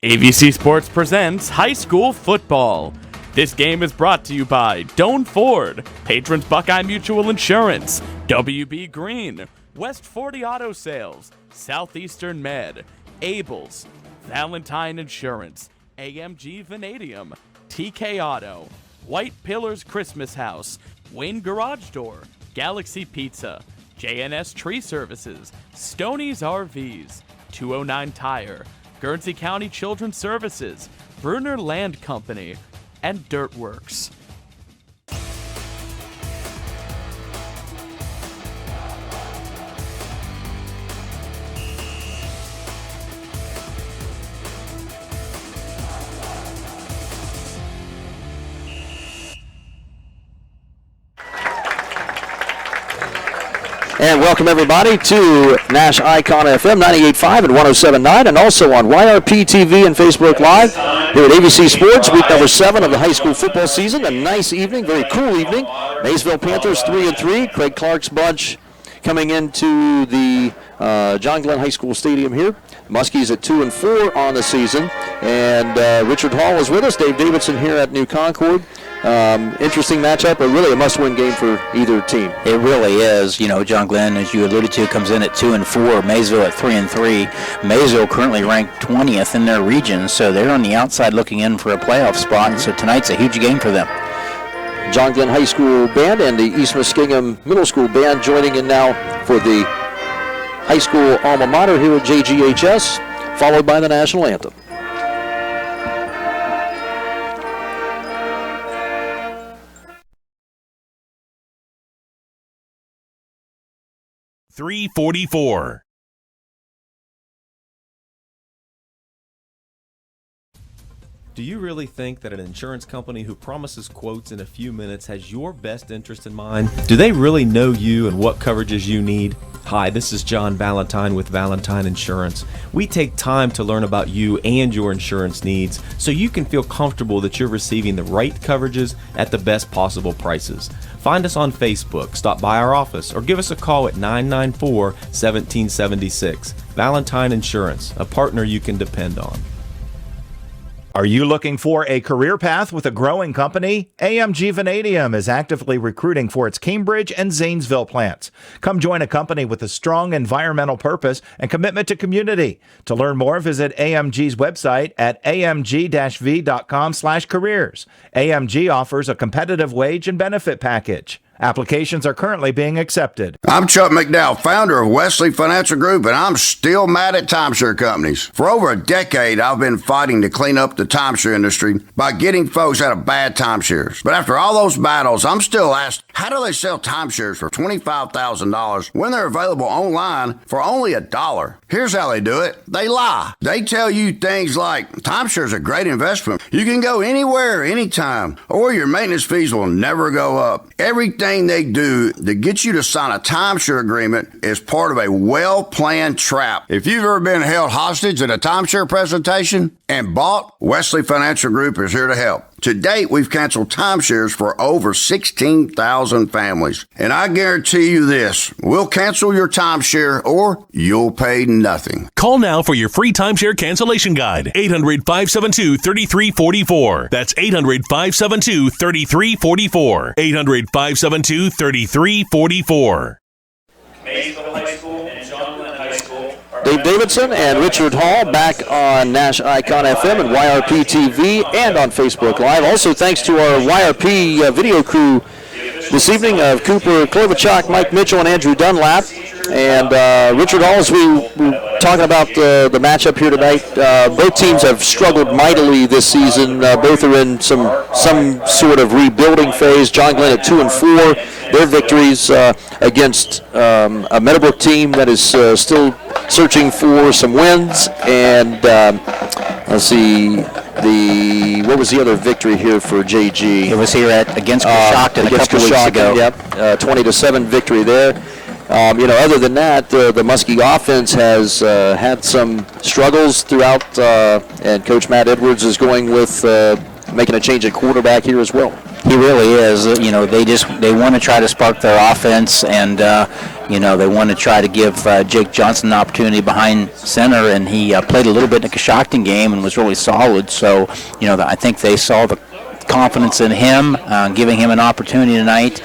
AVC Sports presents high school football. This game is brought to you by Doan Ford, Patrons Buckeye Mutual Insurance, WB Green, West 40 Auto Sales, Southeastern Med, Abels, Valentine Insurance, AMG Vanadium, TK Auto, White Pillars Christmas House, Wayne Garage Door, Galaxy Pizza, JNS Tree Services, Stoney's RVs, 209 Tire, Guernsey County Children's Services, Bruner Land Company, and Dirtworks. And welcome everybody to Nash Icon FM 98.5 and 107.9, and also on YRP TV and Facebook Live here at AVC Sports, week number 7 of the high school football season. A nice evening, very cool evening. Maysville Panthers 3-3. Craig Clark's bunch coming into the John Glenn High School Stadium here. Muskies at 2-4 on the season, and Richard Hall is with us. Dave Davidson here at New Concord. Interesting matchup, but really a must-win game for either team. It really is. You know, John Glenn, as you alluded to, comes in at 2-4. Maysville at 3-3. Maysville currently ranked 20th in their region, so they're on the outside looking in for a playoff spot. So tonight's a huge game for them. John Glenn High School Band and the East Muskingum Middle School Band joining in now for the high school alma mater here at JGHS, followed by the national anthem. .344. Do you really think that an insurance company who promises quotes in a few minutes has your best interest in mind? Do they really know you and what coverages you need? Hi, this is John Valentine with Valentine Insurance. We take time to learn about you and your insurance needs so you can feel comfortable that you're receiving the right coverages at the best possible prices. Find us on Facebook, stop by our office, or give us a call at 994-1776. Valentine Insurance, a partner you can depend on. Are you looking for a career path with a growing company? AMG Vanadium is actively recruiting for its Cambridge and Zanesville plants. Come join a company with a strong environmental purpose and commitment to community. To learn more, visit AMG's website at amg-v.com/careers. AMG offers a competitive wage and benefit package. Applications are currently being accepted. I'm Chuck McDowell, founder of Wesley Financial Group, and I'm still mad at timeshare companies. For over a decade, I've been fighting to clean up the timeshare industry by getting folks out of bad timeshares. But after all those battles, I'm still asked, how do they sell timeshares for $25,000 when they're available online for only $1? Here's how they do it. They lie. They tell you things like, timeshares are a great investment. You can go anywhere, anytime, or your maintenance fees will never go up. Everything they do to get you to sign a timeshare agreement is part of a well-planned trap. If you've ever been held hostage at a timeshare presentation and bought, Wesley Financial Group is here to help. To date, we've canceled timeshares for over 16,000 families. And I guarantee you this, we'll cancel your timeshare or you'll pay nothing. Call now for your free timeshare cancellation guide. 800-572-3344. That's 800-572-3344. 800-572-3344. Maysville High School and John Glenn High School. Dave Davidson and Richard Hall back on Nash Icon FM and YRP TV and on Facebook Live. Also, thanks to our YRP video crew this evening of Cooper Klobuchak, Mike Mitchell, and Andrew Dunlap. And Richard Hall, as we were talking about the matchup here tonight, both teams have struggled mightily this season. Both are in some sort of rebuilding phase. John Glenn at 2-4. Their victories against a Meadowbrook team that is still searching for some wins. And let's see, what was the other victory here for JG? It was here against Coshocton a couple weeks ago. Yep, 20-7 victory there. Other than that, the Muskie offense has had some struggles throughout, and Coach Matt Edwards is going with making a change at quarterback here as well. He really is. They want to try to spark their offense, and They want to try to give Jake Johnson an opportunity behind center, and he played a little bit in the Coshocton game and was really solid. So, I think they saw the confidence in him, giving him an opportunity tonight.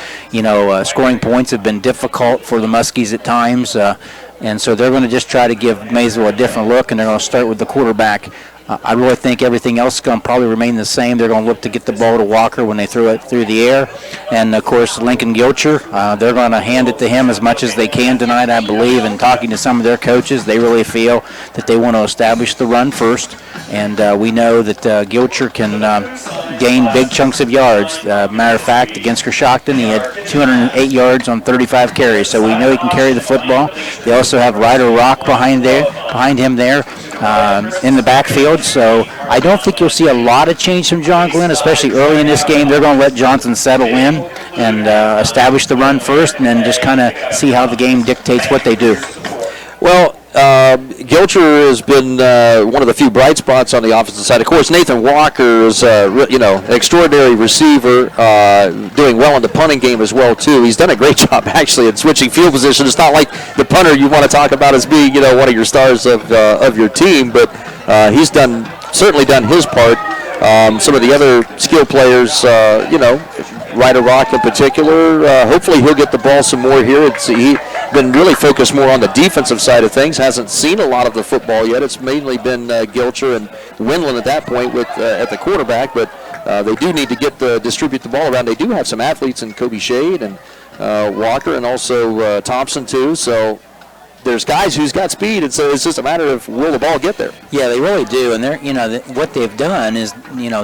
Scoring points have been difficult for the Muskies at times, and so they're going to just try to give Maysville a different look, and they're going to start with the quarterback. I really think everything else is going to probably remain the same. They're going to look to get the ball to Walker when they throw it through the air. And, of course, Lincoln Gilcher, they're going to hand it to him as much as they can tonight, I believe. And talking to some of their coaches, they really feel that they want to establish the run first. And we know that Gilcher can gain big chunks of yards. Matter of fact, against Coshocton, he had 208 yards on 35 carries. So we know he can carry the football. They also have Ryder Rock behind him there. In the backfield, so I don't think you'll see a lot of change from John Glenn, especially early in this game. They're going to let Johnson settle in and establish the run first, and then just kind of see how the game dictates what they do. Well, Gilcher has been one of the few bright spots on the offensive side. Of course, Nathan Walker is, an extraordinary receiver, doing well in the punting game as well, too. He's done a great job, actually, in switching field position. It's not like the punter you want to talk about as being, one of your stars of your team, but he's certainly done his part. Some of the other skill players, Ryder Rock in particular, hopefully he'll get the ball some more here. He's been really focused more on the defensive side of things. Hasn't seen a lot of the football yet. It's mainly been Gilcher and Windland at that point at the quarterback, but they do need to distribute the ball around. They do have some athletes in Kobe Shade and Walker and also Thompson too, so there's guys who's got speed, and so it's just a matter of will the ball get there. Yeah, they really do, and they're what they've done is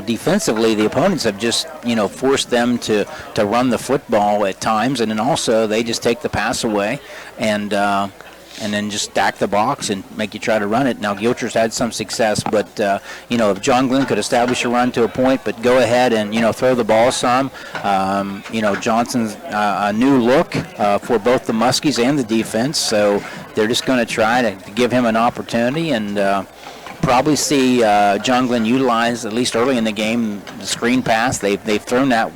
defensively the opponents have just forced them to run the football at times, and then also they just take the pass away and then just stack the box and make you try to run it. Now, Gilcher's had some success, but, if John Glenn could establish a run to a point, but go ahead and, throw the ball some, Johnson's a new look for both the Muskies and the defense, so they're just going to try to give him an opportunity and probably see John Glenn utilize, at least early in the game, the screen pass. They've thrown that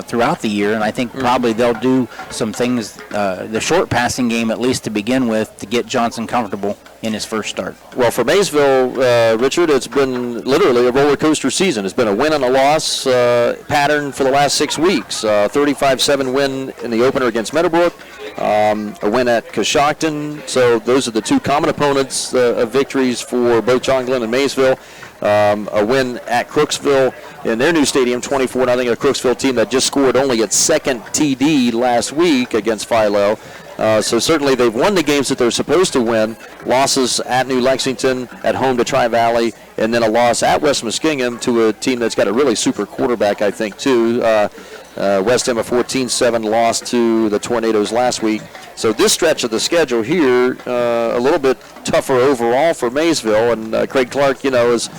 throughout the year, and I think probably they'll do some things, the short passing game at least to begin with, to get Johnson comfortable in his first start. Well, for Maysville, Richard, it's been literally a roller coaster season. It's been a win and a loss pattern for the last 6 weeks. 35-7 win in the opener against Meadowbrook, a win at Coshocton. So those are the two common opponents of victories for both John Glenn and Maysville. A win at Crooksville in their new stadium, 24-0, a Crooksville team that just scored only its second TD last week against Philo. So certainly they've won the games that they're supposed to win. Losses at New Lexington, at home to Tri-Valley, and then a loss at West Muskingum to a team that's got a really super quarterback, I think, too. West Ham a 14-7 loss to the Tornadoes last week. So this stretch of the schedule here, a little bit tougher overall for Maysville, and Craig Clark, is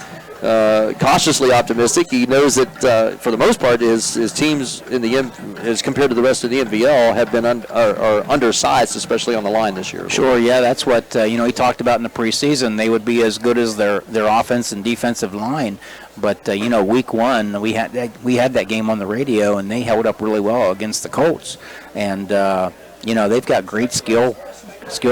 cautiously optimistic. He knows that for the most part, his teams in the as compared to the rest of the NVL have been are undersized, especially on the line this year. Sure, yeah, that's what he talked about in the preseason. They would be as good as their offense and defensive line. But week one we had that game on the radio, and they held up really well against the Colts. And they've got great skill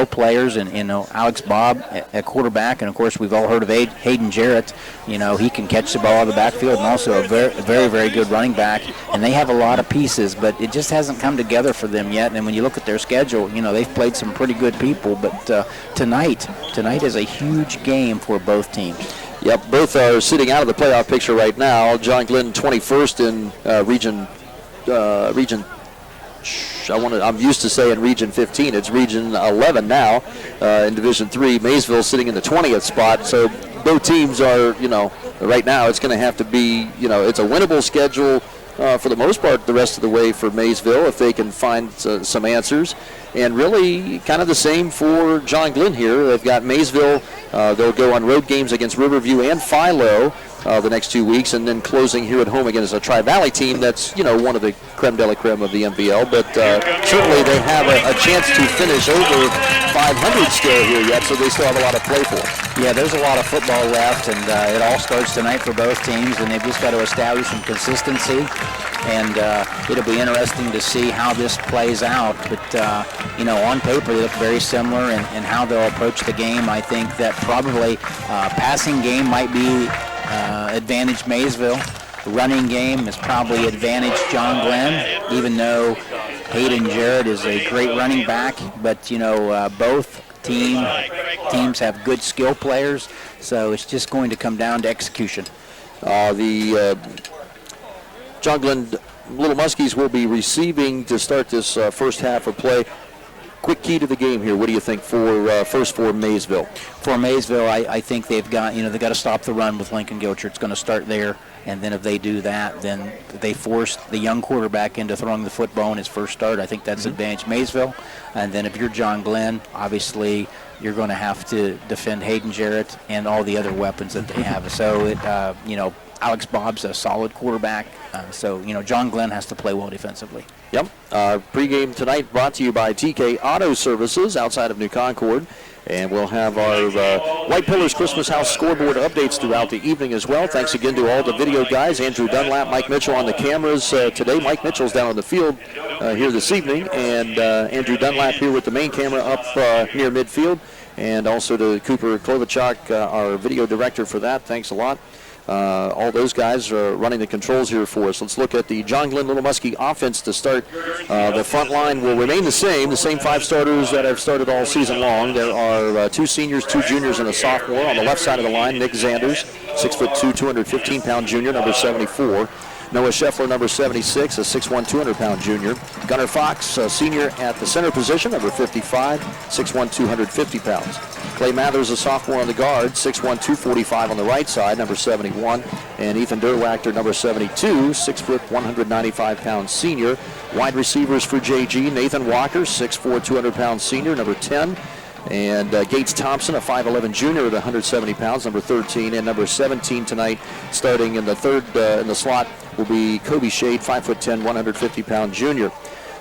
players, and Alex Bob at quarterback, and of course we've all heard of Hayden Jarrett. He can catch the ball out of the backfield, and also a very, very, very good running back. And they have a lot of pieces, but it just hasn't come together for them yet. And when you look at their schedule, they've played some pretty good people, but tonight is a huge game for both teams. Yep, both are sitting out of the playoff picture right now. John Glenn 21st in region. I'm used to saying Region 15. It's Region 11 now in Division 3. Maysville sitting in the 20th spot. So both teams are, right now it's going to have to be, it's a winnable schedule for the most part the rest of the way for Maysville if they can find some answers. And really kind of the same for John Glenn here. They've got Maysville. They'll go on road games against Riverview and Philo. the next 2 weeks, and then closing here at home against a Tri-Valley team that's, one of the creme de la creme of the MVL. But certainly they have a chance to finish over 500 still here yet, so they still have a lot to play for. Yeah, there's a lot of football left, and it all starts tonight for both teams, and they've just got to establish some consistency. And it'll be interesting to see how this plays out. But, on paper, they look very similar in how they'll approach the game. I think that probably passing game might be advantage Maysville. Running game is probably advantage John Glenn, even though Hayden Jarrett is a great running back. But, both teams have good skill players, so it's just going to come down to execution. John Glenn Little Muskies will be receiving to start this first half of play. Quick key to the game here. What do you think first for Maysville? For Maysville, I think they've got to stop the run with Lincoln Gilcher. It's going to start there, and then if they do that, then they force the young quarterback into throwing the football in his first start. I think that's advantage Maysville. And then if you're John Glenn, obviously you're going to have to defend Hayden Jarrett and all the other weapons that they have. So Alex Bob's a solid quarterback, so John Glenn has to play well defensively. Yep. Pregame tonight brought to you by TK Auto Services outside of New Concord. And we'll have our White Pillars Christmas House scoreboard updates throughout the evening as well. Thanks again to all the video guys, Andrew Dunlap, Mike Mitchell on the cameras today. Mike Mitchell's down on the field here this evening, and Andrew Dunlap here with the main camera up near midfield. And also to Cooper Klobuchak, our video director for that. Thanks a lot. All those guys are running the controls here for us. Let's look at the John Glenn Little Muskie offense to start. The front line will remain the same 5 starters that have started all season long. There are 2 seniors, 2 juniors, and a sophomore. On the left side of the line, Nick Zanders, 6'2", 215-pound junior, number 74. Noah Scheffler, number 76, a 6'1", 200-pound junior. Gunnar Fox, a senior at the center position, number 55, 6'1", 250 pounds. Clay Mathers, a sophomore on the guard, 6'1", 245 on the right side, number 71. And Ethan Derwachter, number 72, 6 foot, 195-pound senior. Wide receivers for JG, Nathan Walker, 6'4", 200-pound senior, number 10. And Gates Thompson, a 5'11 junior at 170 pounds, number 13. And number 17 tonight, starting in the third in the slot, will be Kobe Shade, 5'10", 150-pound junior.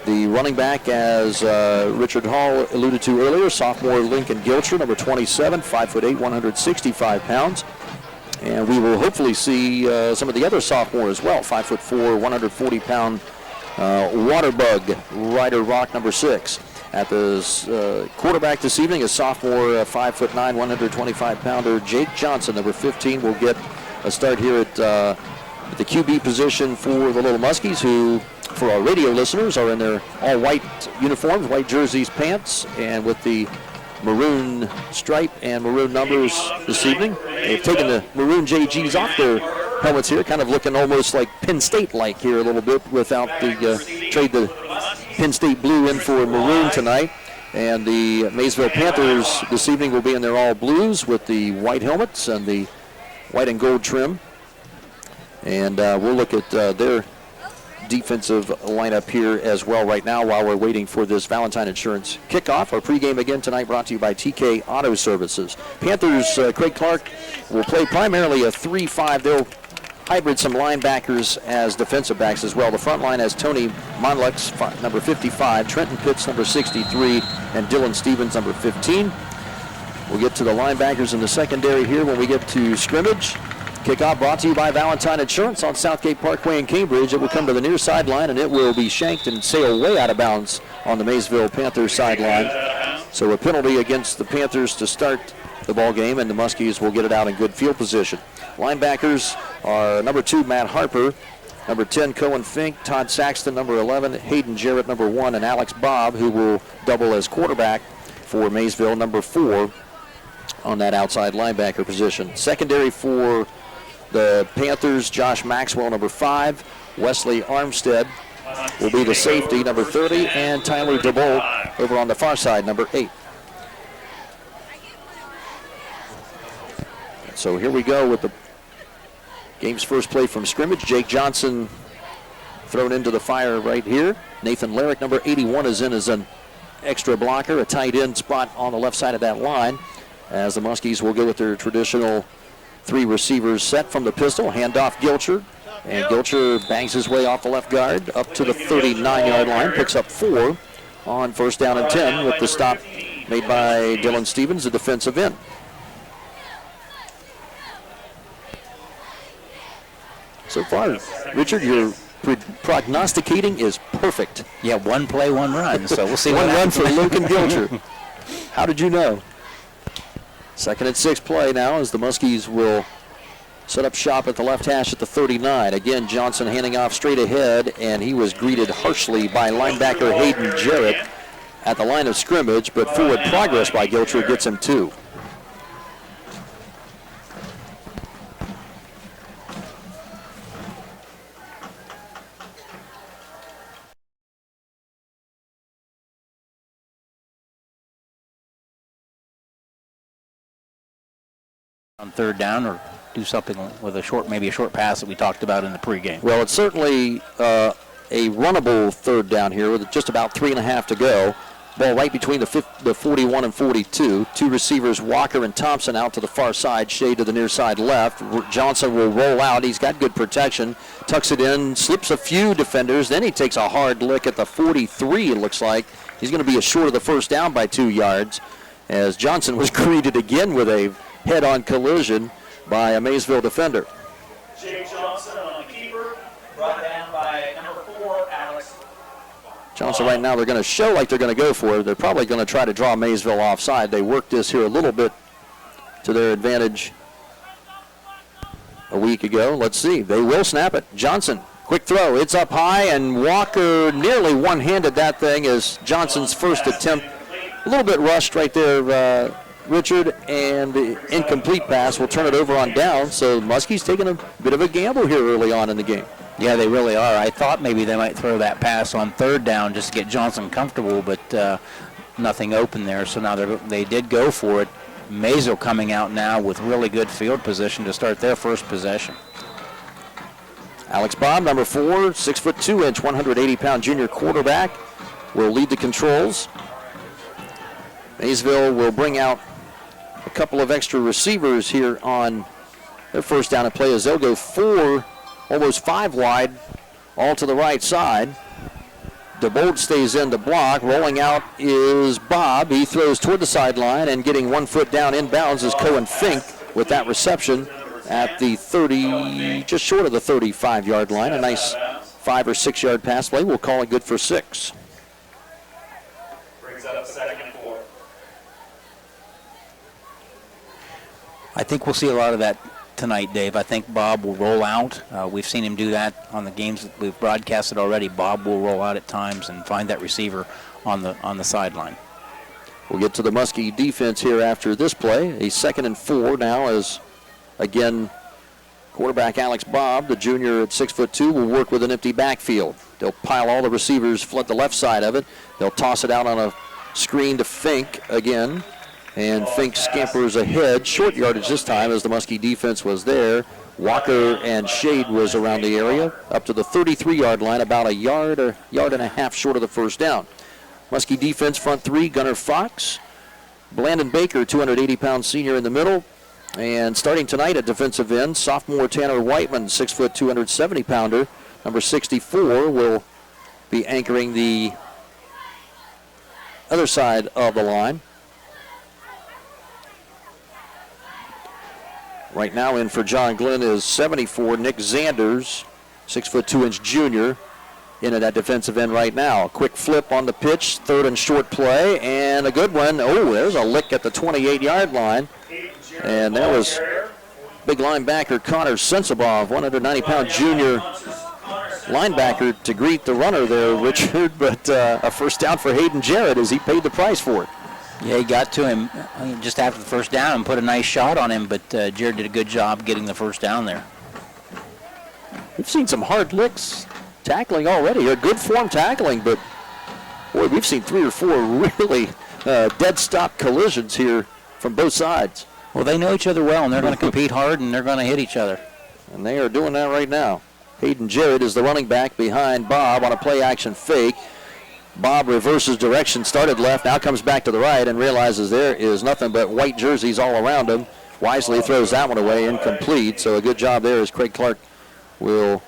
The running back, as Richard Hall alluded to earlier, sophomore Lincoln Gilcher, number 27, 5'8", 165 pounds. And we will hopefully see some of the other sophomores as well, 5'4", 140-pound Waterbug, Ryder Rock, number 6. At the quarterback this evening is sophomore 5'9", 125-pounder Jake Johnson, number 15, will get a start here at the QB position for the Little Muskies, who, for our radio listeners, are in their all-white uniforms, white jerseys, pants, and with the maroon stripe and maroon numbers this evening. They've taken the maroon JGs off their helmets here, kind of looking almost like Penn State-like here a little bit without the trade the Penn State blue in for maroon tonight. And the Maysville Panthers this evening will be in their all blues with the white helmets and the white and gold trim. And we'll look at their defensive lineup here as well right now while we're waiting for this Valentine Insurance kickoff. Our pregame again tonight brought to you by TK Auto Services. Panthers, Craig Clark will play primarily a 3-5. They'll hybrid some linebackers as defensive backs as well. The front line has Tony Monlux, number 55, Trenton Pitts, number 63, and Dylan Stevens, number 15. We'll get to the linebackers in the secondary here when we get to scrimmage. Kickoff brought to you by Valentine Insurance on Southgate Parkway in Cambridge. It will come to the near sideline, and it will be shanked and sail way out of bounds on the Maysville Panthers sideline. So a penalty against the Panthers to start the ball game, and the Muskies will get it out in good field position. Linebackers are number 2, Matt Harper, number 10, Cohen Fink, Todd Saxton, number 11, Hayden Jarrett, number 1, and Alex Bobb, who will double as quarterback for Maysville, number 4, on that outside linebacker position. Secondary for the Panthers, Josh Maxwell, number 5, Wesley Armstead will be the safety, number 30, and Tyler DeBolt over on the far side, number 8. So here we go with the game's first play from scrimmage. Jake Johnson thrown into the fire right here. Nathan Larrick, number 81, is in as an extra blocker, a tight end spot on the left side of that line, as the Muskies will go with their traditional Three receivers set from the pistol. Handoff Gilcher. And Gilcher bangs his way off the left guard up to the 39-yard line. Picks up 4 on 1st down and 10 with the stop made by Dylan Stevens, the defensive end. So far, Richard, your prognosticating is perfect. Yeah, one play, one run. So we'll see one what run happens. for Luke and Gilcher. How did you know? 2nd and 6 play now as the Muskies will set up shop at the left hash at the 39. Again, Johnson handing off straight ahead, and he was greeted harshly by linebacker Hayden Jarrett at the line of scrimmage, but forward progress by Gilcher gets him 2. On 3rd down, or do something with maybe a short pass that we talked about in the pregame. Well, it's certainly a runnable 3rd down here with just about 3.5 to go. Ball right between the 41 and 42. Two receivers, Walker and Thompson, out to the far side, shade to the near side left. Johnson will roll out. He's got good protection. Tucks it in, slips a few defenders. Then he takes a hard lick at the 43, it looks like. He's going to be short of the 1st down by 2 yards as Johnson was greeted again with a head-on collision by a Maysville defender. Jake Johnson on a keeper, brought down by number 4, Alex. Johnson right now, they're going to show like they're going to go for it. They're probably going to try to draw Maysville offside. They worked this here a little bit to their advantage a week ago. Let's see. They will snap it. Johnson, quick throw. It's up high, and Walker nearly one-handed that thing as Johnson's first attempt. A little bit rushed right there, Richard, and the incomplete pass will turn it over on down. So Muskies taking a bit of a gamble here early on in the game. Yeah, they really are. I thought maybe they might throw that pass on 3rd down just to get Johnson comfortable, but nothing open there. So now they did go for it. Maysville coming out now with really good field position to start their first possession. Alex Bob, number 4, 6'2", 180-pound junior quarterback, will lead the controls. Maysville will bring out a couple of extra receivers here on their 1st down and play as they'll go 4, almost 5 wide, all to the right side. DeBolt stays in to block. Rolling out is Bob. He throws toward the sideline, and getting 1 foot down inbounds is Cohen Fink with that reception at the 30, just short of the 35-yard line. A nice 5 or 6 yard pass play. We'll call it good for 6. Brings up 2nd and 4. I think we'll see a lot of that tonight, Dave. I think Bob will roll out. We've seen him do that on the games that we've broadcasted already. Bob will roll out at times and find that receiver on the sideline. We'll get to the Muskie defense here after this play. A 2nd and 4 now as, again, quarterback Alex Bob, the junior at 6'2", will work with an empty backfield. They'll pile all the receivers, flood the left side of it. They'll toss it out on a screen to Fink again. And Fink scampers ahead. Short yardage this time as the Muskie defense was there. Walker and Shade was around the area up to the 33-yard line, about a yard or yard and a half short of the 1st down. Muskie defense front 3, Gunnar Fox, Blandon Baker, 280-pound senior in the middle. And starting tonight at defensive end, sophomore Tanner Whiteman, 6', 270-pounder. Number 64 will be anchoring the other side of the line. Right now in for John Glenn is 74, Nick Zanders, 6', 2" junior, in at that defensive end right now. A quick flip on the pitch, 3rd and short play, and a good one. Oh, there's a lick at the 28-yard line. And that was big linebacker Connor Sensabaugh, 190-pound junior linebacker, to greet the runner there, Richard, but a 1st down for Hayden Jarrett as he paid the price for it. Yeah, he got to him just after the 1st down and put a nice shot on him, but Jared did a good job getting the 1st down there. We've seen some hard licks tackling already, a good form tackling, but boy, we've seen 3 or 4 really dead stop collisions here from both sides. Well, they know each other well, and they're going to compete hard, and they're going to hit each other. And they are doing that right now. Hayden Jarrett is the running back behind Bob on a play-action fake. Bob reverses direction, started left, now comes back to the right and realizes there is nothing but white jerseys all around him. wisely throws that one away, incomplete. So a good job there as Craig Clark will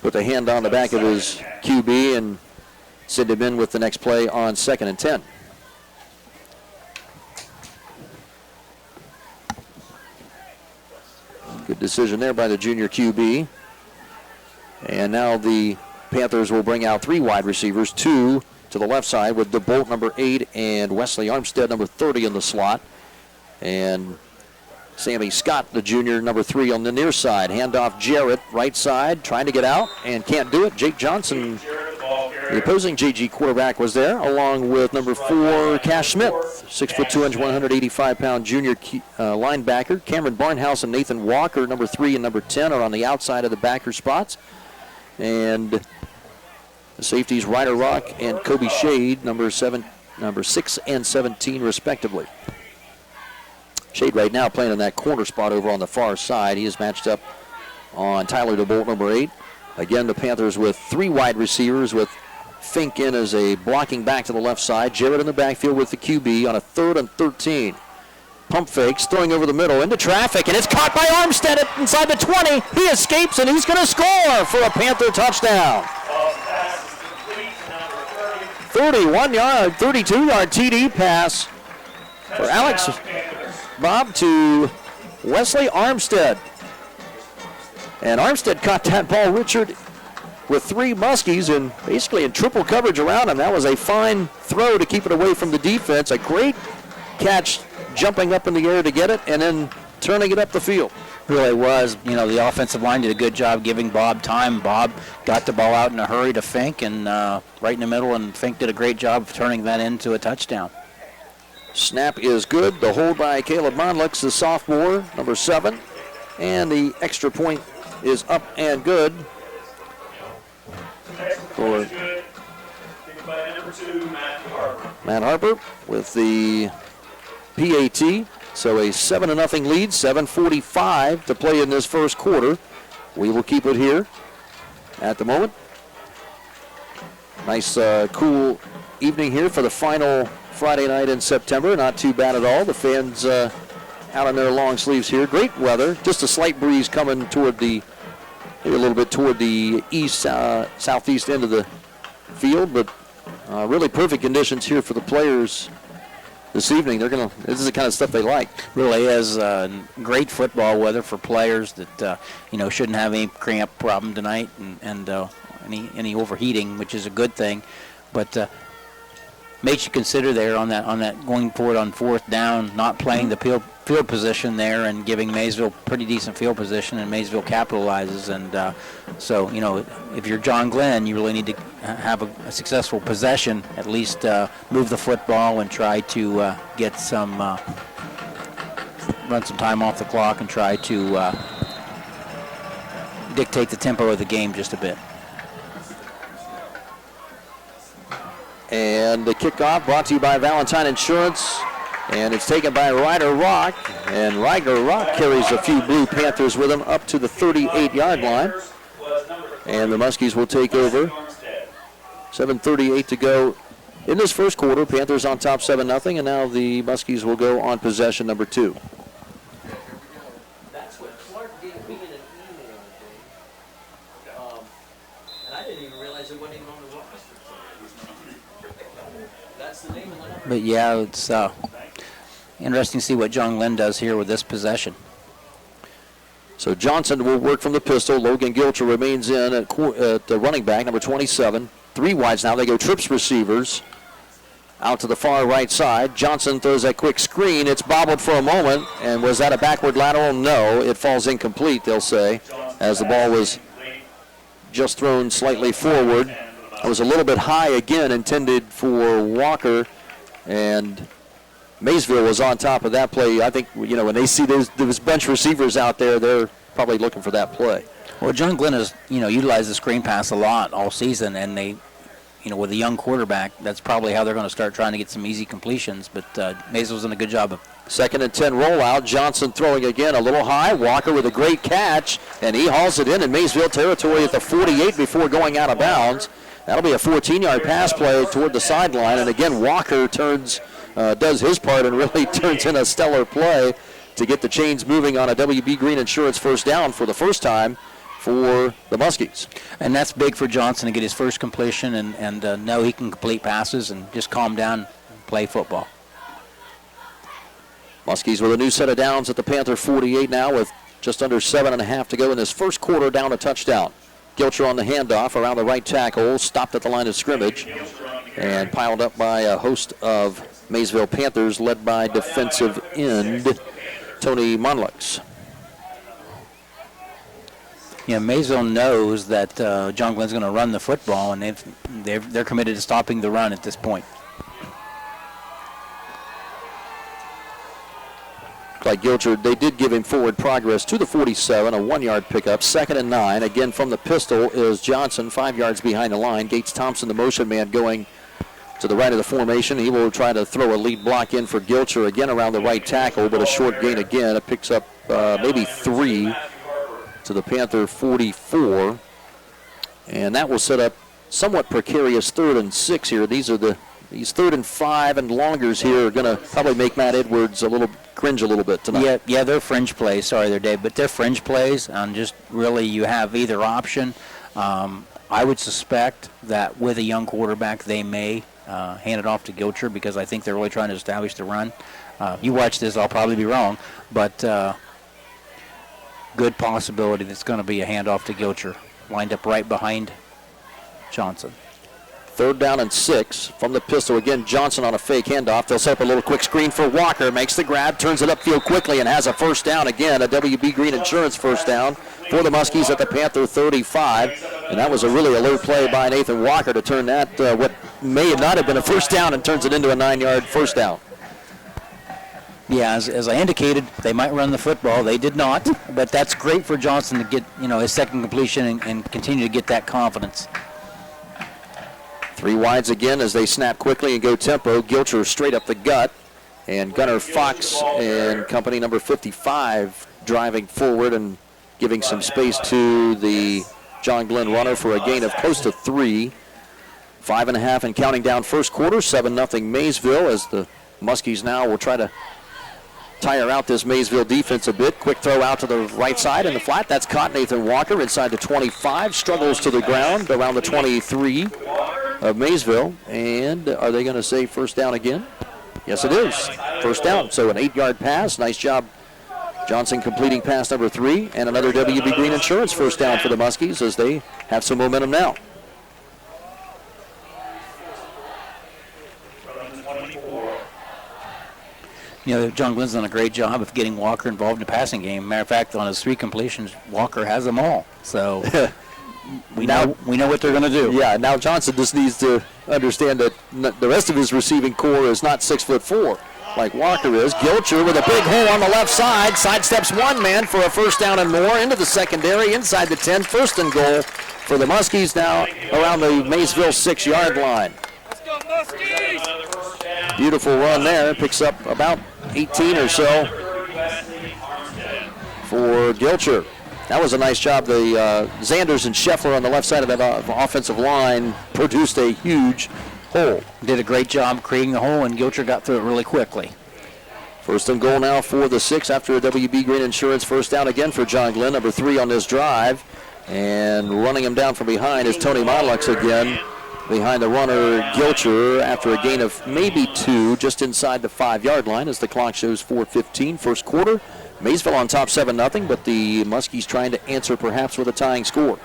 put the hand on the back of his QB and send him in with the next play on 2nd and 10. Good decision there by the junior QB. And now the Panthers will bring out 3 wide receivers, 2 to the left side with DeBolt, number 8, and Wesley Armstead, number 30 in the slot. And Sammy Scott, the junior, number 3 on the near side. Handoff Jarrett, right side, trying to get out and can't do it. Jake Johnson, the opposing JG quarterback, was there, along with number 4, Cash Smith, 6'2", 185-pound junior linebacker. Cameron Barnhouse and Nathan Walker, number 3 and number 10, are on the outside of the backer spots. And the safeties, Ryder Rock and Kobe Shade, number 6 and 17, respectively. Shade right now playing in that corner spot over on the far side. He is matched up on Tyler DeBolt, number 8. Again, the Panthers with 3 wide receivers, with Fink in as a blocking back to the left side. Jarrett in the backfield with the QB on a 3rd and 13. Pump fakes, throwing over the middle into traffic, and it's caught by Armstead inside the 20. He escapes, and he's going to score for a Panther touchdown. 31-yard, 32-yard TD pass for Alex Bob to Wesley Armstead. And Armstead caught that ball, Richard, with 3 Muskies and basically in triple coverage around him. That was a fine throw to keep it away from the defense. A great catch, jumping up in the air to get it and then turning it up the field. Really was. You know, the offensive line did a good job giving Bob time. Bob got the ball out in a hurry to Fink and right in the middle, and Fink did a great job of turning that into a touchdown. Snap is good. The hold by Caleb Monlix, the sophomore, number 7. And the extra point is up and good for Matt Harper with the PAT. So a 7-0 lead, 7:45 to play in this first quarter. We will keep it here at the moment. Nice, cool evening here for the final Friday night in September. Not too bad at all. The fans out in their long sleeves here. Great weather. Just a slight breeze coming toward maybe a little bit toward the east, southeast end of the field, but really perfect conditions here for the players this evening. This is the kind of stuff they like. Really is great football weather for players that shouldn't have any cramp problem tonight and any overheating, which is a good thing. But makes you consider there on that going forward on 4th down, not playing the field position there and giving Maysville pretty decent field position, and Maysville capitalizes. And so, if you're John Glenn, you really need to have a successful possession, at least move the football and try to get some, run some time off the clock and try to dictate the tempo of the game just a bit. And the kickoff brought to you by Valentine Insurance. And it's taken by Ryder Rock. And Ryder Rock carries a few Blue Panthers with him up to the 38-yard line. And the Muskies will take over. 7:38 to go in this first quarter. Panthers on top 7-0. And now the Muskies will go on possession number 2. That's what Clark gave me in an email. And I didn't even realize it wasn't even on the roster. That's the name of the number. But yeah, it's interesting to see what John Glenn does here with this possession. So Johnson will work from the pistol. Logan Gilcher remains in at the running back, number 27. 3 wides now. They go trips receivers out to the far right side. Johnson throws that quick screen. It's bobbled for a moment. And was that a backward lateral? No. It falls incomplete, they'll say, as the ball was just thrown slightly forward. It was a little bit high again, intended for Walker, and Maysville was on top of that play. I think, when they see those bunch receivers out there, they're probably looking for that play. Well, John Glenn has, utilized the screen pass a lot all season, and they, with a young quarterback, that's probably how they're going to start trying to get some easy completions, but Maysville's done a good job of. 2nd and 10 rollout. Johnson throwing again a little high. Walker with a great catch, and he hauls it in Maysville territory at the 48 before going out of bounds. That'll be a 14-yard pass play toward the sideline, and again, Walker turns does his part and really turns in a stellar play to get the chains moving on a WB Green Insurance first down for the first time for the Muskies. And that's big for Johnson to get his first completion and know he can complete passes and just calm down and play football. Muskies with a new set of downs at the Panther 48 now with just under 7.5 to go in this first quarter, down a touchdown. Gilcher on the handoff around the right tackle, stopped at the line of scrimmage, and piled up by a host of Maysville Panthers led by defensive end Tony Monlux. Yeah, Maysville knows that John Glenn's going to run the football, and they're committed to stopping the run at this point. Like Gilcher, they did give him forward progress to the 47, a 1-yard pickup, 2nd and 9. Again, from the pistol is Johnson, 5 yards behind the line. Gates Thompson, the motion man, going to the right of the formation. He will try to throw a lead block in for Gilcher, again around the right tackle, but a short gain again. It picks up maybe 3 to the Panther 44. And that will set up somewhat precarious 3rd and 6 here. These 3rd and 5 and longers here are going to probably make Matt Edwards cringe a little bit tonight. Yeah, they're fringe plays. Sorry, they're Dave, but they're fringe plays. And just really, you have either option. I would suspect that with a young quarterback, they may hand it off to Gilcher because I think they're really trying to establish the run. You watch this, I'll probably be wrong, but good possibility that's going to be a handoff to Gilcher, lined up right behind Johnson. 3rd down and 6 from the pistol. Again, Johnson on a fake handoff. They'll set up a little quick screen for Walker. Makes the grab, turns it upfield quickly, and has a first down again. A WB Green Insurance first down for the Muskies at the Panther 35. And that was a really alert play by Nathan Walker to turn that, what may not have been a first down, and turns it into a 9-yard first down. Yeah, as I indicated, they might run the football. They did not, but that's great for Johnson to get his second completion and continue to get that confidence. 3 wides again as they snap quickly and go tempo. Gilcher straight up the gut. And Gunnar Fox and company number 55 driving forward and giving some space to the John Glenn runner for a gain of close to 3. 5.5 and counting down first quarter. 7-0 Maysville as the Muskies now will try to tire out this Maysville defense a bit. Quick throw out to the right side in the flat. That's caught. Nathan Walker inside the 25. Struggles to the ground around the 23 of Maysville. And are they going to say first down again? Yes, it is. First down. So an 8-yard pass. Nice job. Johnson completing pass number 3. And another WB Green Insurance first down for the Muskies as they have some momentum now. John Glenn's done a great job of getting Walker involved in the passing game. Matter of fact, on his 3 completions, Walker has them all. So we know what they're going to do. Yeah, now Johnson just needs to understand that the rest of his receiving core is not 6'4" like Walker is. Gilcher with a big hole on the left side, sidesteps one man for a first down and more into the secondary, inside the 10, 1st and goal for the Muskies now around the Maysville 6-yard line. Let's go, Muskies! Beautiful run there. Picks up about 18 or so for Gilcher. That was a nice job. The Zanders and Scheffler on the left side of that offensive line produced a huge hole. Did a great job creating the hole, and Gilcher got through it really quickly. 1st and goal now for the 6 after a WB Green Insurance first down again for John Glenn, number 3 on this drive. And running him down from behind is Tony Monlux again, behind the runner Gilcher after a gain of maybe 2 just inside the 5-yard line as the clock shows 4:15 first quarter. Maysville on top 7-0, but the Muskies trying to answer perhaps with a tying score.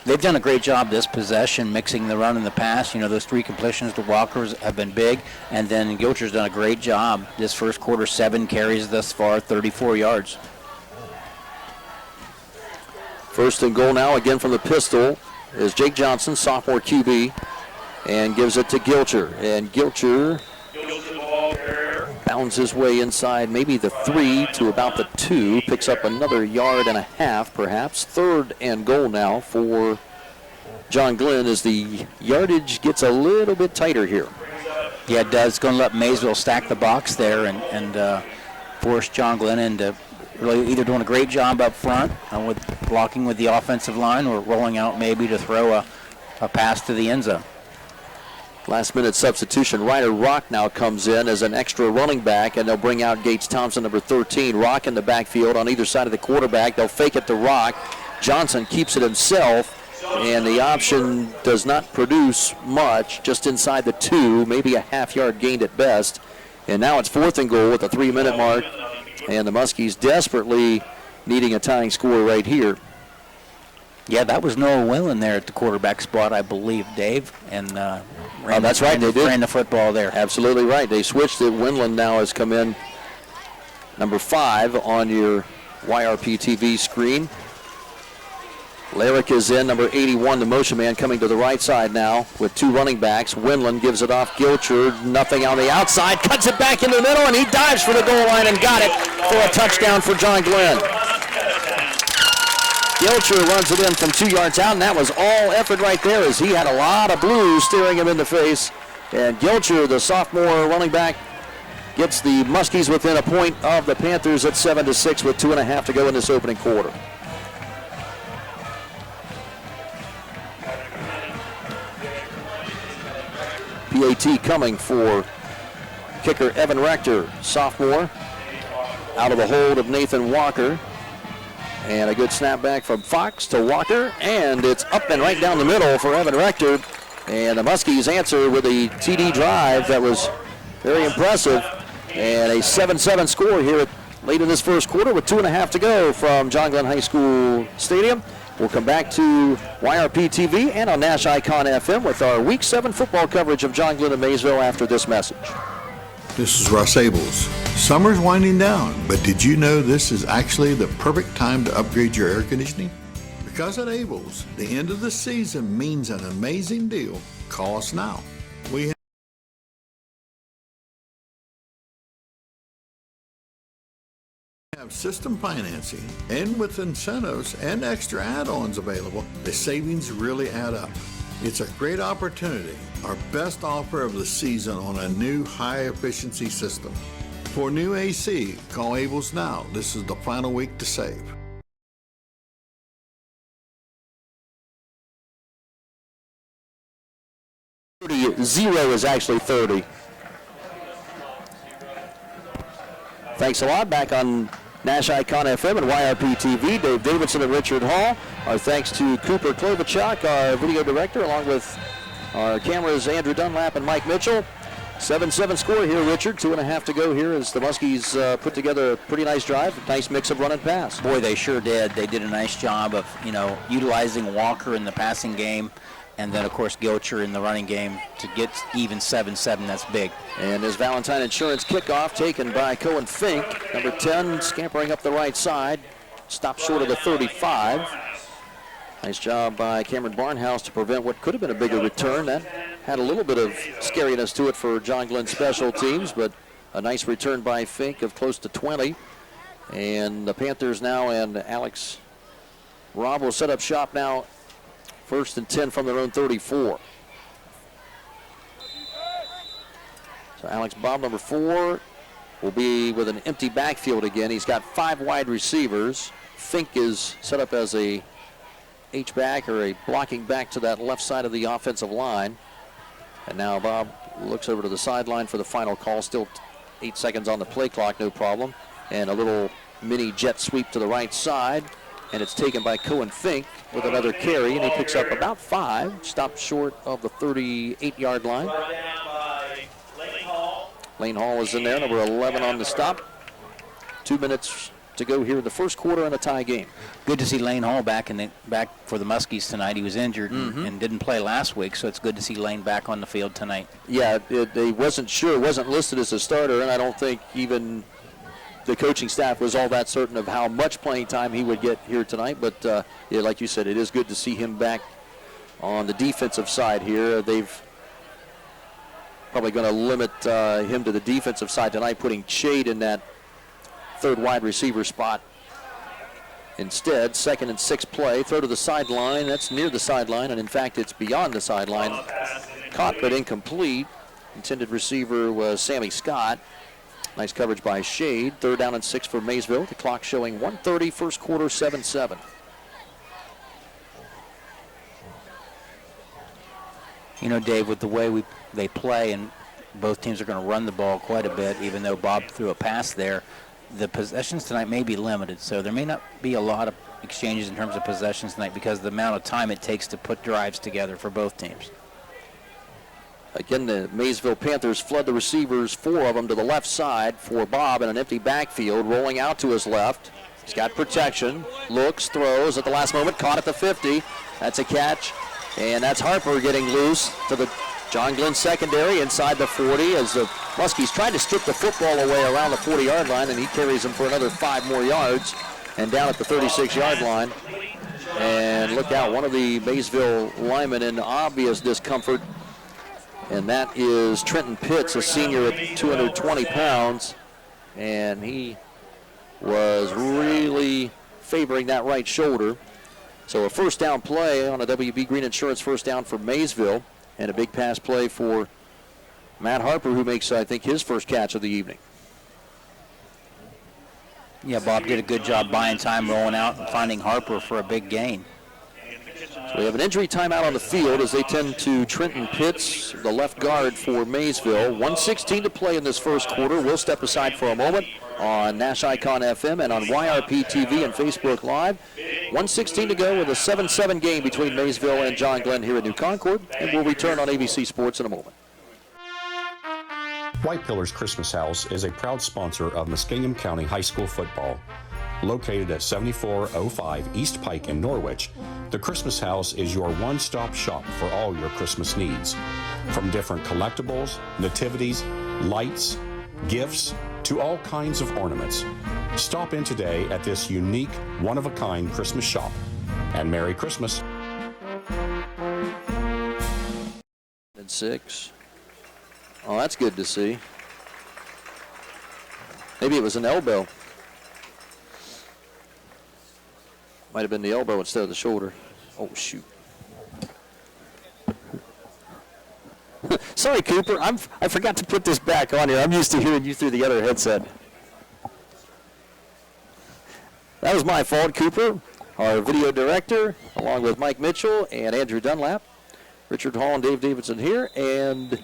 They've done a great job this possession, mixing the run and the pass. Those 3 completions to Walkers have been big, and then Gilcher's done a great job this first quarter. 7 carries thus far, 34 yards. 1st and goal now again from the pistol is Jake Johnson, sophomore QB, and gives it to Gilcher. And Gilcher bounds his way inside maybe the 3 to about the 2, picks up another 1.5 yards perhaps. 3rd and goal now for John Glenn as the yardage gets a little bit tighter here. Yeah, it does. It's going to let Maysville stack the box there and force John Glenn into really either doing a great job up front with blocking with the offensive line or rolling out maybe to throw a pass to the end zone. Last-minute substitution. Ryder Rock now comes in as an extra running back, and they'll bring out Gates Thompson, number 13. Rock in the backfield on either side of the quarterback. They'll fake it to Rock. Johnson keeps it himself, and the option does not produce much, just inside the 2, maybe a half-yard gained at best. And now it's 4th and goal at the 3-minute mark, and the Muskies desperately needing a tying score right here. Yeah, that was Noah Whelan there at the quarterback spot, I believe, Dave. And that's right, they did. Ran the football there. Absolutely right. They switched it. Whelan now has come in, number 5 on your YRP TV screen. Larrick is in, number 81, the motion man, coming to the right side now with 2 running backs. Winland gives it off. Gilcher, nothing on the outside, cuts it back in the middle, and he dives for the goal line and got it for a touchdown for John Glenn. Gilcher runs it in from 2 yards out, and that was all effort right there as he had a lot of blues staring him in the face. And Gilcher, the sophomore running back, gets the Muskies within a point of the Panthers at 7-6 with 2.5 to go in this opening quarter. PAT coming for kicker Evan Rector, sophomore, out of the hold of Nathan Walker. And a good snapback from Fox to Walker, and it's up and right down the middle for Evan Rector. And the Muskies answer with a TD drive that was very impressive. And a 7-7 score here late in this first quarter with 2.5 to go from John Glenn High School Stadium. We'll come back to YRP TV and on Nash Icon FM with our Week 7 football coverage of John Glenn and Maysville after this message. This is Russ Abels. Summer's winding down, but did you know this is actually the perfect time to upgrade your air conditioning? Because at Abels, the end of the season means an amazing deal. Call us now. We have system financing, and with incentives and extra add-ons available, the savings really add up. It's a great opportunity, our best offer of the season on a new high-efficiency system. For new AC, call Abels now. This is the final week to save. 0 is actually 30. Thanks a lot. Back on Nash Icon FM and YRP TV, Dave Davidson and Richard Hall. Our thanks to Cooper Klobuchak, our video director, along with our cameras, Andrew Dunlap and Mike Mitchell. 7-7 score here, Richard. 2.5 to go here as the Muskies put together a pretty nice drive. Nice mix of run and pass. Boy, they sure did. They did a nice job of, utilizing Walker in the passing game, and then, of course, Gilcher in the running game to get even 7-7. That's big. And his Valentine Insurance kickoff taken by Cohen Fink. Number 10 scampering up the right side. Stopped short of the 35. Nice job by Cameron Barnhouse to prevent what could have been a bigger return. That had a little bit of scariness to it for John Glenn special teams, but a nice return by Fink of close to 20. And the Panthers now and Alex Robb will set up shop now. 1st and 10 from their own 34. So Alex Bob, number 4, will be with an empty backfield again. He's got 5 wide receivers. Fink is set up as a H-back or a blocking back to that left side of the offensive line. And now Bob looks over to the sideline for the final call. Still 8 seconds on the play clock, no problem. And a little mini jet sweep to the right side. And it's taken by Cohen Fink with another carry, and he picks up about 5, stopped short of the 38-yard line. Lane Hall is in there, number 11 on the stop. 2 minutes to go here in the first quarter in a tie game. Good to see Lane Hall back for the Muskies tonight. He was injured and didn't play last week, so it's good to see Lane back on the field tonight. Yeah, they wasn't listed as a starter, and I don't think even the coaching staff was all that certain of how much playing time he would get here tonight. But, like you said, it is good to see him back on the defensive side here. They've probably going to limit him to the defensive side tonight, putting Shade in that 3rd wide receiver spot. Instead, 2nd and 6 play. Throw to the sideline. That's near the sideline, and, in fact, it's beyond the sideline. Caught but incomplete. Intended receiver was Sammy Scott. Nice coverage by Shade. 3rd down and 6 for Maysville. The clock showing 1:30, first quarter, 7-7. You know, Dave, with the way they play, and both teams are going to run the ball quite a bit, even though Bob threw a pass there, the possessions tonight may be limited, so there may not be a lot of exchanges in terms of possessions tonight because of the amount of time it takes to put drives together for both teams. Again, the Maysville Panthers flood the receivers, 4 of them to the left side for Bob in an empty backfield, rolling out to his left. He's got protection, looks, throws at the last moment, caught at the 50. That's a catch, and that's Harper getting loose to the John Glenn secondary inside the 40 as the Muskies tried to strip the football away around the 40-yard line, and he carries them for another 5 more yards and down at the 36-yard line. And look out, one of the Maysville linemen in obvious discomfort, and that is Trenton Pitts, a senior at 220 pounds, and he was really favoring that right shoulder. So a first down play on a WB Green Insurance first down for Maysville, and a big pass play for Matt Harper, who makes, I think, his first catch of the evening. Yeah, Bob did a good job buying time, rolling out, and finding Harper for a big gain. So we have an injury timeout on the field as they tend to Trenton Pitts, the left guard for Maysville. 1:16 to play in this first quarter. We'll step aside for a moment on Nash Icon FM and on YRP TV and Facebook Live. 1:16 to go with a 7-7 game between Maysville and John Glenn here at New Concord, and we'll return on ABC Sports in a moment. White Pillars Christmas House is a proud sponsor of Muskingum County High School football. Located at 7405 East Pike in Norwich, the Christmas House is your one-stop shop for all your Christmas needs. From different collectibles, nativities, lights, gifts, to all kinds of ornaments. Stop in today at this unique, one-of-a-kind Christmas shop. And Merry Christmas. And 6. Oh, that's good to see. Maybe it was an elbow. Might have been the elbow instead of the shoulder. Oh, shoot. Sorry, Cooper. I forgot to put this back on here. I'm used to hearing you through the other headset. That was my fault, Cooper. Our video director, along with Mike Mitchell and Andrew Dunlap. Richard Hall and Dave Davidson here. And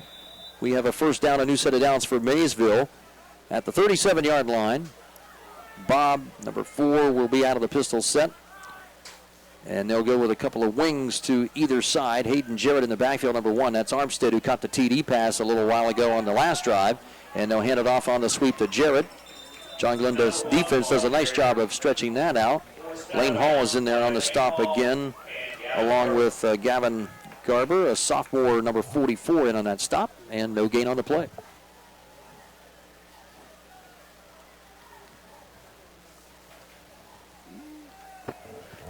we have a first down, a new set of downs for Maysville at the 37-yard line. Bob, number 4, will be out of the pistol set. And they'll go with a couple of wings to either side. Hayden Jarrett in the backfield, number 1. That's Armstead, who caught the TD pass a little while ago on the last drive. And they'll hand it off on the sweep to Jarrett. John Glenn's defense does a nice job of stretching that out. Lane Hall is in there on the stop again, along with Gavin Garber, a sophomore, number 44, in on that stop. And no gain on the play.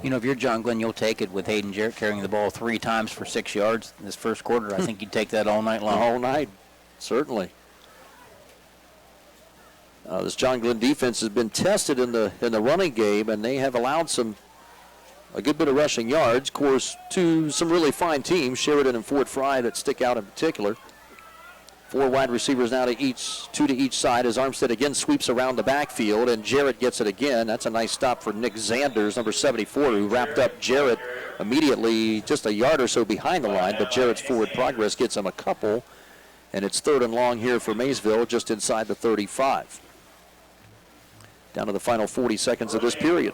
You know, if you're John Glenn, you'll take it with Hayden Jarrett carrying the ball 3 times for 6 yards in this first quarter. I think you'd take that all night long. All night, certainly. This John Glenn defense has been tested in the running game, and they have allowed a good bit of rushing yards. Of course, to some really fine teams, Sheridan and Fort Fry, that stick out in particular. 4 wide receivers now to each, 2 to each side as Armstead again sweeps around the backfield, and Jarrett gets it again. That's a nice stop for Nick Zanders, number 74, who wrapped up Jarrett immediately just a yard or so behind the line, but Jarrett's forward progress gets him a couple, and it's 3rd and long here for Maysville, just inside the 35. Down to the final 40 seconds of this period.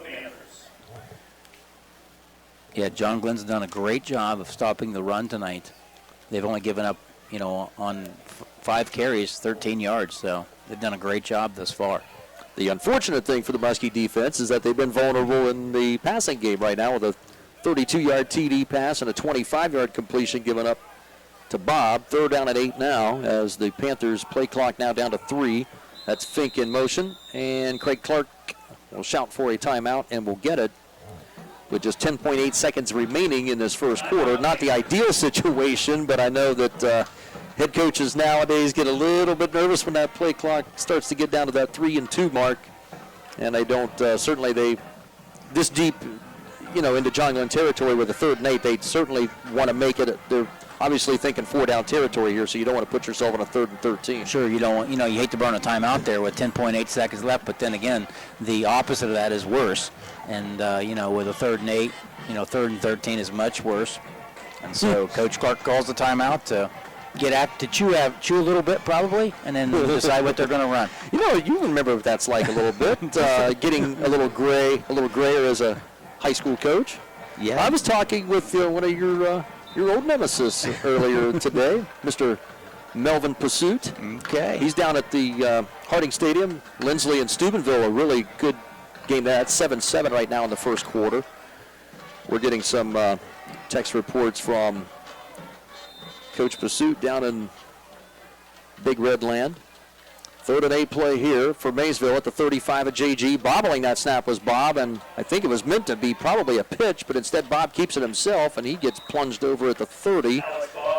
Yeah, John Glenn's done a great job of stopping the run tonight. They've only given up, you know, on 5 carries, 13 yards, so they've done a great job thus far. The unfortunate thing for the Muskie defense is that they've been vulnerable in the passing game right now with a 32-yard TD pass and a 25-yard completion given up to Bob. 3rd down at 8 now as the Panthers play clock now down to 3. That's Fink in motion, and Craig Clark will shout for a timeout and will get it with just 10.8 seconds remaining in this first quarter. Not the ideal situation, but I know that head coaches nowadays get a little bit nervous when that play clock starts to get down to that 3 and 2 mark, and they don't certainly they this deep, you know, into John Glenn territory with a 3rd and 8. They certainly want to make it. They're obviously thinking 4-down territory here, so you don't want to put yourself on a 3rd and 13. Sure, you don't want, you know, you hate to burn a timeout there with 10.8 seconds left, but then again, the opposite of that is worse. And, you know, with a 3rd and 8, you know, 3rd and 13 is much worse. And so Coach Clark calls the timeout to chew a little bit probably, and then decide what they're going to run. You remember what that's like a little bit, getting a little grayer as a high school coach. Yeah. I was talking with one of your old nemesis earlier today, Mr. Melvin Pursuit. Okay. He's down at the Harding Stadium. Lindsley and Steubenville, a really good game. That's 7-7 right now in the first quarter. We're getting some text reports from Coach Pursuit down in Big Red Land. 3rd and 8 play here for Maysville at the 35 of JG. Bobbling that snap was Bob, and I think it was meant to be probably a pitch, but instead Bob keeps it himself, and he gets plunged over at the 30.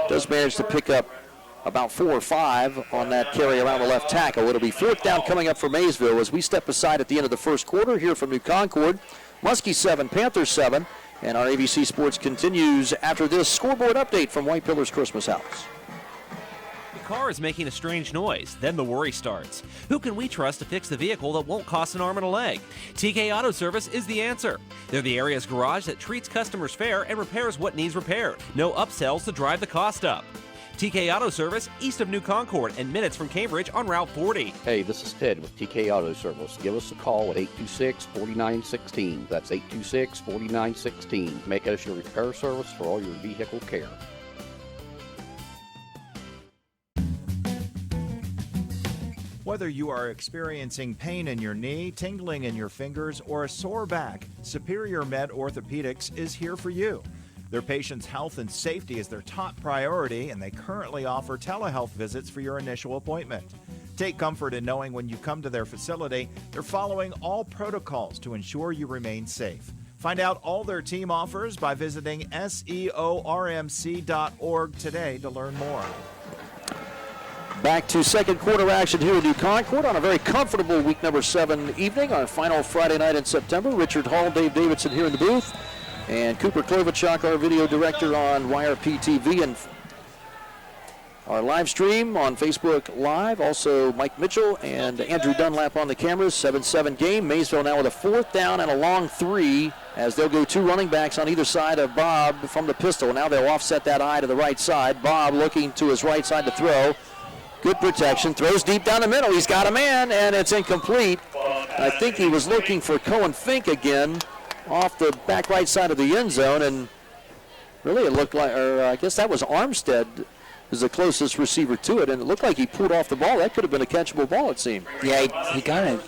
Does manage to pick up about 4 or 5 on that carry around the left tackle. It'll be 4th down coming up for Maysville as we step aside at the end of the first quarter here from New Concord. Muskies 7, Panthers 7, and our ABC Sports continues after this scoreboard update from White Pillar's Christmas House. The car is making a strange noise, then the worry starts. Who can we trust to fix the vehicle that won't cost an arm and a leg? TK Auto Service is the answer. They're the area's garage that treats customers fair and repairs what needs repaired. No upsells to drive the cost up. TK Auto Service, east of New Concord and minutes from Cambridge on Route 40. Hey, this is Ted with TK Auto Service. Give us a call at 826-4916. That's 826-4916. Make us your repair service for all your vehicle care. Whether you are experiencing pain in your knee, tingling in your fingers, or a sore back, Superior Med Orthopedics is here for you. Their patients' health and safety is their top priority, and they currently offer telehealth visits for your initial appointment. Take comfort in knowing when you come to their facility, they're following all protocols to ensure you remain safe. Find out all their team offers by visiting seormc.org today to learn more. Back to second quarter action here in New Concord on a very comfortable week number 7 evening, our final Friday night in September. Richard Hall, Dave Davidson here in the booth, and Cooper Klobuchak, our video director on YRP TV and our live stream on Facebook Live. Also Mike Mitchell and Andrew Dunlap on the cameras. 7-7 game. Maysville now with a 4th down and a long 3 as they'll go 2 running backs on either side of Bob from the pistol. Now they'll offset that eye to the right side. Bob looking to his right side to throw. Good protection, throws deep down the middle. He's got a man, and it's incomplete. I think he was looking for Cohen Fink again off the back right side of the end zone, and really it looked like, or I guess that was Armstead is the closest receiver to it, and it looked like he pulled off the ball. That could have been a catchable ball, it seemed. Yeah, he kind of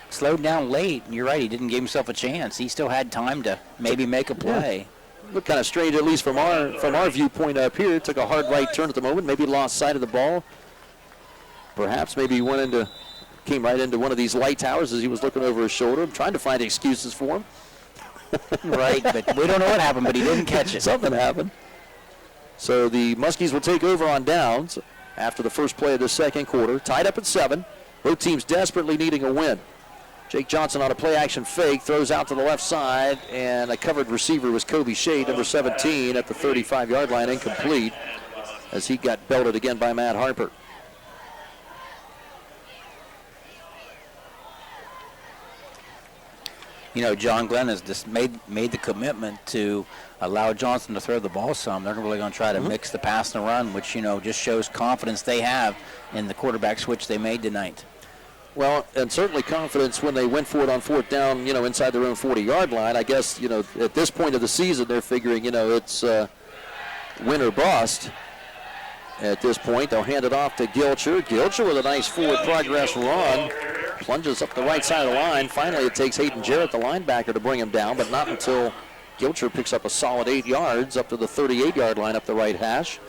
slowed down late, and you're right, he didn't give himself a chance. He still had time to maybe make a play. Yeah. Looked kind of strange, at least from our viewpoint up here. Took a hard right turn at the moment. Maybe lost sight of the ball. Perhaps maybe he came right into one of these light towers as he was looking over his shoulder. I'm trying to find excuses for him. Right, but we don't know what happened, but he didn't catch it. Something happened. So the Muskies will take over on downs after the first play of the second quarter. Tied up at 7. Both teams desperately needing a win. Jake Johnson on a play-action fake, throws out to the left side, and a covered receiver was Kobe Shade, number 17, at the 35-yard line, incomplete, as he got belted again by Matt Harper. You know, John Glenn has just made the commitment to allow Johnson to throw the ball some. They're really going to try to mix the pass and the run, which, just shows confidence they have in the quarterback switch they made tonight. Well, and certainly confidence when they went for it on 4th down, inside their own 40-yard line. I guess, at this point of the season, they're figuring, it's win or bust. At this point, they'll hand it off to Gilcher. Gilcher with a nice forward progress run. Plunges up the right side of the line. Finally, it takes Hayden Jarrett, the linebacker, to bring him down, but not until Gilcher picks up a solid 8 yards up to the 38-yard line up the right hash.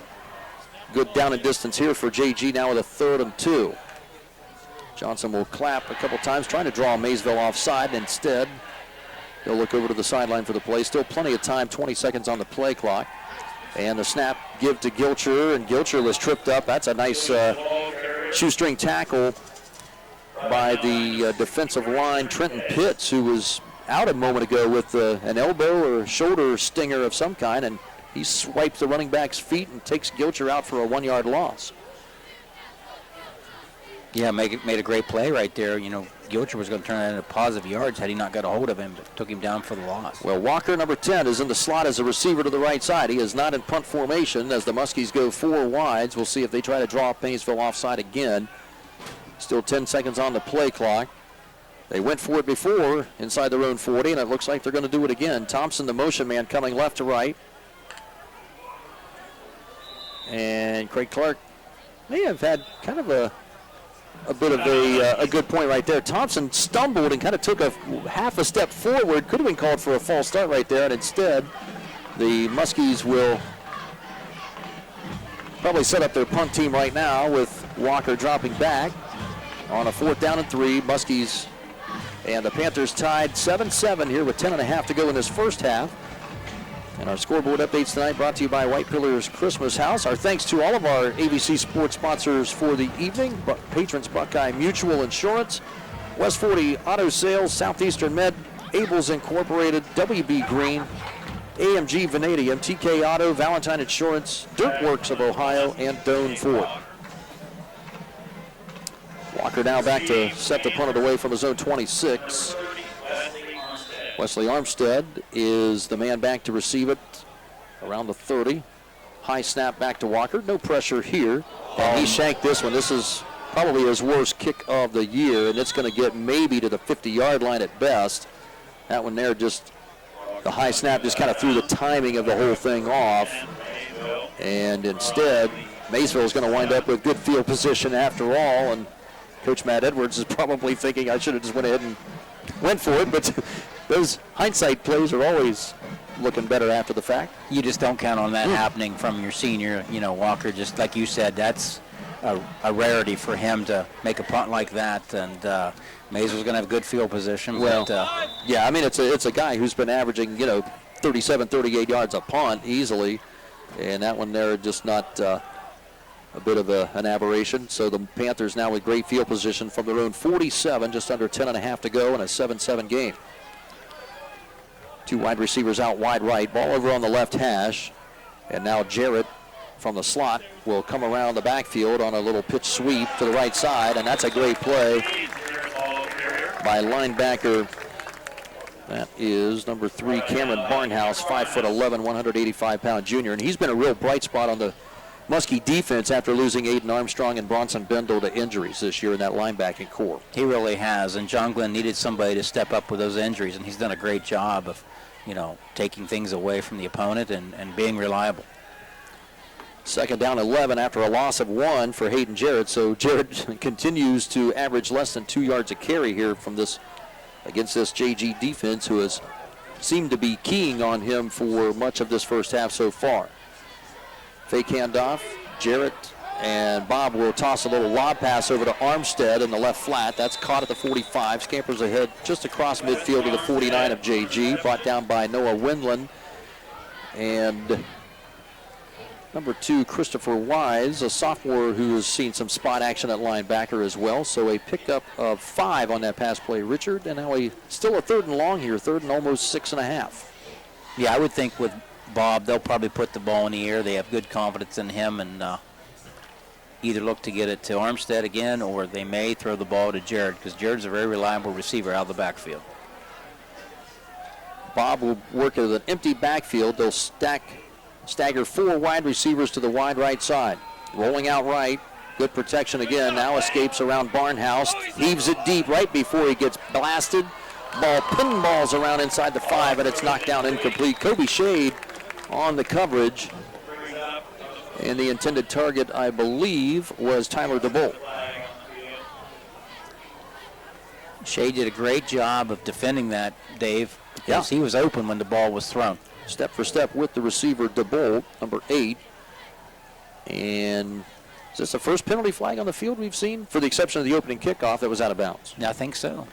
Good down and distance here for JG now with a 3rd and 2. Johnson will clap a couple times, trying to draw Maysville offside. Instead, he'll look over to the sideline for the play. Still plenty of time, 20 seconds on the play clock. And the snap give to Gilcher, and Gilcher was tripped up. That's a nice shoestring tackle by the defensive line, Trenton Pitts, who was out a moment ago with an elbow or shoulder stinger of some kind, and he swipes the running back's feet and takes Gilcher out for a 1-yard loss. Yeah, made a great play right there. You know, Gilcher was going to turn that into positive yards had he not got a hold of him, but took him down for the loss. Well, Walker, number 10, is in the slot as a receiver to the right side. He is not in punt formation as the Muskies go 4 wides. We'll see if they try to draw Maysville offside again. Still 10 seconds on the play clock. They went for it before inside their own 40, and it looks like they're going to do it again. Thompson, the motion man, coming left to right. And Craig Clark may have had kind of a bit of a good point right there. Thompson stumbled and kind of took a half a step forward. Could have been called for a false start right there, and instead the Muskies will probably set up their punt team right now with Walker dropping back on a 4th down and 3. Muskies and the Panthers tied 7-7 here with 10.5 to go in this first half. And our scoreboard updates tonight brought to you by White Pillar's Christmas House. Our thanks to all of our ABC Sports sponsors for the evening. Patrons Buckeye Mutual Insurance, West 40 Auto Sales, Southeastern Med, Abels Incorporated, WB Green, AMG Vanadium, TK Auto, Valentine Insurance, Dirtworks of Ohio, and Doan Ford. Walker now back to set the punt away from his own 26. Wesley Armstead is the man back to receive it around the 30. High snap back to Walker. No pressure here. And he shanked this one. This is probably his worst kick of the year, and it's going to get maybe to the 50-yard line at best. That one there, just the high snap just kind of threw the timing of the whole thing off. And instead, Maysville is going to wind up with good field position after all. And Coach Matt Edwards is probably thinking, I should have just went ahead and went for it, but those hindsight plays are always looking better after the fact. You just don't count on that happening from your senior. You know, Walker, just like you said, that's a rarity for him to make a punt like that. And Maysville's going to have good field position. Well, but, yeah, I mean, it's a guy who's been averaging, 37, 38 yards a punt easily. And that one there just not a bit of an aberration. So the Panthers now with great field position from their own 47, just under 10.5 to go in a 7-7 game. 2 wide receivers out wide right. Ball over on the left hash. And now Jarrett from the slot will come around the backfield on a little pitch sweep to the right side. And that's a great play by linebacker. That is number 3, Cameron Barnhouse, 5'11", 185-pound junior. And he's been a real bright spot on the Muskie defense after losing Aiden Armstrong and Bronson Bendel to injuries this year in that linebacking core. He really has. And John Glenn needed somebody to step up with those injuries, and he's done a great job of, taking things away from the opponent and being reliable. 2nd down 11 after a loss of 1 for Hayden Jarrett. So Jarrett continues to average less than 2 yards a carry here from this against this JG defense, who has seemed to be keying on him for much of this first half so far. Fake handoff. Jarrett and Bob will toss a little lob pass over to Armstead in the left flat. That's caught at the 45. Scampers ahead just across midfield to the 49 of JG. Brought down by Noah Windland. And number 2, Christopher Wise, a sophomore who has seen some spot action at linebacker as well. So a pickup of 5 on that pass play, Richard. And now still a 3rd and long here, 3rd and almost 6.5. Yeah, I would think with Bob, they'll probably put the ball in the air. They have good confidence in him, and either look to get it to Armstead again, or they may throw the ball to Jared, because Jared's a very reliable receiver out of the backfield. Bob will work at an empty backfield. They'll stagger 4 wide receivers to the wide right side. Rolling out right. Good protection again. Now escapes around Barnhouse. Heaves it deep right before he gets blasted. Ball pinballs around inside the 5, and it's knocked down incomplete. Kobe Shade on the coverage. And the intended target, I believe, was Tyler DeBolt. Shea did a great job of defending that, Dave, because he was open when the ball was thrown. Step for step with the receiver, DeBolt, number 8. And is this the first penalty flag on the field we've seen? For the exception of the opening kickoff that was out of bounds. I think so.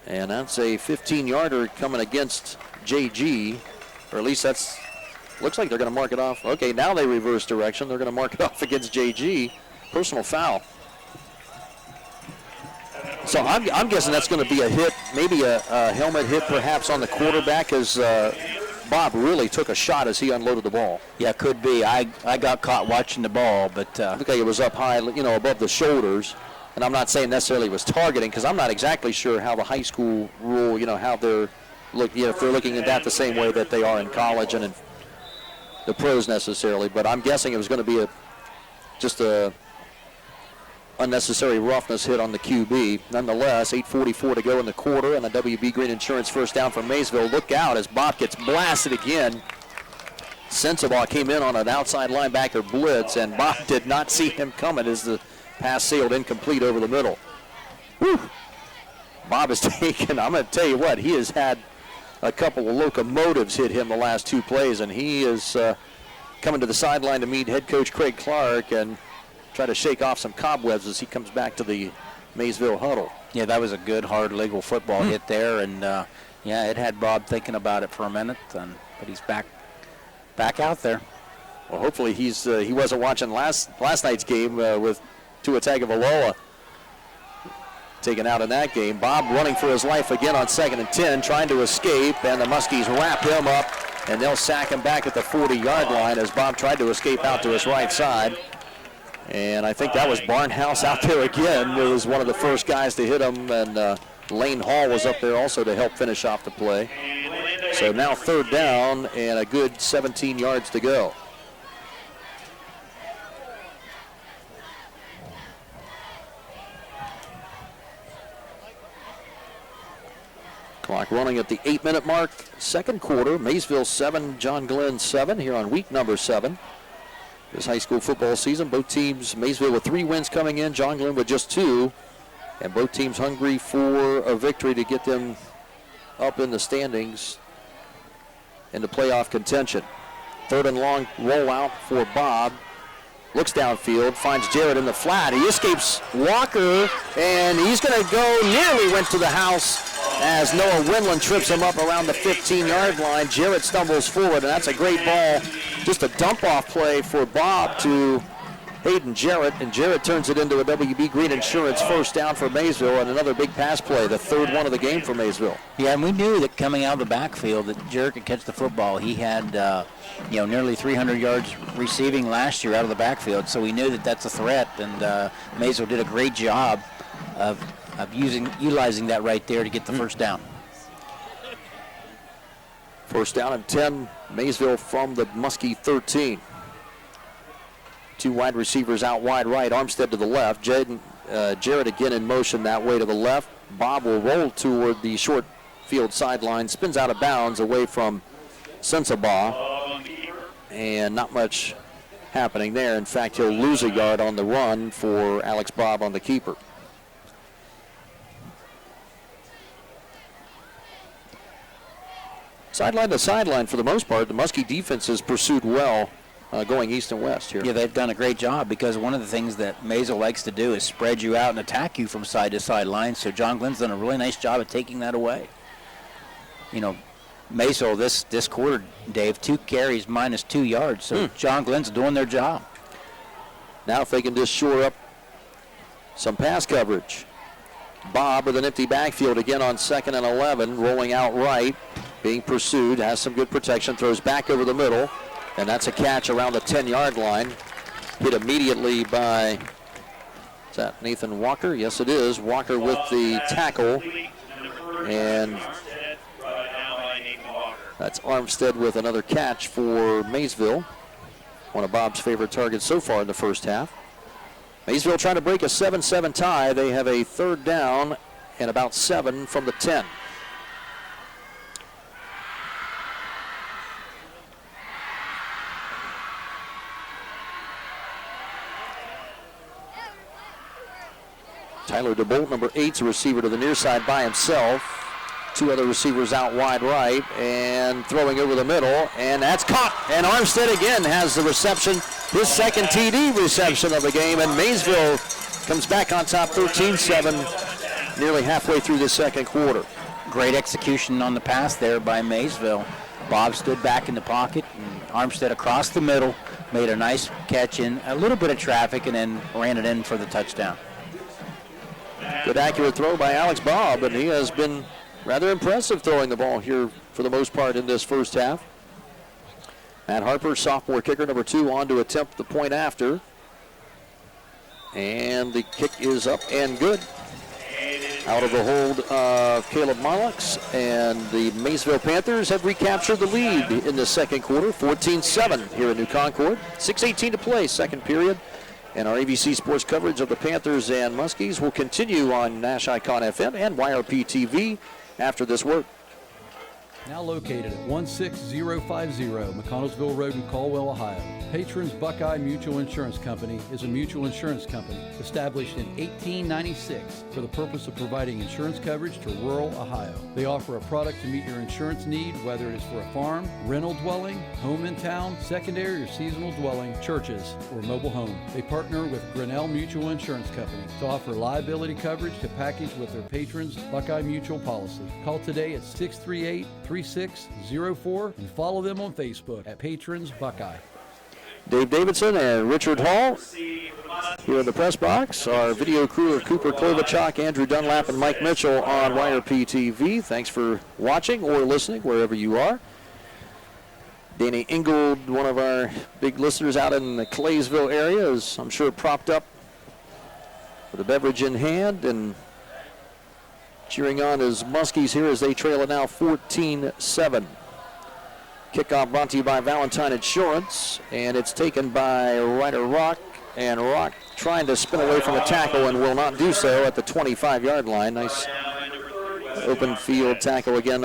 And that's a 15-yarder coming against JG, or at least that's, looks like they're going to mark it off. Okay, now they reverse direction. They're going to mark it off against JG. Personal foul. So I'm guessing that's going to be a hit, maybe a helmet hit perhaps on the quarterback, as Bob really took a shot as he unloaded the ball. Yeah, could be. I got caught watching the ball, but It looked like it was up high, above the shoulders. And I'm not saying necessarily it was targeting, because I'm not exactly sure how the high school rule, how they're looking, if they're looking at that the same way that they are in college and in the pros necessarily. But I'm guessing it was going to be just a unnecessary roughness hit on the QB. Nonetheless, 8:44 to go in the quarter, and a WB Green Insurance first down from Maysville. Look out as Bob gets blasted again. Sensabaugh came in on an outside linebacker blitz, and Bob did not see him coming as the pass sailed incomplete over the middle. Whew. Bob has taken, I'm going to tell you what, he has had a couple of locomotives hit him the last 2 plays, and he is coming to the sideline to meet head coach Craig Clark and try to shake off some cobwebs as he comes back to the Maysville huddle. yeah, that was a good, hard legal football hit there, and it had Bob thinking about it for a minute, but he's back out there. Well, hopefully he wasn't watching last night's game with Tua Tagovailoa taken out in that game. Bob running for his life again on 2nd and 10, trying to escape, and the Muskies wrap him up, and they'll sack him back at the 40-yard line as Bob tried to escape out to his right side. And I think that was Barnhouse out there again. It was one of the first guys to hit him, and Lane Hall was up there also to help finish off the play. So now 3rd down and a good 17 yards to go. Clock running at the 8-minute mark. 2nd quarter, Maysville 7, John Glenn 7 here on week number 7. This high school football season, both teams, Maysville with 3 wins coming in, John Glenn with just 2. And both teams hungry for a victory to get them up in the standings into playoff contention. 3rd and long rollout for Bob. Looks downfield, finds Jarrett in the flat. He escapes Walker, and he's going to go, nearly went to the house as Noah Winland trips him up around the 15-yard line. Jarrett stumbles forward, and that's a great ball. Just a dump-off play for Bob to Hayden Jarrett, and Jarrett turns it into a WB Green Insurance first down for Maysville, and another big pass play, the 3rd one of the game for Maysville. Yeah, and we knew that coming out of the backfield that Jarrett could catch the football. He had, nearly 300 yards receiving last year out of the backfield, so we knew that that's a threat, and Maysville did a great job of utilizing that right there to get the first down. First down and 10, Maysville from the Muskie 13. 2 wide receivers out wide right, Armstead to the left. Jarrett again in motion that way to the left. Bob will roll toward the short field sideline, spins out of bounds away from Sensabaugh, and not much happening there. In fact, he'll lose a yard on the run for Alex Bob on the keeper. Sideline to sideline for the most part, the Muskie defense has pursued well going east and west here. Yeah, they've done a great job because one of the things that Maysville likes to do is spread you out and attack you from side to sideline. So John Glenn's done a really nice job of taking that away. Maysville this quarter, Dave, 2 carries minus 2 yards. So John Glenn's doing their job. Now if they can just shore up some pass coverage. Bob with an empty backfield again on 2nd and 11, rolling out right, being pursued, has some good protection, throws back over the middle, and that's a catch around the 10-yard line. Hit immediately by, is that Nathan Walker? Yes, it is. Walker with the tackle, and that's Armstead with another catch for Maysville. One of Bob's favorite targets so far in the first half. Maysville trying to break a 7-7 tie. They have a 3rd down and about 7 from the 10. Tyler DeBolt, number 8's a receiver to the near side by himself. 2 other receivers out wide right and throwing over the middle, and that's caught. And Armstead again has the reception, his 2nd TD reception of the game, and Maysville comes back on top 13-7 nearly halfway through the 2nd quarter. Great execution on the pass there by Maysville. Bob stood back in the pocket, and Armstead across the middle made a nice catch in a little bit of traffic and then ran it in for the touchdown. Good accurate throw by Alex Bob, and he has been rather impressive throwing the ball here for the most part in this first half. Matt Harper, sophomore kicker, number 2, on to attempt the point after. And the kick is up and good. Out of the hold of Caleb Marlux, and the Maysville Panthers have recaptured the lead in the second quarter, 14-7 here in New Concord. 6:18 to play, second period. And our ABC Sports coverage of the Panthers and Muskies will continue on Nash Icon FM and YRP TV after this work. Now located at 16050 McConnellsville Road in Caldwell, Ohio. Patrons Buckeye Mutual Insurance Company is a mutual insurance company established in 1896 for the purpose of providing insurance coverage to rural Ohio. They offer a product to meet your insurance need, whether it is for a farm, rental dwelling, home in town, secondary or seasonal dwelling, churches, or mobile home. They partner with Grinnell Mutual Insurance Company to offer liability coverage to package with their patrons Buckeye Mutual policy. Call today at 638-3604 and follow them on Facebook at Patrons Buckeye. Dave Davidson and Richard Hall here in the press box. Our video crew of Cooper Klobuchar, Andrew Dunlap, and Mike Mitchell on YRP TV. Thanks for watching or listening wherever you are. Danny Ingold, one of our big listeners out in the Claysville area, is, I'm sure, propped up with a beverage in hand and cheering on his Muskies here as they trail it now 14-7. Kickoff brought to you by Valentine Insurance, and it's taken by Ryder Rock, and Rock trying to spin away from the tackle and will not do so at the 25-yard line. Nice open field tackle again.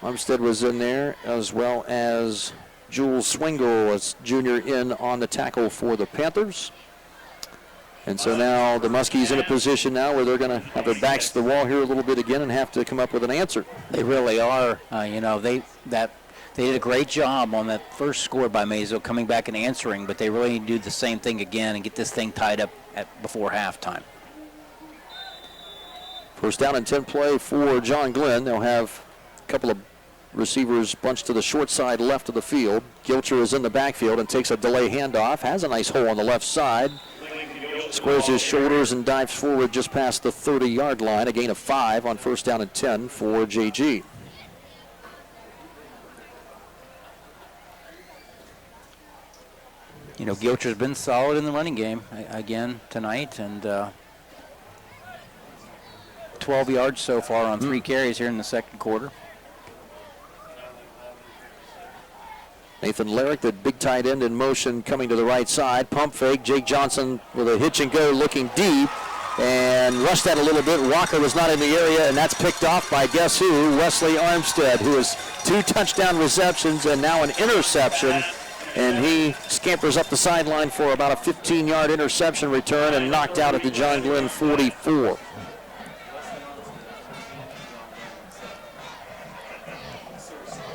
Armstead was in there, as well as Jules Swingle, as junior, in on the tackle for the Panthers. And so now the Muskies in a position now where they're going to have their backs to the wall here a little bit again and have to come up with an answer. They really are. They did a great job on that first score by Maysville, coming back and answering, but they really need to do the same thing again and get this thing tied up before halftime. First down and 10 play for John Glenn. They'll have a couple of receivers bunched to the short side left of the field. Gilcher is in the backfield and takes a delay handoff, has a nice hole on the left side. Squares his shoulders and dives forward just past the 30-yard line. A gain of 5 on first down and 10 for JG. Gilcher's been solid in the running game again tonight, and 12 yards so far on 3 carries here in the second quarter. Nathan Larrick, the big tight end, in motion, coming to the right side. Pump fake. Jake Johnson with a hitch and go, looking deep, and rushed that a little bit. Walker was not in the area, and that's picked off by guess who? Wesley Armstead, who has 2 touchdown receptions and now an interception. And he scampers up the sideline for about a 15-yard interception return and knocked out at the John Glenn 44.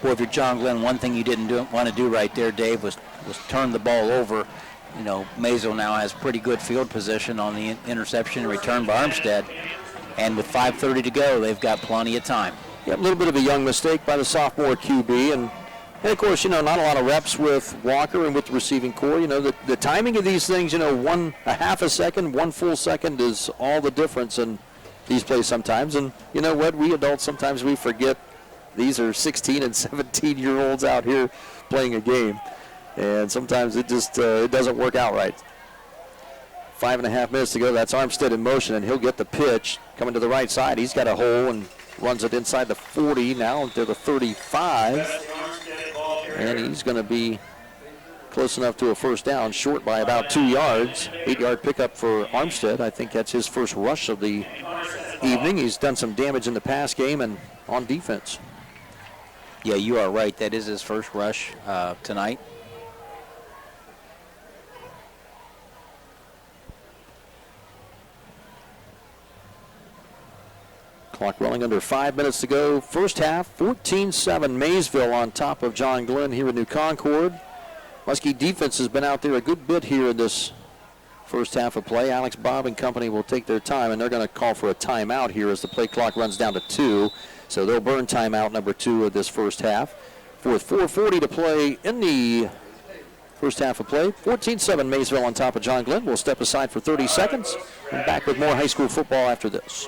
Boy, if you're John Glenn, one thing you didn't want to do right there, Dave, was turn the ball over. Maysville now has pretty good field position on the interception return by Armstead. And with 5:30 to go, they've got plenty of time. Yeah, a little bit of a young mistake by the sophomore QB. And of course, not a lot of reps with Walker and with the receiving core. The timing of these things, a half a second, 1 full second is all the difference in these plays sometimes. And you know what? We adults, sometimes we forget these are 16 and 17-year-olds out here playing a game. And sometimes it just it doesn't work out right. 5.5 minutes to go. That's Armstead in motion, and he'll get the pitch. Coming to the right side, he's got a hole and runs it inside the 40, now to the 35. And he's going to be close enough to a first down, short by about 2 yards. 8-yard pickup for Armstead. I think that's his first rush of the evening. He's done some damage in the pass game and on defense. Yeah, you are right. That is his first rush tonight. Clock running under 5 minutes to go. First half, 14-7 Maysville on top of John Glenn here in New Concord. Muskie defense has been out there a good bit here in this first half of play. Alex Bob and company will take their time, and they're going to call for a timeout here as the play clock runs down to 2. So they'll burn timeout number 2 of this first half. With 4:40 to play in the first half of play, 14-7 Maysville on top of John Glenn. We'll step aside for 30 seconds and back with more high school football after this.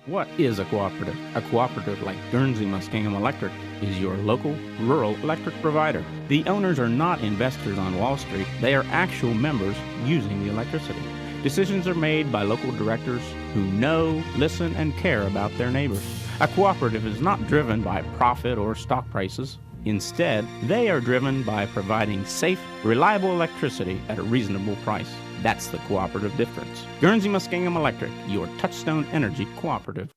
What is a cooperative? A cooperative like Guernsey Muskingum Electric is your local rural electric provider. The owners are not investors on Wall Street. They are actual members using the electricity. Decisions are made by local directors who know, listen, and care about their neighbors. A cooperative is not driven by profit or stock prices. Instead, they are driven by providing safe, reliable electricity at a reasonable price. That's the cooperative difference. Guernsey Muskingum Electric, your touchstone energy cooperative.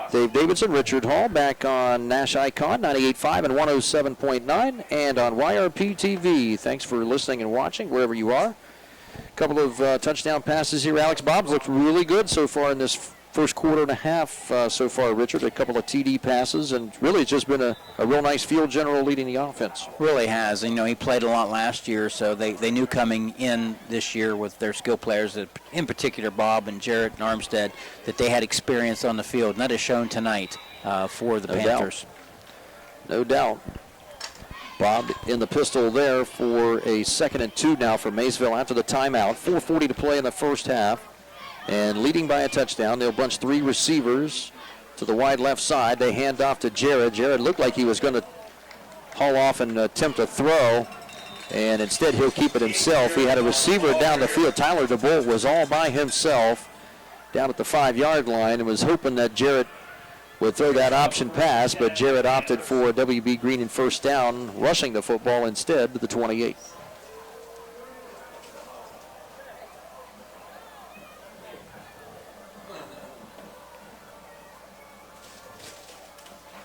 Dave Davidson, Richard Hall, back on Nash Icon 98.5 and 107.9, and on YRP TV. Thanks for listening and watching wherever you are. A couple of touchdown passes here. Alex Bob's looked really good so far in this first quarter and a half so far, Richard. A couple of TD passes, and really it's just been a real nice field general leading the offense. Really has. You know, he played a lot last year, so they knew coming in this year with their skill players, that in particular Bob and Jarrett and Armstead, that they had experience on the field, and that is shown tonight for the Panthers. No doubt. Bob in the pistol there for a 2nd and 2 now for Maysville after the timeout. 4:40 to play in the first half. And leading by a touchdown, they'll bunch 3 receivers to the wide left side. They hand off to Jared. Jared looked like he was going to haul off and attempt a throw, and instead he'll keep it himself. He had a receiver down the field. Tyler DeBolt was all by himself down at the 5-yard line and was hoping that Jared would throw that option pass, but Jared opted for W.B. Green in first down, rushing the football instead to the 28.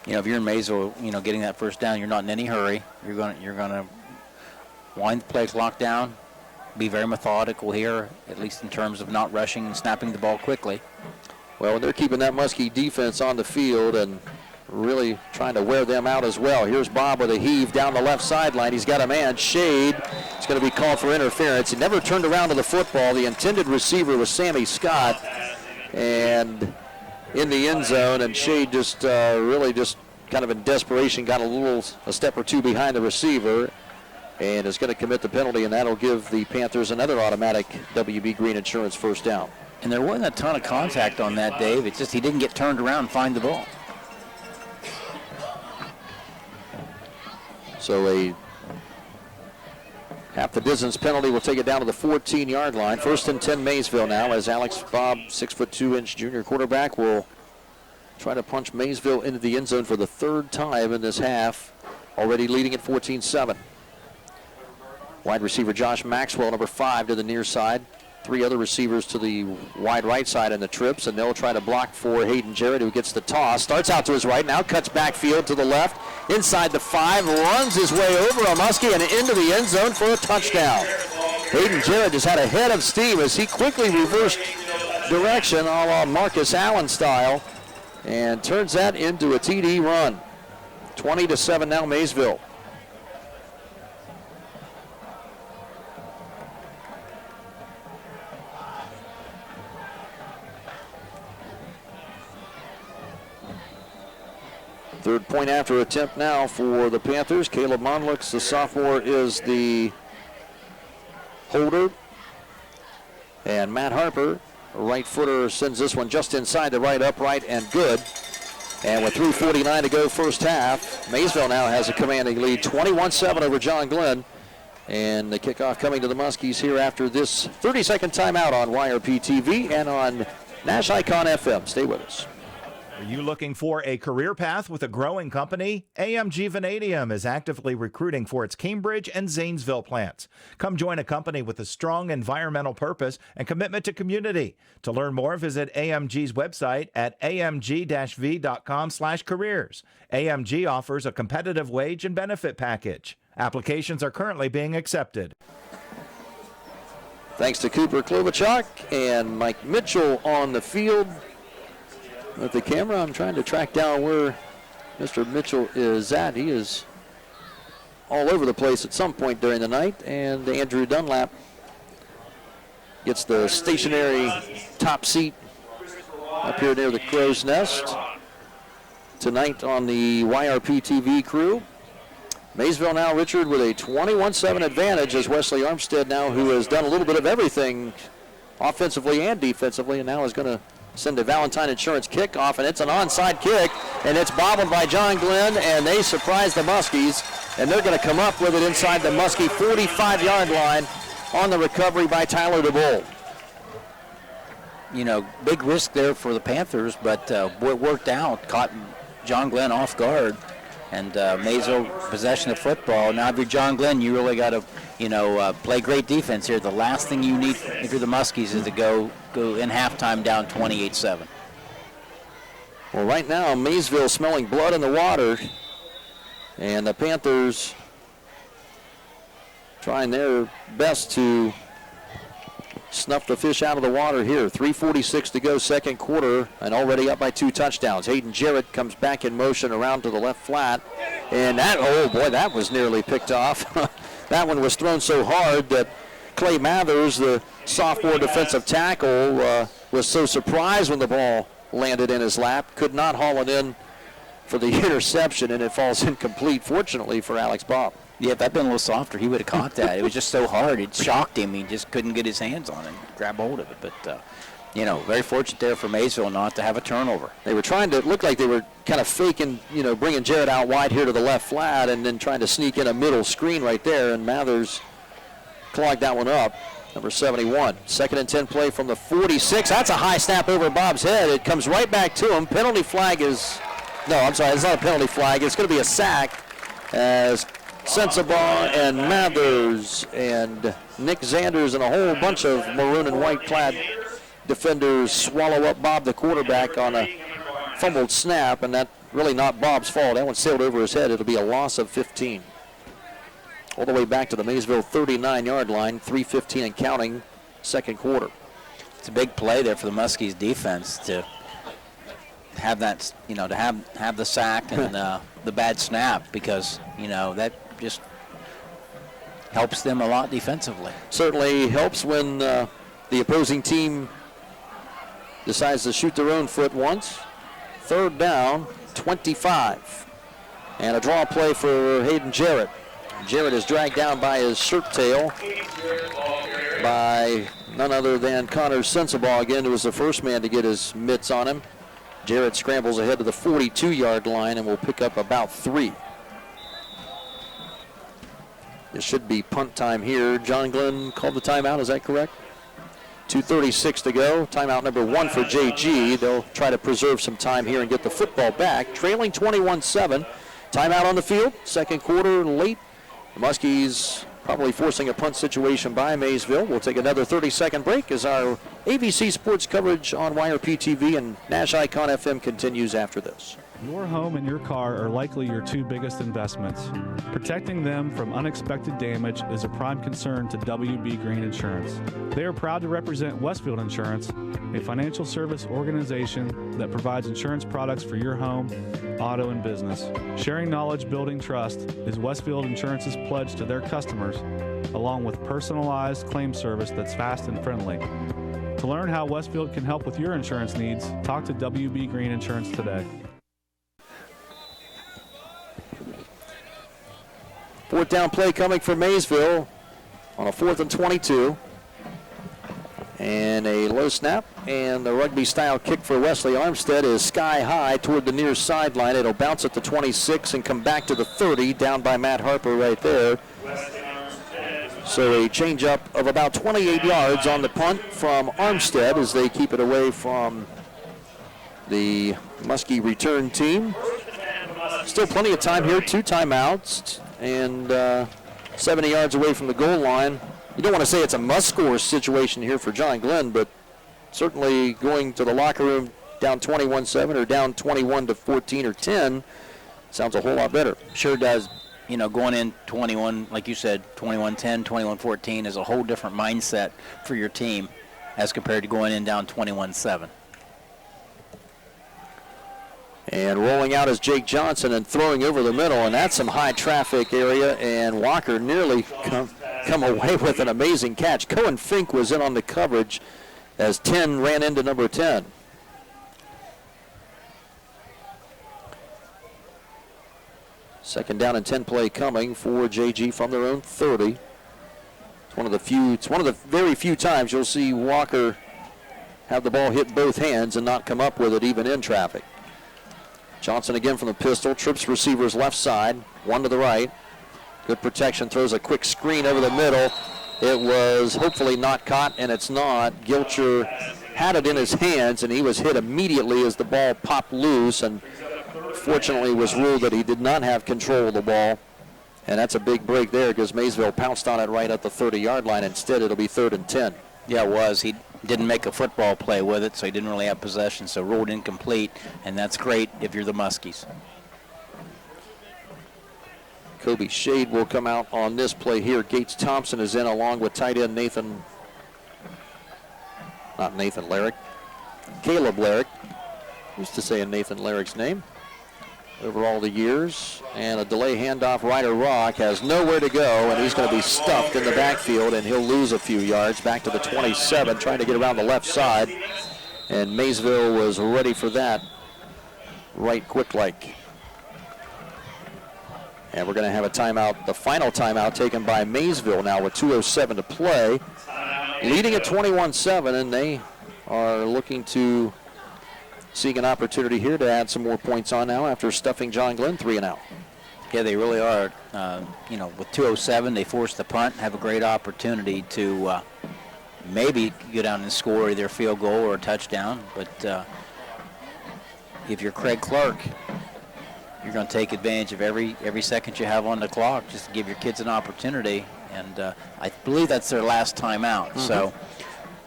You know, if you're in Maysville, you know, getting that first down, you're not in any hurry. You're gonna wind the play clock down, be very methodical here, at least in terms of not rushing and snapping the ball quickly. Well, they're keeping that Muskie defense on the field and really trying to wear them out as well. Here's Bob with a heave down the left sideline. He's got a man, Shade. It's going to be called for interference. He never turned around to the football. The intended receiver was Sammy Scott, and in the end zone, and Shade just really just kind of in desperation got a step or two behind the receiver and is going to commit the penalty, and that'll give the Panthers another automatic WB Green Insurance first down. And there wasn't a ton of contact on that, Dave. It's just he didn't get turned around and find the ball. So a half the distance penalty will take it down to the 14-yard line. 1st and 10 Maysville now, as Alex Bob, 6'2" junior quarterback, will try to punch Maysville into the end zone for the 3rd time in this half, already leading at 14-7. Wide receiver Josh Maxwell, number 5, to the near side. 3 other receivers to the wide right side in the trips, and they'll try to block for Hayden Jarrett, who gets the toss. Starts out to his right, now cuts backfield to the left, inside the 5, runs his way over a Muskie and into the end zone for a touchdown. Hayden Jarrett just had a head of steam as he quickly reversed direction, a la Marcus Allen style, and turns that into a TD run. 20-7 now, Maysville. Third point after attempt now for the Panthers. Caleb Monlux, the sophomore, is the holder. And Matt Harper, right footer, sends this one just inside the right upright and good. And with 3:49 to go first half, Maysville now has a commanding lead, 21-7 over John Glenn. And the kickoff coming to the Muskies here after this 30-second timeout on YRP TV and on Nash Icon FM. Stay with us. Are you looking for a career path with a growing company? AMG Vanadium is actively recruiting for its Cambridge and Zanesville plants. Come join a company with a strong environmental purpose and commitment to community. To learn more, visit AMG's website at amg-v.com/careers. AMG offers a competitive wage and benefit package. Applications are currently being accepted. Thanks to Cooper Klobuchar and Mike Mitchell on the field. With the camera, I'm trying to track down where Mr. Mitchell is at. He is all over the place at some point during the night, and Andrew Dunlap gets the stationary top seat up here near the Crow's Nest. Tonight on the YRP TV crew. Maysville now, Richard, with a 21-7 advantage as Wesley Armstead now, who has done a little bit of everything offensively and defensively, and now is going to send a Valentine Insurance kickoff, and it's an onside kick, and it's bobbled by John Glenn, and they surprise the Muskies, and they're going to come up with it inside the Muskie 45-yard line on the recovery by Tyler DeBold. You know, big risk there for the Panthers, but it worked out, caught John Glenn off guard, and Maysville possession of football. Now, if you're John Glenn, you really got to, play great defense here. The last thing you need if you're the Muskies is to go in halftime down 28-7. Well, right now, Maysville smelling blood in the water, and the Panthers trying their best to snuff the fish out of the water here. 3:46 to go, second quarter, and already up by 2 touchdowns. Hayden Jarrett comes back in motion around to the left flat, and that was nearly picked off. That one was thrown so hard that Clay Mathers, the sophomore defensive tackle, was so surprised when the ball landed in his lap, could not haul it in for the interception, and it falls incomplete, fortunately, for Alex Bob. Yeah, if I'd been a little softer, he would have caught that. It was just so hard. It shocked him. He just couldn't get his hands on it and grab hold of it. But, very fortunate there for Maysville not to have a turnover. They were trying to look like they were kind of faking, bringing Jarrett out wide here to the left flat and then trying to sneak in a middle screen right there, and Mathers clogged that one up. Number 71. 2nd and 10 play from the 46. That's a high snap over Bob's head. It comes right back to him. Penalty flag is, no, I'm sorry, it's not a penalty flag. It's going to be a sack as Sensabaugh and Mathers and Nick Zanders and a whole bunch of maroon and white clad defenders swallow up Bob, the quarterback, on a fumbled snap, and that really not Bob's fault. That one sailed over his head. It'll be a loss of 15. All the way back to the Maysville 39-yard line, 3:15 and counting, second quarter. It's a big play there for the Muskies defense to have that, to have the sack and the bad snap, because, that just helps them a lot defensively. Certainly helps when the opposing team decides to shoot their own foot once. 3rd down, 25. And a draw play for Hayden Jarrett. Jarrett is dragged down by his shirt tail by none other than Connor Sensabaugh again, who was the first man to get his mitts on him. Jarrett scrambles ahead to the 42-yard line and will pick up about 3. It should be punt time here. John Glenn called the timeout, is that correct? 2:36 to go. Timeout number 1 for JG. They'll try to preserve some time here and get the football back. Trailing 21-7. Timeout on the field. Second quarter late. The Muskies probably forcing a punt situation by Maysville. We'll take another 30-second break as our ABC Sports coverage on YRP TV and Nash Icon FM continues after this. Your home and your car are likely your 2 biggest investments. Protecting them from unexpected damage is a prime concern to WB Green Insurance. They are proud to represent Westfield Insurance, a financial service organization that provides insurance products for your home, auto, and business. Sharing knowledge, building trust is Westfield Insurance's pledge to their customers, along with personalized claim service that's fast and friendly. To learn how Westfield can help with your insurance needs, talk to WB Green Insurance today. 4th down play coming for Maysville on a 4th and 22. And a low snap, and the rugby-style kick for Wesley Armstead is sky high toward the near sideline. It'll bounce at the 26 and come back to the 30, down by Matt Harper right there. So a change-up of about 28 yards on the punt from Armstead as they keep it away from the Muskie return team. Still plenty of time here, 2 timeouts, and 70 yards away from the goal line. You don't want to say it's a must-score situation here for John Glenn, but certainly going to the locker room down 21-7 or down 21-14 or 10 sounds a whole lot better. Sure does. Going in 21, like you said, 21-10, 21-14 is a whole different mindset for your team as compared to going in down 21-7. And rolling out is Jake Johnson and throwing over the middle, and that's some high traffic area, and Walker nearly come away with an amazing catch. Cohen Fink was in on the coverage as 10 ran into number 10. Second down and 10 play coming for JG from their own 30. It's one of the very few times you'll see Walker have the ball hit both hands and not come up with it even in traffic. Johnson again from the pistol, trips receivers left side, one to the right. Good protection, throws a quick screen over the middle. It was hopefully not caught, and it's not. Gilcher had it in his hands, and he was hit immediately as the ball popped loose, and fortunately was ruled that he did not have control of the ball. And that's a big break there because Maysville pounced on it right at the 30-yard line. Instead, it'll be 3rd and 10. Yeah, it was. He didn't make a football play with it, so he didn't really have possession, so ruled incomplete, and that's great if you're the Muskies. Kobe Shade will come out on this play here. Gates Thompson is in along with tight end Caleb Larrick. Used to saying Nathan Larrick's name over all the years. And a delay handoff. Ryder Rock has nowhere to go, and he's going to be stuffed in the backfield, and he'll lose a few yards back to the 27, trying to get around the left side. And Maysville was ready for that right quick like. And we're going to have a timeout, the final timeout taken by Maysville now with 2:07 to play. Leading at 21-7, and they are looking to seek an opportunity here to add some more points on now after stuffing John Glenn 3 and out. Yeah, they really are. With 2:07, they force the punt, have a great opportunity to maybe go down and score either a field goal or a touchdown. But if you're Craig Clark, you're going to take advantage of every second you have on the clock just to give your kids an opportunity. And I believe that's their last timeout. Mm-hmm. So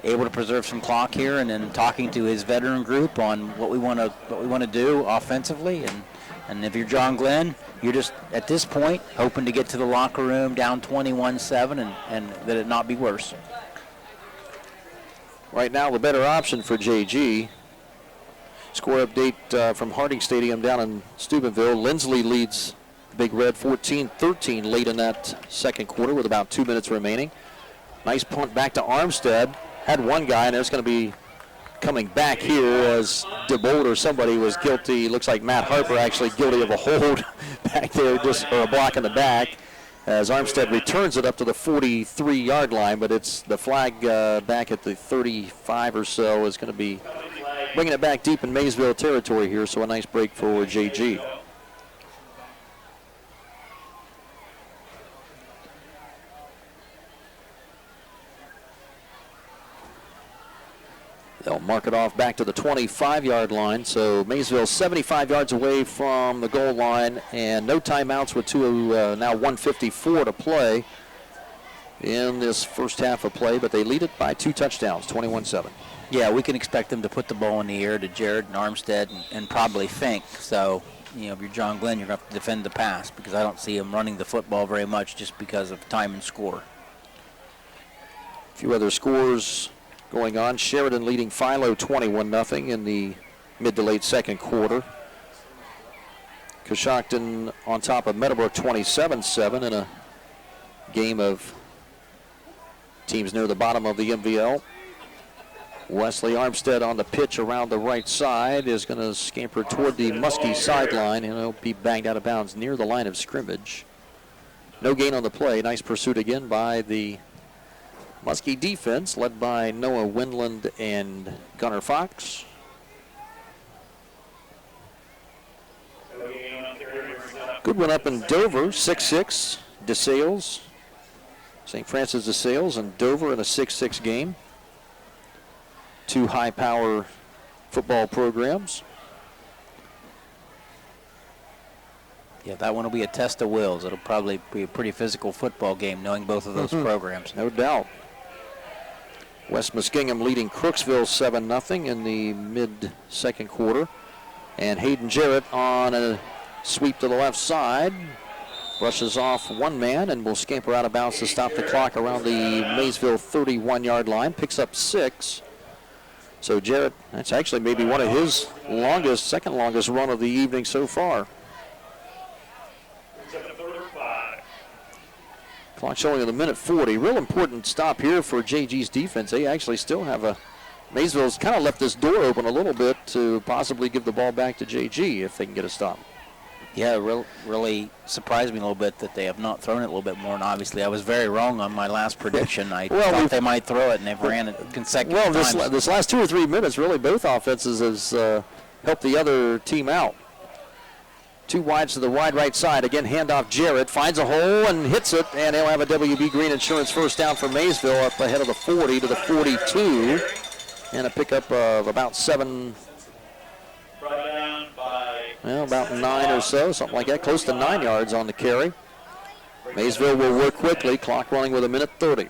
able to preserve some clock here, and then talking to his veteran group on what we want to do offensively. And if you're John Glenn, you're just at this point hoping to get to the locker room down 21-7 and that it not be worse. Right now, the better option for JG. Score update from Harding Stadium down in Steubenville. Lindsley leads Big Red 14-13 late in that second quarter with about 2 minutes remaining. Nice punt back to Armstead. Had one guy, and there's going to be coming back here as DeBolt or somebody was guilty. Looks like Matt Harper actually guilty of a hold back there, or a block in the back, as Armstead returns it up to the 43-yard line, but it's the flag back at the 35 or so is going to be bringing it back deep in Maysville territory here, so a nice break for JG. They'll mark it off back to the 25-yard line, so Maysville 75 yards away from the goal line, and no timeouts with now 1:54 to play in this first half of play, but they lead it by 2 touchdowns, 21-7. Yeah, we can expect them to put the ball in the air to Jared and Armstead and probably Fink. So, if you're John Glenn, you're going to have to defend the pass because I don't see him running the football very much just because of time and score. A few other scores going on. Sheridan leading Philo 21-0 in the mid to late second quarter. Coshocton on top of Meadowbrook 27-7 in a game of teams near the bottom of the MVL. Wesley Armstead on the pitch around the right side is going to scamper toward the Muskies sideline, and he'll be banged out of bounds near the line of scrimmage. No gain on the play. Nice pursuit again by the Muskie defense, led by Noah Windland and Gunnar Fox. Good one up in Dover, 6-6. DeSales, St. Francis DeSales and Dover in a 6-6 game. 2 high-power football programs. Yeah, that one will be a test of wills. It'll probably be a pretty physical football game, knowing both of those programs. No doubt. West Muskingum leading Crooksville 7-0 in the mid-second quarter. And Hayden Jarrett on a sweep to the left side. Brushes off one man and will scamper out of bounds to stop the clock around the Maysville 31-yard line. Picks up 6. So Jarrett, that's actually maybe one of his second longest run of the evening so far. Clock showing in the minute 40. Real important stop here for JG's defense. They actually still have Maysville's kind of left this door open a little bit to possibly give the ball back to JG if they can get a stop. Yeah, really surprised me a little bit that they have not thrown it a little bit more. And obviously, I was very wrong on my last prediction. I thought they might throw it, and they've ran it consecutive times. Well, this last 2 or 3 minutes, really, both offenses has helped the other team out. 2 wides to the wide right side. Again, handoff Jarrett. Finds a hole and hits it, and they'll have a WB Green Insurance first down for Maysville up ahead of the 40 to the 42. And a pickup of about 7. Well, about 9 or so, something like that. Close to 9 yards on the carry. Maysville will work quickly. Clock running with 1:30.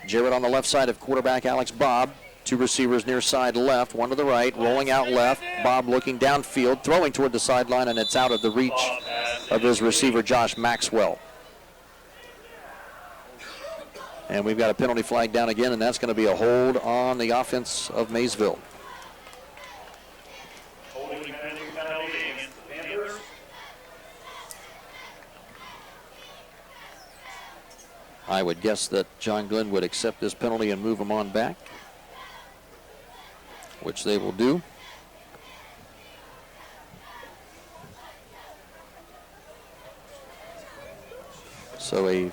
Jarrett on the left side of quarterback Alex Bob. 2 receivers near side left, 1 to the right, rolling out left. Bob looking downfield, throwing toward the sideline, and it's out of the reach of his receiver, Josh Maxwell. And we've got a penalty flag down again, and that's going to be a hold on the offense of Maysville. Holding penalty against the Panthers. I would guess that John Glenn would accept this penalty and move him on back, which they will do. So a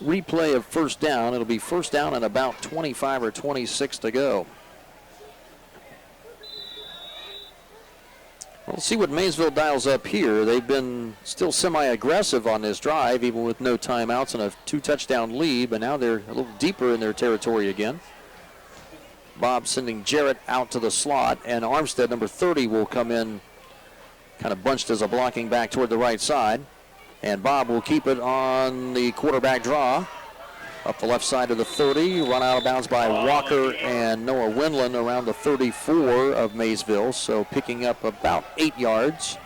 replay of first down. It'll be first down and about 25 or 26 to go. Well, let's see what Maysville dials up here. They've been still semi-aggressive on this drive, even with no timeouts and a 2-touchdown lead, but now they're a little deeper in their territory again. Bob sending Jarrett out to the slot, and Armstead, number 30, will come in kind of bunched as a blocking back toward the right side. And Bob will keep it on the quarterback draw. Up the left side of the 30, run out of bounds by Walker and Noah Windland around the 34 of Maysville, so picking up about 8 yards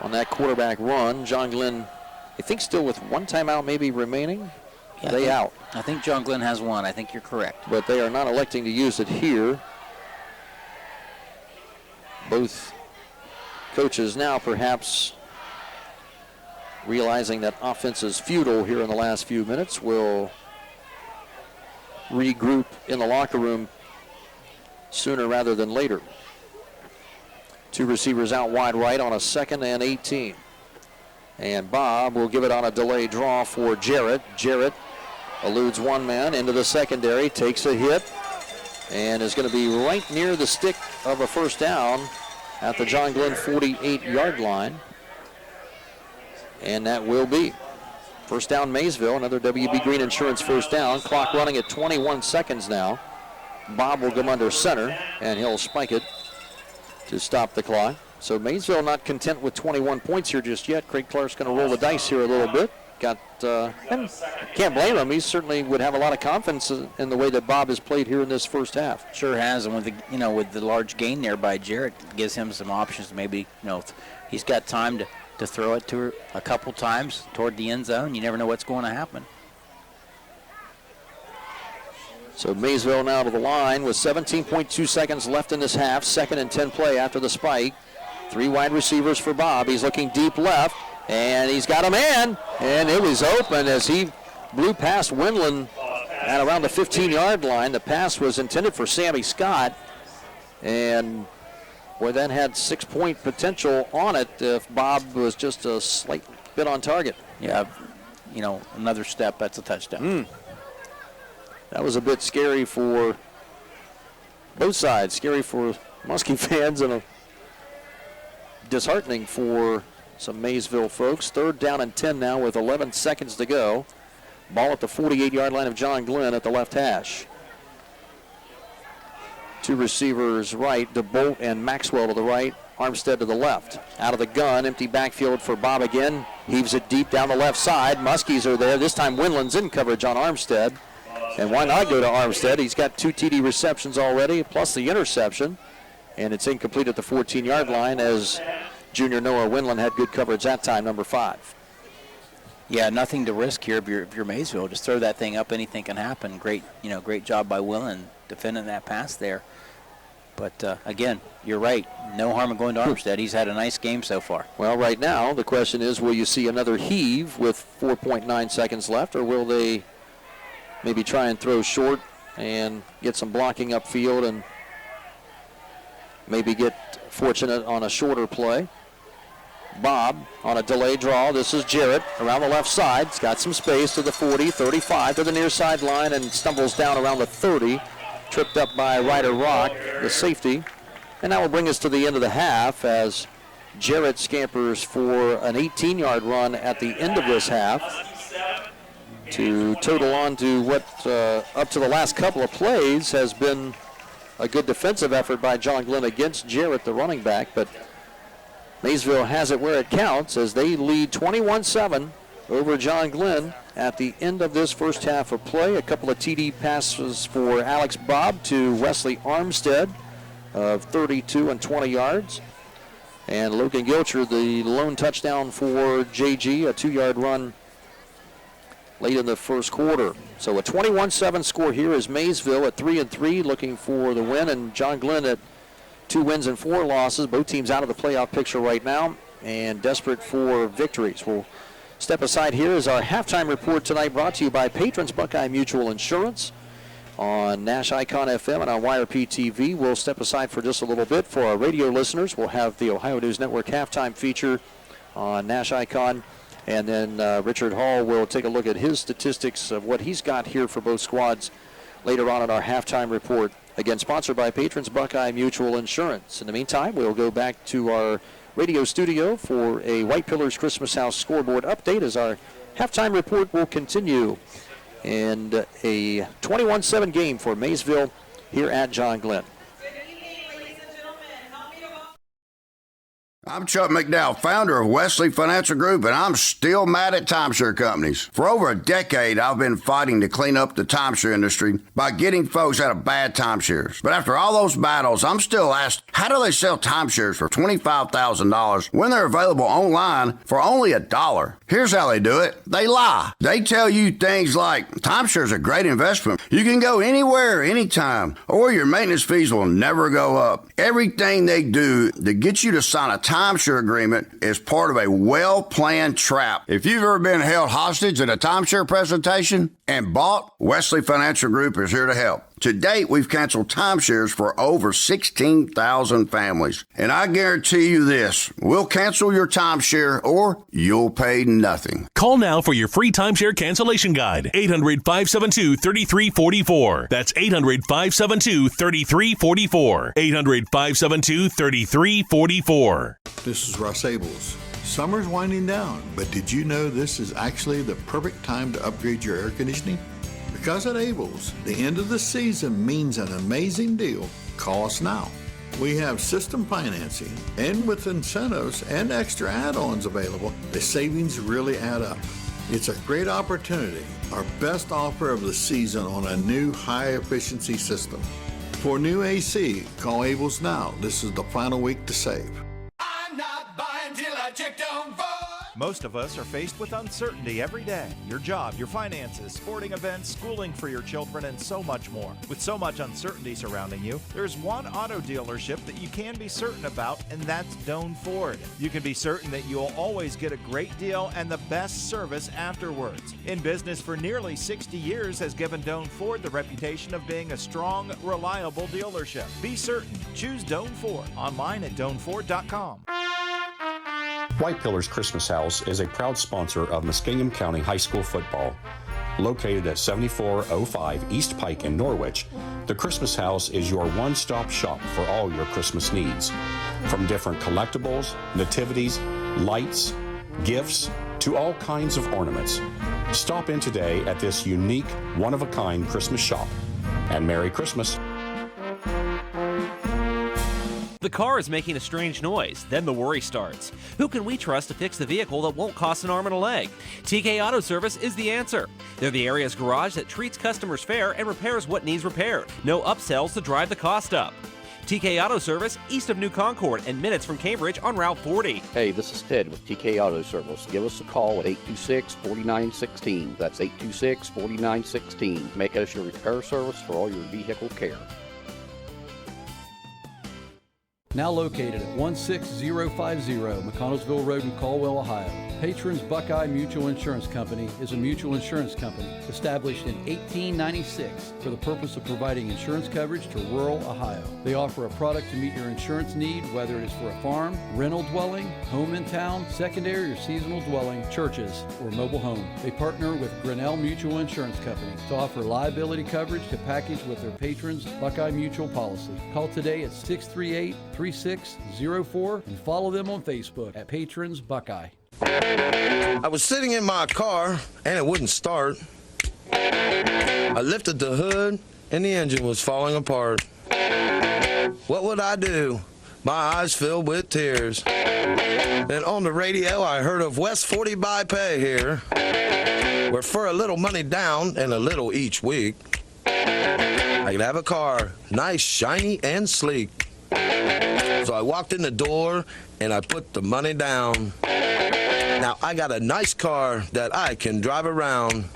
on that quarterback run. John Glenn, I think, still with 1 timeout maybe remaining. Yeah, out. I think John Glenn has 1. I think you're correct. But they are not electing to use it here. Both coaches now perhaps realizing that offense is futile here in the last few minutes, will regroup in the locker room sooner rather than later. 2 receivers out wide right on a 2nd and 18. And Bob will give it on a delay draw for Jarrett. Jarrett eludes 1 man into the secondary, takes a hit, and is going to be right near the stick of a first down at the John Glenn 48-yard line. And that will be first down Maysville, another WB Green Insurance first down. Clock running at 21 seconds now. Bob will come under center, and he'll spike it to stop the clock. So Maysville not content with 21 points here just yet. Craig Clark's going to roll the dice here a little bit. And can't blame him. He certainly would have a lot of confidence in the way that Bob has played here in this first half. Sure has, and with the large gain there by Jarrett, gives him some options. Maybe he's got time to throw it to her a couple times toward the end zone. You never know what's going to happen. So Maysville now to the line with 17.2 seconds left in this half. 2nd and 10 play after the spike. 3 wide receivers for Bob. He's looking deep left, and he's got a man, and it was open as he blew past Windland at around the 15-yard line. The pass was intended for Sammy Scott, and boy, that had 6-point potential on it if Bob was just a slight bit on target. Yeah, another step, that's a touchdown. That was a bit scary for both sides. Scary for Muskie fans and disheartening for some Maysville folks. 3rd down and 10 now with 11 seconds to go. Ball at the 48-yard line of John Glenn at the left hash. 2 receivers right, DeBolt and Maxwell to the right, Armstead to the left. Out of the gun, empty backfield for Bob again. Heaves it deep down the left side. Muskies are there. This time Windland's in coverage on Armstead. And why not go to Armstead? He's got 2 TD receptions already, plus the interception. And it's incomplete at the 14-yard line as junior Noah Windland had good coverage that time, number 5. Yeah, nothing to risk here if you're Maysville. Just throw that thing up, anything can happen. Great job by Windland defending that pass there. But again, you're right. No harm in going to Armstead. He's had a nice game so far. Well, right now, the question is, will you see another heave with 4.9 seconds left, or will they maybe try and throw short and get some blocking upfield and maybe get fortunate on a shorter play. Bob on a delayed draw. This is Jarrett around the left side. He's got some space to the 40, 35 to the near sideline and stumbles down around the 30. Tripped up by Ryder Rock, the safety. And that will bring us to the end of the half as Jarrett scampers for an 18-yard run at the end of this half to total on to what up to the last couple of plays has been a good defensive effort by John Glenn against Jarrett, the running back. But Maysville has it where it counts as they lead 21-7 over John Glenn at the end of this first half of play. A couple of TD passes for Alex Bob to Wesley Armstead of 32 and 20 yards. And Logan Gilcher, the lone touchdown for JG, a 2-yard run late in the first quarter. So a 21-7 score here is Maysville at 3-3 looking for the win, and John Glenn at 2 wins and 4 losses. Both teams out of the playoff picture right now and desperate for victories. We'll step aside here as our halftime report tonight brought to you by Patrons Buckeye Mutual Insurance on Nash Icon FM and on YRP TV. We'll step aside for just a little bit. For our radio listeners, we'll have the Ohio News Network halftime feature on Nash Icon. And then Richard Hall will take a look at his statistics of what he's got here for both squads later on in our halftime report. Again, sponsored by Patrons Buckeye Mutual Insurance. In the meantime, we'll go back to our radio studio for a White Pillars Christmas House scoreboard update as our halftime report will continue. And a 21-7 game for Maysville here at John Glenn. I'm Chuck McDowell, founder of Wesley Financial Group, and I'm still mad at timeshare companies. For over a decade, I've been fighting to clean up the timeshare industry by getting folks out of bad timeshares. But after all those battles, I'm still asked, how do they sell timeshares for $25,000 when they're available online for only $1? Here's how they do it. They lie. They tell you things like, timeshare's a great investment. You can go anywhere, anytime, or your maintenance fees will never go up. Everything they do to get you to sign a timeshare agreement is part of a well-planned trap. If you've ever been held hostage at a timeshare presentation and bought, Wesley Financial Group is here to help. To date, we've canceled timeshares for over 16,000 families. And I guarantee you this, we'll cancel your timeshare or you'll pay nothing. Call now for your free timeshare cancellation guide. 800-572-3344. That's 800-572-3344. 800-572-3344. This is Russ Abels. Summer's winding down, but did you know this is actually the perfect time to upgrade your air conditioning? Because at Abels, the end of the season means an amazing deal. Call us now. We have system financing, and with incentives and extra add-ons available, the savings really add up. It's a great opportunity, our best offer of the season on a new high-efficiency system. For new AC, call Abels now. This is the final week to save. I'm not buying till I check Doan Ford. Most of us are faced with uncertainty every day. Your job, your finances, sporting events, schooling for your children, and so much more. With so much uncertainty surrounding you, there's one auto dealership that you can be certain about, and that's Doan Ford. You can be certain that you'll always get a great deal and the best service afterwards. In business for nearly 60 years has given Doan Ford the reputation of being a strong, reliable dealership. Be certain. Choose Doan Ford. Online at DoanFord.com. White Pillars Christmas House is a proud sponsor of Muskingum County High School football. Located at 7405 East Pike in Norwich, the Christmas House is your one-stop shop for all your Christmas needs. From different collectibles, nativities, lights, gifts, to all kinds of ornaments. Stop in today at this unique, one-of-a-kind Christmas shop. And Merry Christmas. The car is making a strange noise, then the worry starts. Who can we trust to fix the vehicle that won't cost an arm and a leg? TK Auto Service is the answer. They're the area's garage that treats customers fair and repairs what needs repaired. No upsells to drive the cost up. TK Auto Service, east of New Concord and minutes from Cambridge on Route 40. Hey, this is Ted with TK Auto Service. Give us a call at 826-4916. That's 826-4916. Make us your repair service for all your vehicle care. Now located at 16050 McConnellsville Road in Caldwell, Ohio. Patrons Buckeye Mutual Insurance Company is a mutual insurance company established in 1896 for the purpose of providing insurance coverage to rural Ohio. They offer a product to meet your insurance need, whether it is for a farm, rental dwelling, home in town, secondary or seasonal dwelling, churches, or mobile home. They partner with Grinnell Mutual Insurance Company to offer liability coverage to package with their patrons Buckeye Mutual policy. Call today at 638-3604 and follow them on Facebook at Patrons Buckeye. I was sitting in my car and it wouldn't start. I lifted the hood and the engine was falling apart. What would I do? My eyes filled with tears. Then on the radio I heard of West 40 by Pay here, where for a little money down and a little each week, I could have a car, nice, shiny, and sleek. So I walked in the door and I put the money down. Now I got a nice car that I can drive around.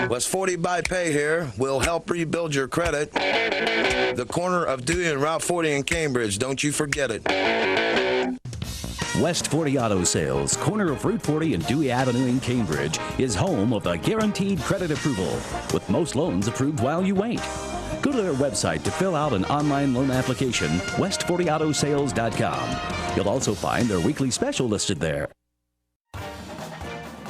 West 40 by Pay here will help rebuild your credit. The corner of Dewey and Route 40 in Cambridge, don't you forget it. West 40 Auto Sales, corner of Route 40 and Dewey Avenue in Cambridge, is home of the guaranteed credit approval, with most loans approved while you wait. Go to their website to fill out an online loan application, west40autosales.com. You'll also find their weekly special listed there.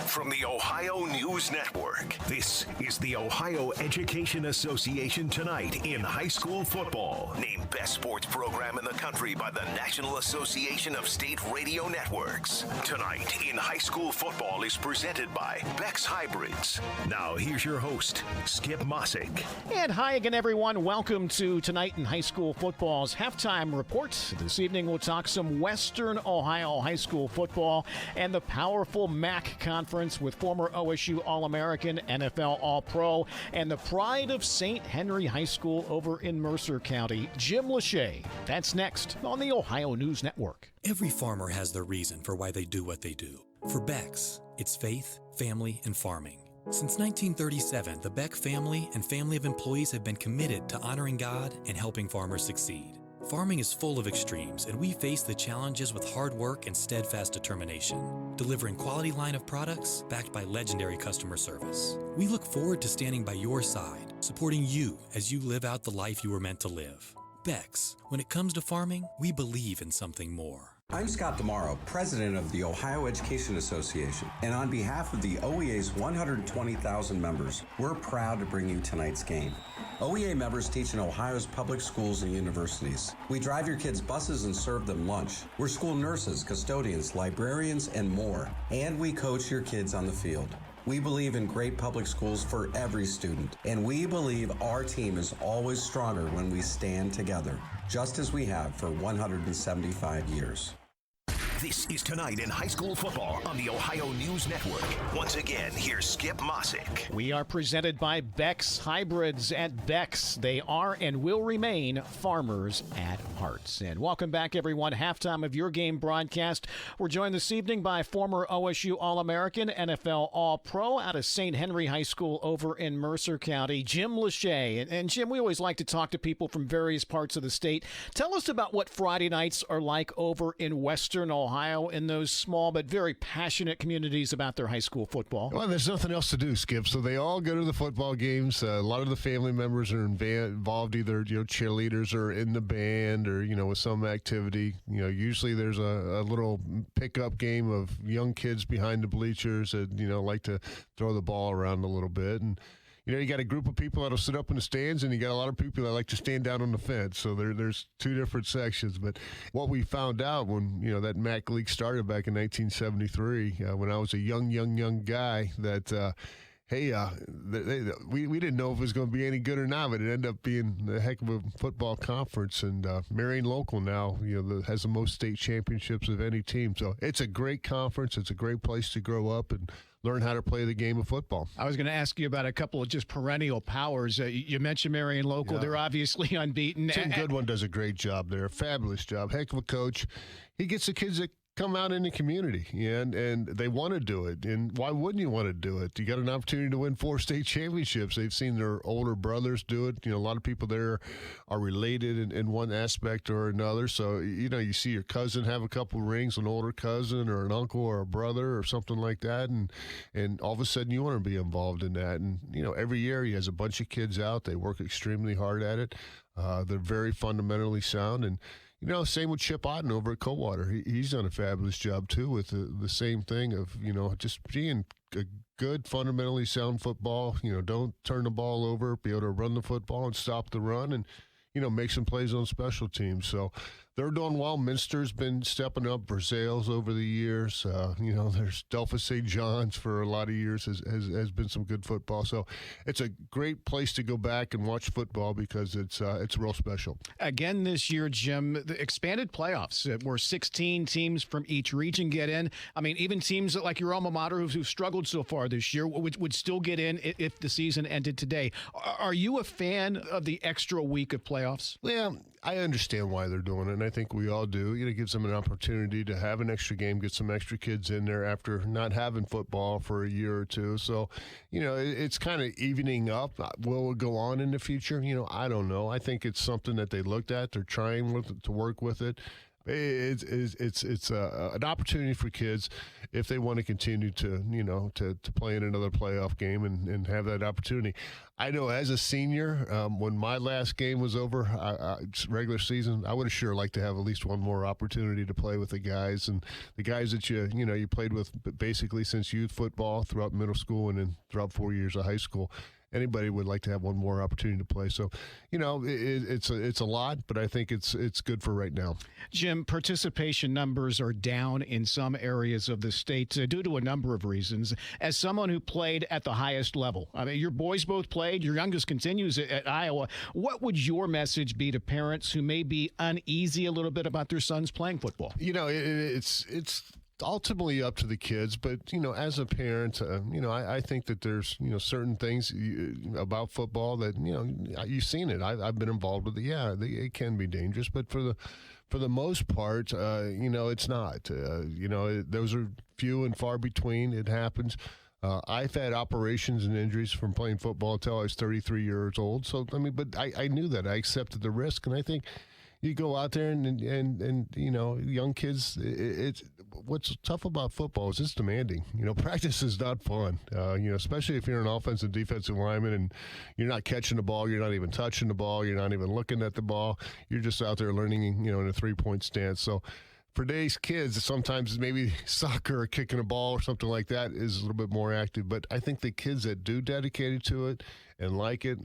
From the Ohio News Network, this is the Ohio Education Association Tonight in High School Football. Named Best Sports Program in the Country by the National Association of State Radio Networks. Tonight in High School Football is presented by Beck's Hybrids. Now here's your host, Skip Mossick. And hi again, everyone. Welcome to Tonight in High School Football's halftime report. This evening we'll talk some Western Ohio high school football and the powerful MAC conference with former OSU All-American, NFL All-Pro, and the pride of St. Henry High School over in Mercer County, Jim Lachey. That's next on the Ohio News Network. Every farmer has their reason for why they do what they do. For Becks, it's faith, family, and farming. Since 1937, the Beck family and family of employees have been committed to honoring God and helping farmers succeed. Farming is full of extremes, and we face the challenges with hard work and steadfast determination, delivering quality line of products backed by legendary customer service. We look forward to standing by your side, supporting you as you live out the life you were meant to live. Becks, when it comes to farming, we believe in something more. I'm Scott Demaro, president of the Ohio Education Association, and on behalf of the OEA's 120,000 members, we're proud to bring you tonight's game. OEA members teach in Ohio's public schools and universities. We drive your kids' buses and serve them lunch. We're school nurses, custodians, librarians, and more. And we coach your kids on the field. We believe in great public schools for every student, and we believe our team is always stronger when we stand together, just as we have for 175 years. This is Tonight in High School Football on the Ohio News Network. Once again, here's Skip Mossick. We are presented by Beck's Hybrids. At Beck's, they are and will remain farmers at heart. And welcome back, everyone. Halftime of your game broadcast. We're joined this evening by former OSU All-American, NFL All-Pro out of St. Henry High School over in Mercer County, Jim Lachey. And Jim, we always like to talk to people from various parts of the state. Tell us about what Friday nights are like over in Western Ohio, in those small but very passionate communities about their high school football. Well, there's nothing else to do, Skip. So they all go to the football games. A lot of the family members are involved, either cheerleaders or in the band or with some activity. Usually there's a little pickup game of young kids behind the bleachers that like to throw the ball around a little bit. And you got a group of people that'll sit up in the stands, and you got a lot of people that like to stand down on the fence. So there's two different sections. But what we found out when that MAC League started back in 1973, when I was a young guy, that we didn't know if it was going to be any good or not, but it ended up being a heck of a football conference. And Marion Local now has the most state championships of any team. So it's a great conference. It's a great place to grow up and learn how to play the game of football. I was going to ask you about a couple of just perennial powers. You mentioned Marion Local. Yeah. They're obviously unbeaten. Tim Goodwin does a great job there, a fabulous job, heck of a coach. He gets the kids that come out in the community, and they want to do it. And why wouldn't you want to do it? You got an opportunity to win 4 state championships. They've seen their older brothers do it. A lot of people there are related in one aspect or another. So, you see your cousin have a couple rings, an older cousin or an uncle or a brother or something like that, and all of a sudden you want to be involved in that. And, every year he has a bunch of kids out. They work extremely hard at it. They're very fundamentally sound. And, same with Chip Otten over at Coldwater. He's done a fabulous job, too, with the same thing of, just being a good, fundamentally sound football. Don't turn the ball over, be able to run the football and stop the run and, make some plays on special teams. So they're doing well. Minster's been stepping up. Versailles over the years. There's Delphus St. John's for a lot of years has been some good football. So it's a great place to go back and watch football because it's real special. Again this year, Jim, the expanded playoffs where 16 teams from each region get in. I mean, even teams like your alma mater who've struggled so far this year would still get in if the season ended today. Are you a fan of the extra week of playoffs? Well, I understand why they're doing it, and I think we all do. It gives them an opportunity to have an extra game, get some extra kids in there after not having football for a year or two. So, it's kind of evening up. Will it go on in the future? I don't know. I think it's something that they looked at. They're trying to work with it. It's an opportunity for kids if they want to continue to play in another playoff game and have that opportunity. I know as a senior, when my last game was over, regular season, I would have sure liked to have at least one more opportunity to play with the guys and the guys that you played with basically since youth football throughout middle school and then throughout 4 years of high school. Anybody would like to have one more opportunity to play. So, it's a lot, but I think it's good for right now. Jim, participation numbers are down in some areas of the state due to a number of reasons. As someone who played at the highest level, I mean, your boys both played, your youngest continues at Iowa. What would your message be to parents who may be uneasy a little bit about their sons playing football? It's ultimately up to the kids, but as a parent, I think that there's certain things about football that you've seen it. I've been involved with it. Yeah, it can be dangerous, but for the most part, it's not. Those are few and far between. It happens. I've had operations and injuries from playing football until I was 33 years old. So but I knew that. I accepted the risk, and I think you go out there and young kids, it's what's tough about football is it's demanding. Practice is not fun. Especially if you're an offensive and defensive lineman and you're not catching the ball, you're not even touching the ball, you're not even looking at the ball. You're just out there learning, in a 3-point stance. So for today's kids, sometimes maybe soccer or kicking a ball or something like that is a little bit more active. But I think the kids that do dedicate to it and like it,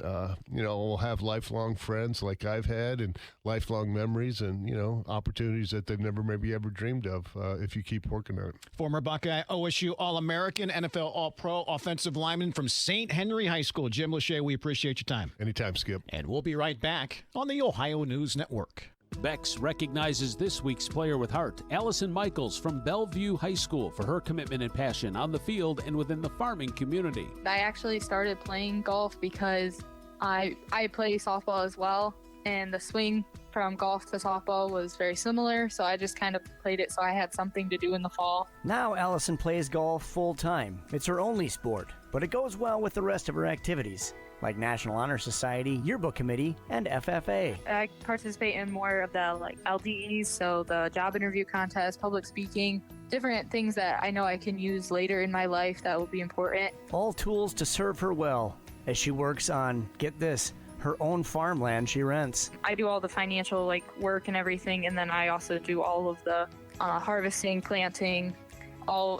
will have lifelong friends like I've had and lifelong memories and, opportunities that they've never maybe ever dreamed of if you keep working on it. Former Buckeye OSU All-American, NFL All-Pro offensive lineman from St. Henry High School, Jim Lachey, we appreciate your time. Anytime, Skip. And we'll be right back on the Ohio News Network. Bex recognizes this week's player with heart, Allison Michaels from Bellevue High School, for her commitment and passion on the field and within the farming community. I actually started playing golf because I play softball as well, and the swing from golf to softball was very similar, so I just kind of played it so I had something to do in the fall. Now Allison plays golf full-time. It's her only sport, but it goes well with the rest of her activities, like National Honor Society, Yearbook Committee, and FFA. I participate in more of the LDEs, so the job interview contest, public speaking, different things that I know I can use later in my life that will be important. All tools to serve her well as she works on, get this, her own farmland she rents. I do all the financial work and everything, and then I also do all of the harvesting, planting,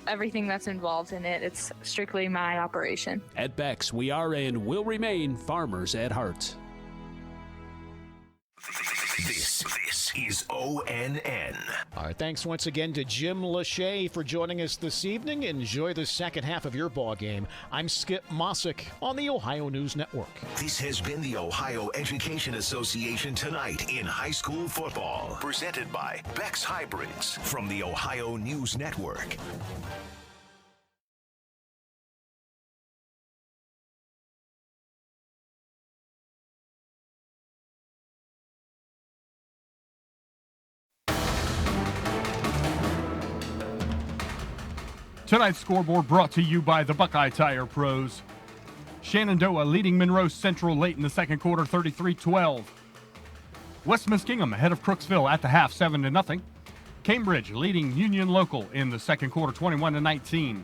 everything that's involved in it. It's strictly my operation. At Bex, we are and will remain farmers at heart. This is ONN. All right, thanks once again to Jim Lachey for joining us this evening. Enjoy the second half of your ball game. I'm Skip Mossick on the Ohio News Network. This has been the Ohio Education Association Tonight in High School Football, presented by Bex Hybrids from the Ohio News Network. Tonight's scoreboard brought to you by the Buckeye Tire Pros. Shenandoah leading Monroe Central late in the second quarter, 33-12. West Muskingum ahead of Crooksville at the half, 7-0. Cambridge leading Union Local in the second quarter, 21-19.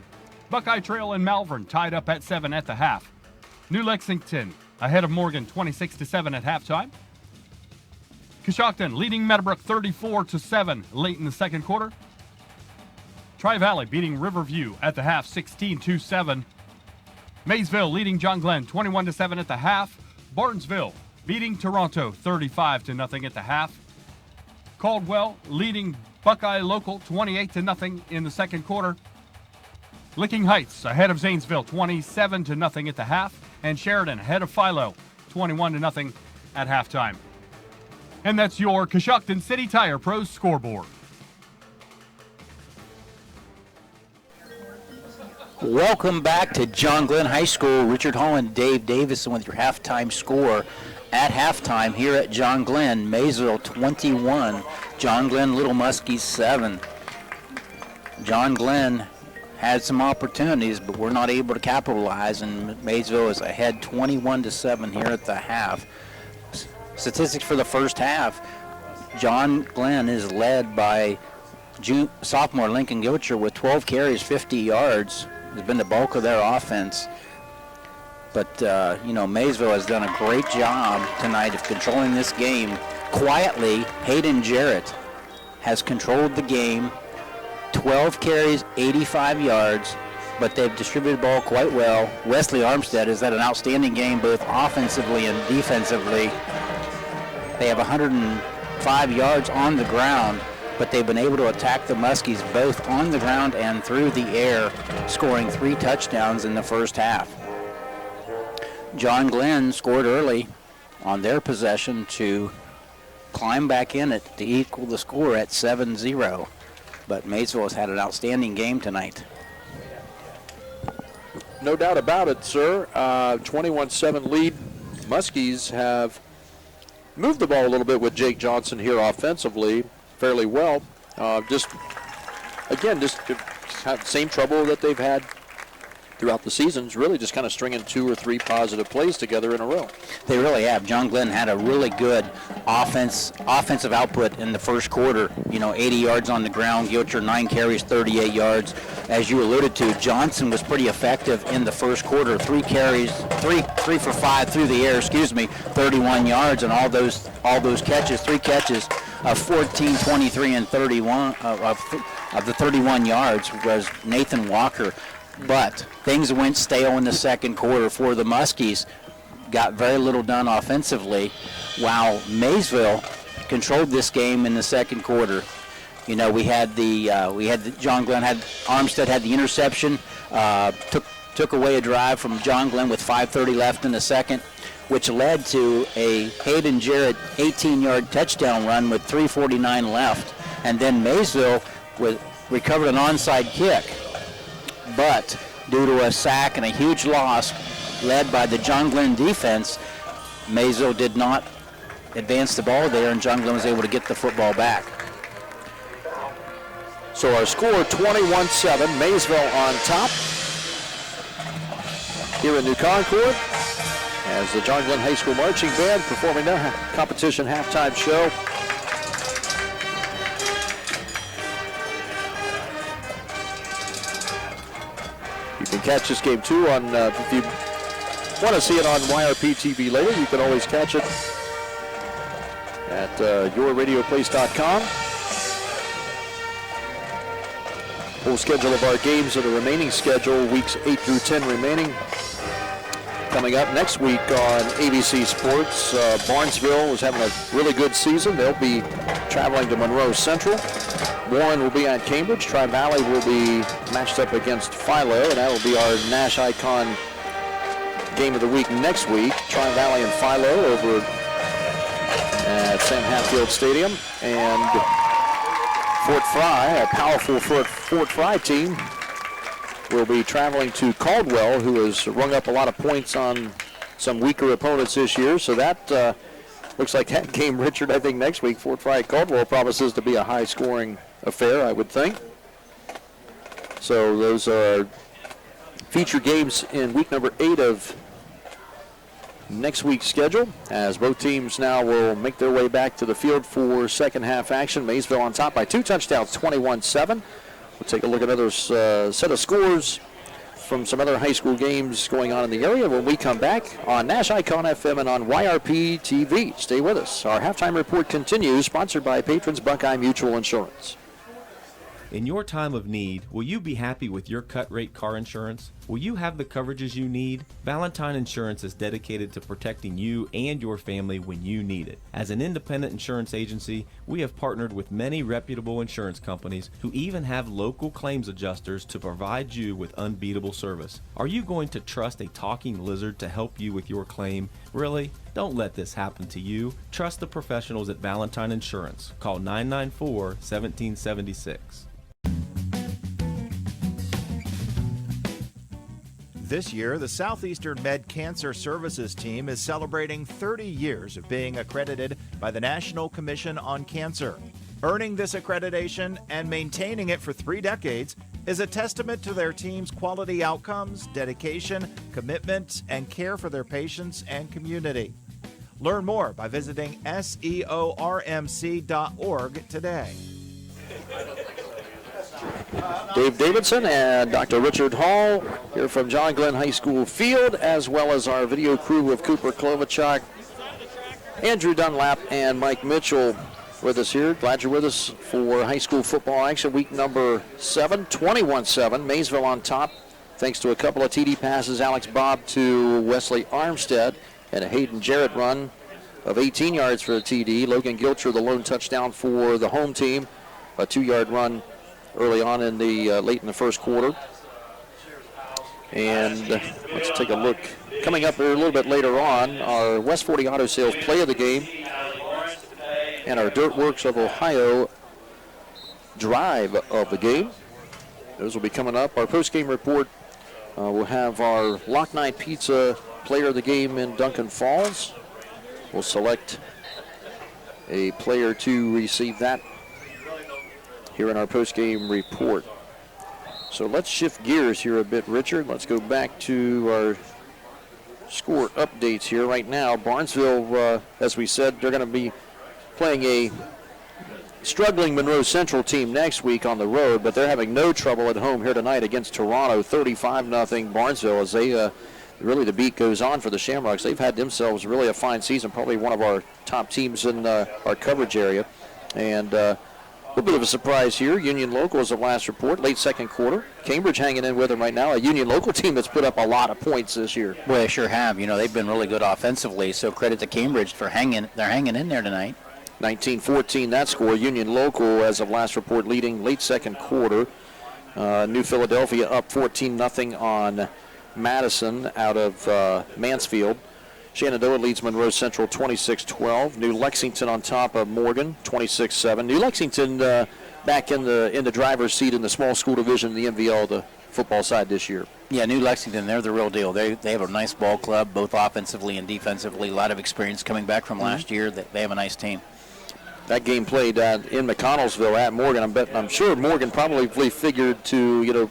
Buckeye Trail and Malvern tied up at 7 at the half. New Lexington ahead of Morgan, 26-7 at halftime. Coshocton leading Meadowbrook 34-7 late in the second quarter. Tri-Valley beating Riverview at the half, 16-7. Maysville leading John Glenn 21-7 at the half. Barnesville beating Toronto 35-0 at the half. Caldwell leading Buckeye Local 28-0 in the second quarter. Licking Heights ahead of Zanesville 27-0 at the half. And Sheridan ahead of Philo 21-0 at halftime. And that's your Coshocton City Tire Pros scoreboard. Welcome back to John Glenn High School. Richard Hall and Dave Davison with your halftime score. At halftime here at John Glenn, Maysville 21, John Glenn Little Muskies 7. John Glenn had some opportunities, but we're not able to capitalize, and Maysville is ahead 21-7 here at the half. Statistics for the first half, John Glenn is led by sophomore Lincoln Gilcher with 12 carries, 50 yards. Has been the bulk of their offense. But, Maysville has done a great job tonight of controlling this game. Quietly, Hayden Jarrett has controlled the game. 12 carries, 85 yards, but they've distributed the ball quite well. Wesley Armstead has had an outstanding game both offensively and defensively. They have 105 yards on the ground, but they've been able to attack the Muskies both on the ground and through the air, scoring 3 touchdowns in the first half. John Glenn scored early on their possession to climb back in it to equal the score at 7-0, but Maysville has had an outstanding game tonight. No doubt about it, sir. 21-7 lead. Muskies have moved the ball a little bit with Jake Johnson here offensively fairly well. Just have the same trouble that they've had throughout the seasons, really just kind of stringing 2 or 3 positive plays together in a row. They really have. John Glenn had a really good offensive output in the first quarter. 80 yards on the ground. Gilcher 9 carries, 38 yards. As you alluded to, Johnson was pretty effective in the first quarter. 3 carries, 3 for 5 through the air, 31 yards, and all those catches, 3 catches of 14, 23, and 31 of the 31 yards was Nathan Walker. But things went stale in the second quarter for the Muskies. Got very little done offensively, while Maysville controlled this game in the second quarter. We had John Glenn Armstead had the interception, took away a drive from John Glenn with 5:30 left in the second, which led to a Hayden Jarrett 18-yard touchdown run with 3:49 left, and then Maysville recovered an onside kick. But due to a sack and a huge loss led by the John Glenn defense, Maysville did not advance the ball there, and John Glenn was able to get the football back. So our score 21-7, Maysville on top here in New Concord as the John Glenn High School Marching Band performing their competition halftime show. You can catch this game too on, if you want to see it on YRP TV later, you can always catch it at yourradioplace.com. Full schedule of our games of the remaining schedule, weeks 8 through 10 remaining. Coming up next week on ABC Sports, Barnesville is having a really good season. They'll be traveling to Monroe Central. Warren will be at Cambridge. Tri-Valley will be matched up against Philo, and that will be our Nash Icon game of the week next week. Tri-Valley and Philo over at Sam Hatfield Stadium. And Fort Fry, a powerful Fort Fry team, will be traveling to Caldwell, who has rung up a lot of points on some weaker opponents this year. So that looks like that game, Richard, I think next week, Fort Fry Caldwell promises to be a high-scoring affair, I would think. So those are feature games in week number 8 of next week's schedule, as both teams now will make their way back to the field for second half action. Maysville on top by 2 touchdowns, 21-7. We'll take a look at another set of scores from some other high school games going on in the area when we come back on Nash Icon FM and on YRP TV. Stay with us. Our halftime report continues, sponsored by patrons Buckeye Mutual Insurance. In your time of need, will you be happy with your cut-rate car insurance? Will you have the coverages you need? Valentine Insurance is dedicated to protecting you and your family when you need it. As an independent insurance agency, we have partnered with many reputable insurance companies who even have local claims adjusters to provide you with unbeatable service. Are you going to trust a talking lizard to help you with your claim? Really? Don't let this happen to you. Trust the professionals at Valentine Insurance. Call 994-1776. This year, the Southeastern Med Cancer Services team is celebrating 30 years of being accredited by the National Commission on Cancer. Earning this accreditation and maintaining it for 3 decades is a testament to their team's quality outcomes, dedication, commitment, and care for their patients and community. Learn more by visiting seormc.org today. Dave Davidson and Dr. Richard Hall here from John Glenn High School field, as well as our video crew of Cooper Klobuchak, Andrew Dunlap, and Mike Mitchell with us here. Glad you're with us for high school football action week number 7, 21-7. Maysville on top, thanks to a couple of TD passes. Alex Bobb to Wesley Armstead, and a Hayden Jarrett run of 18 yards for the TD. Logan Gilcher, the lone touchdown for the home team, a 2-yard run early on in the late in the first quarter. And let's take a look. Coming up here a little bit later on, our West 40 Auto Sales play of the game and our Dirt Works of Ohio drive of the game. Those will be coming up. Our post-game report will have our Lock Night Pizza player of the game in Duncan Falls. We'll select a player to receive that here in our post-game report. So let's shift gears here a bit, Richard. Let's go back to our score updates here right now. Barnesville, as we said, they're going to be playing a struggling Monroe Central team next week on the road, but they're having no trouble at home here tonight against Toronto, 35-0 Barnesville, as they really the beat goes on for the Shamrocks. They've had themselves really a fine season, probably one of our top teams in our coverage area. And a little bit of a surprise here. Union Local is the last report, late second quarter. Cambridge hanging in with them right now. A Union Local team that's put up a lot of points this year. Well, they sure have. You know, they've been really good offensively, so credit to Cambridge for they're hanging in there tonight. 19-14 that score. Union Local, as of last report, leading late second quarter. New Philadelphia up 14-0 on Madison out of Mansfield. Shenandoah leads Monroe Central 26-12. New Lexington on top of Morgan, 26-7. New Lexington back in the driver's seat in the small school division in the MVL, the football side this year. Yeah, New Lexington, they're the real deal. They have a nice ball club, both offensively and defensively. A lot of experience coming back from last year. They have a nice team. That game played in McConnellsville at Morgan. I'm sure Morgan probably figured to,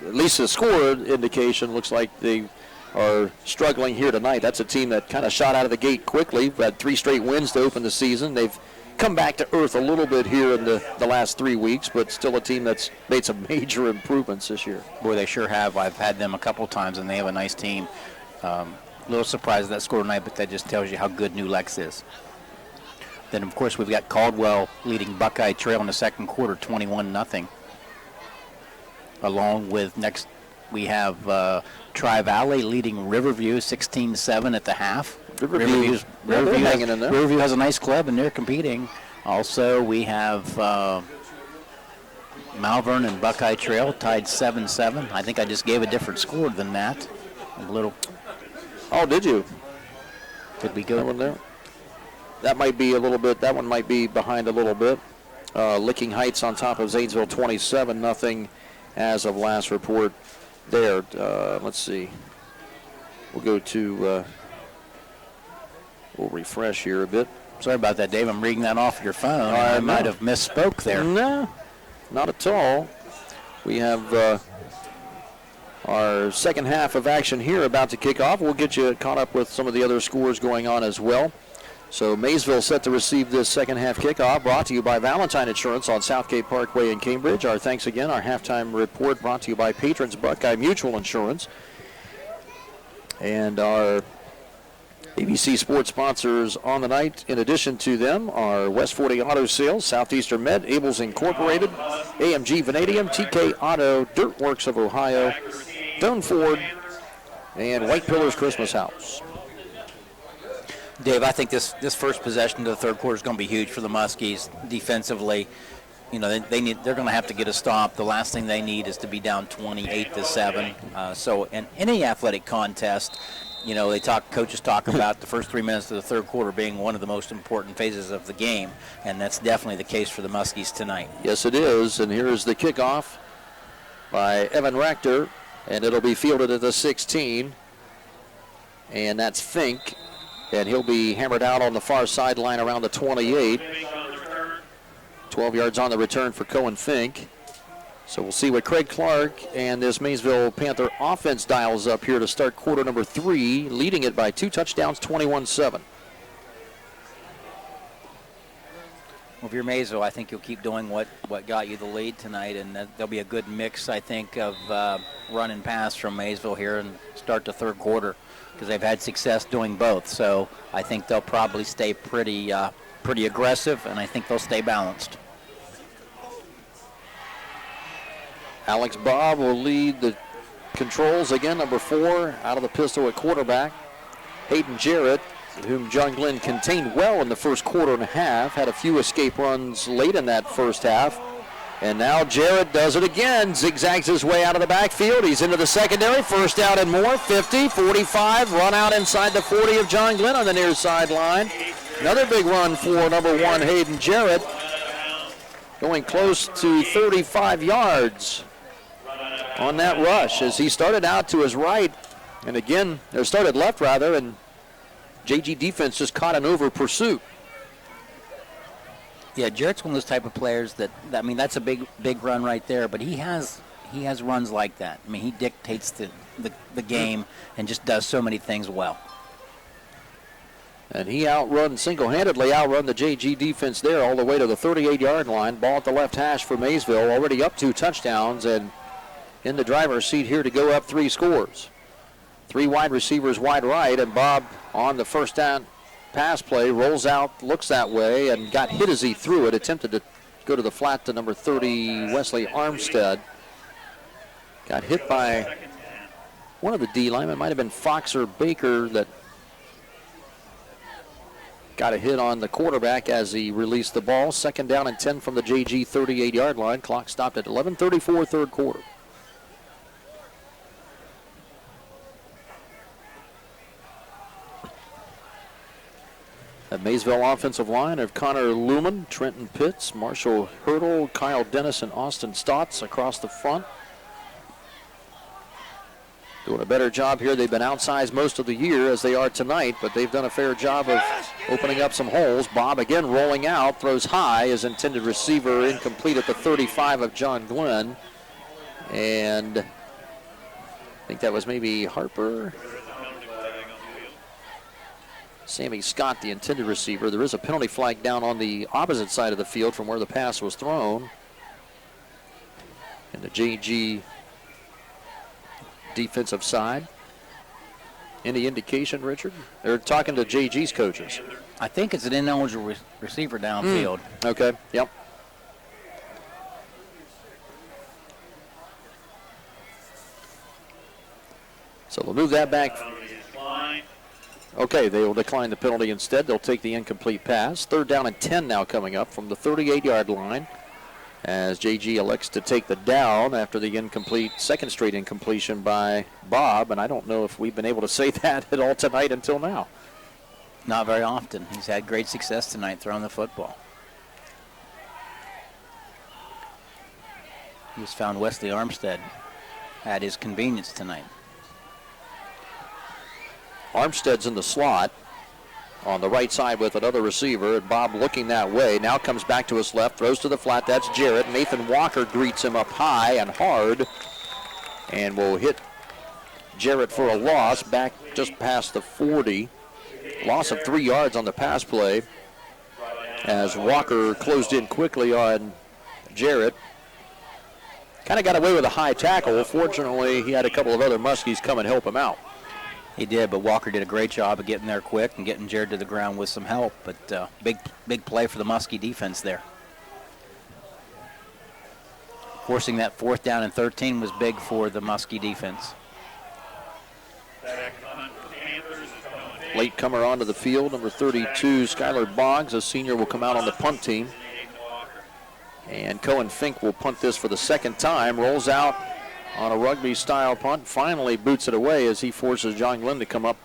at least the score indication looks like they are struggling here tonight. That's a team that kind of shot out of the gate quickly. We've had 3 straight wins to open the season. They've come back to earth a little bit here in the last 3 weeks, but still a team that's made some major improvements this year. Boy, they sure have. I've had them a couple times, and they have a nice team. A little surprised at that score tonight, but that just tells you how good New Lex is. Then, of course, we've got Caldwell leading Buckeye Trail in the second quarter, 21-0. Along with next, we have Tri-Valley leading Riverview 16-7 at the half. Riverview hanging in there. Riverview has a nice club, and they're competing. Also, we have Malvern and Buckeye Trail tied 7-7. I think I just gave a different score than that. A little. Oh, did you? Did we go? That one there? That might be a little bit. That one might be behind a little bit. Licking Heights on top of Zanesville, 27-0 as of last report there. Let's see. We'll go to. We'll refresh here a bit. Sorry about that, Dave. I'm reading that off your phone. I might have misspoke there. No, not at all. We have our second half of action here about to kick off. We'll get you caught up with some of the other scores going on as well. So Maysville set to receive this second half kickoff, brought to you by Valentine Insurance on Southgate Parkway in Cambridge. Our thanks again. Our halftime report brought to you by patrons Buckeye Mutual Insurance. And our ABC Sports sponsors on the night, in addition to them, are West 40 Auto Sales, Southeastern Med, Abels Incorporated, AMG Vanadium, TK Auto, Dirt Works of Ohio, Doan Ford, and White Pillars Christmas House. Dave, I think this first possession of the third quarter is going to be huge for the Muskies defensively. You know, they're going to have to get a stop. The last thing they need is to be down 28-7. So in any athletic contest, you know, coaches talk about the first 3 minutes of the third quarter being one of the most important phases of the game, and that's definitely the case for the Muskies tonight. Yes, it is, and here is the kickoff by Evan Rector, and it'll be fielded at the 16, and that's Fink, and he'll be hammered out on the far sideline around the 28. 12 yards on the return for Cohen Fink. So we'll see what Craig Clark and this Maysville Panther offense dials up here to start quarter number 3, leading it by 2 touchdowns, 21-7. Well, if you're Maysville, I think you'll keep doing what got you the lead tonight, and there'll be a good mix, I think, of run and pass from Maysville here and start the third quarter, because they've had success doing both. So I think they'll probably stay pretty aggressive, and I think they'll stay balanced. Alex Bob will lead the controls again, number 4, out of the pistol at quarterback. Hayden Jarrett, whom John Glenn contained well in the first quarter and a half, had a few escape runs late in that first half. And now Jarrett does it again, zigzags his way out of the backfield. He's into the secondary, first down and more, 50, 45, run out inside the 40 of John Glenn on the near sideline. Another big run for number 1, Hayden Jarrett, going close to 35 yards on that rush as he started out to his right, and again, or started left rather, and JG defense just caught an over pursuit. Yeah, Jarrett's one of those type of players I mean, that's a big run right there, but he has runs like that. I mean, he dictates the game and just does so many things well. And he single-handedly outrun the JG defense there all the way to the 38-yard line. Ball at the left hash for Maysville, already up 2 touchdowns, and in the driver's seat here to go up 3 scores. 3 wide receivers wide right, and Bob on the first down pass play rolls out, looks that way, and got hit as he threw it. Attempted to go to the flat to number 30, Wesley Armstead. Got hit by one of the D linemen. It might have been Fox or Baker that got a hit on the quarterback as he released the ball. Second down and 10 from the JG 38-yard line. Clock stopped at 11:34, third quarter. The Maysville offensive line of Connor Lumen, Trenton Pitts, Marshall Hurdle, Kyle Dennis, and Austin Stotts across the front. Doing a better job here. They've been outsized most of the year as they are tonight, but they've done a fair job of opening up some holes. Bob again rolling out, throws high. His intended receiver incomplete at the 35 of John Glenn. And I think that was maybe Harper. Sammy Scott, the intended receiver. There is a penalty flag down on the opposite side of the field from where the pass was thrown. And the JG defensive side. Any indication, Richard? They're talking to JG's coaches. I think it's an ineligible receiver downfield. Okay, yep. So they'll move that back. Okay, they will decline the penalty instead. They'll take the incomplete pass. Third down and 10 now coming up from the 38-yard line as JG elects to take the down after the second straight incompletion by Bob. And I don't know if we've been able to say that at all tonight until now. Not very often. He's had great success tonight throwing the football. He's found Wesley Armstead at his convenience tonight. Armstead's in the slot on the right side with another receiver, and Bob looking that way. Now comes back to his left, throws to the flat. That's Jarrett. Nathan Walker greets him up high and hard and will hit Jarrett for a loss back just past the 40. Loss of 3 yards on the pass play as Walker closed in quickly on Jarrett. Kind of got away with a high tackle. Fortunately, he had a couple of other Muskies come and help him out. He did, but Walker did a great job of getting there quick and getting Jared to the ground with some help. But big play for the Muskie defense there. Forcing that 4th down and 13 was big for the Muskie defense. Late comer onto the field, number 32, Skylar Boggs, a senior, will come out on the punt team. And Cohen Fink will punt this for the 2nd time. Rolls out on a rugby-style punt. Finally boots it away as he forces John Glenn to come up.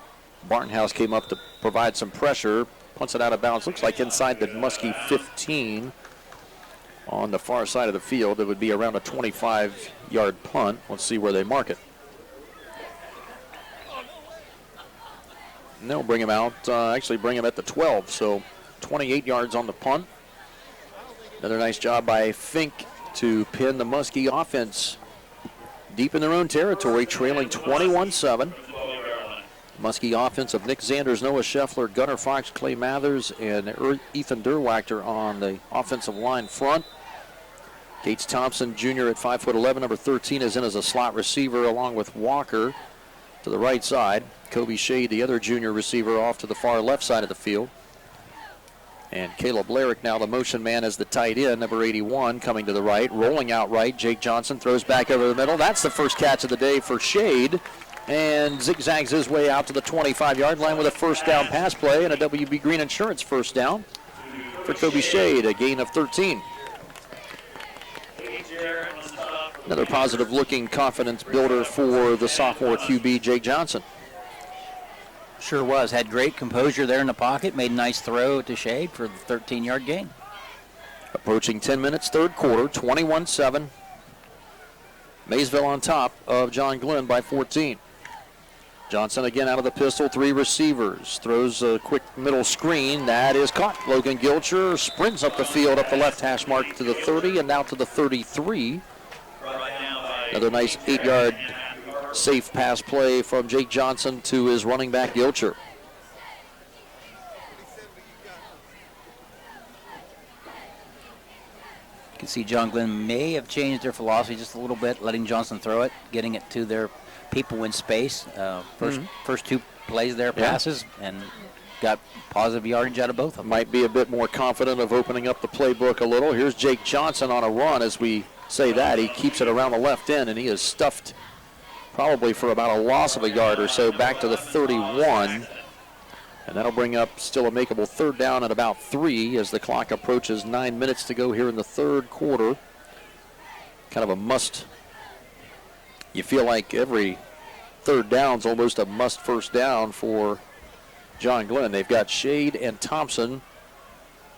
Barnhouse came up to provide some pressure. Punts it out of bounds. Looks like inside the Muskie 15 on the far side of the field. It would be around a 25-yard punt. Let's see where they mark it. And they'll bring him out, actually bring him at the 12. So 28 yards on the punt. Another nice job by Fink to pin the Muskie offense deep in their own territory, trailing 21-7. Muskie offense of Nick Zanders, Noah Scheffler, Gunnar Fox, Clay Mathers, and Ethan Derwachter on the offensive line front. Gates Thompson Jr. at 5'11", number 13, is in as a slot receiver along with Walker to the right side. Kobe Shade, the other junior receiver, off to the far left side of the field. And Caleb Larrick now the motion man as the tight end, number 81, coming to the right. Rolling out right, Jake Johnson throws back over the middle. That's the first catch of the day for Shade. And zigzags his way out to the 25-yard line with a 1st down pass play and a WB Green Insurance 1st down for Kobe Shade, a gain of 13. Another positive-looking confidence builder for the sophomore QB, Jake Johnson. Sure was. Had great composure there in the pocket. Made a nice throw to Shade for the 13-yard gain. Approaching 10 minutes, 3rd quarter, 21-7. Maysville on top of John Glenn by 14. Johnson again out of the pistol, 3 receivers. Throws a quick middle screen. That is caught. Logan Gilcher sprints up the field, up the left hash mark to the 30 and now to the 33. Another nice 8-yard safe pass play from Jake Johnson to his running back Gilcher. You can see John Glenn may have changed their philosophy just a little bit, letting Johnson throw it, getting it to their people in space. First 2 plays there, passes, and got positive yardage out of both of them. Might be a bit more confident of opening up the playbook a little. Here's Jake Johnson on a run. As we say that, he keeps it around the left end, and he is stuffed probably for about a loss of a yard or so back to the 31. And that'll bring up still a makeable 3rd down at about 3 as the clock approaches 9 minutes to go here in the 3rd quarter. Kind of a must. You feel like every 3rd down's almost a must 1st down for John Glenn. They've got Shade and Thompson,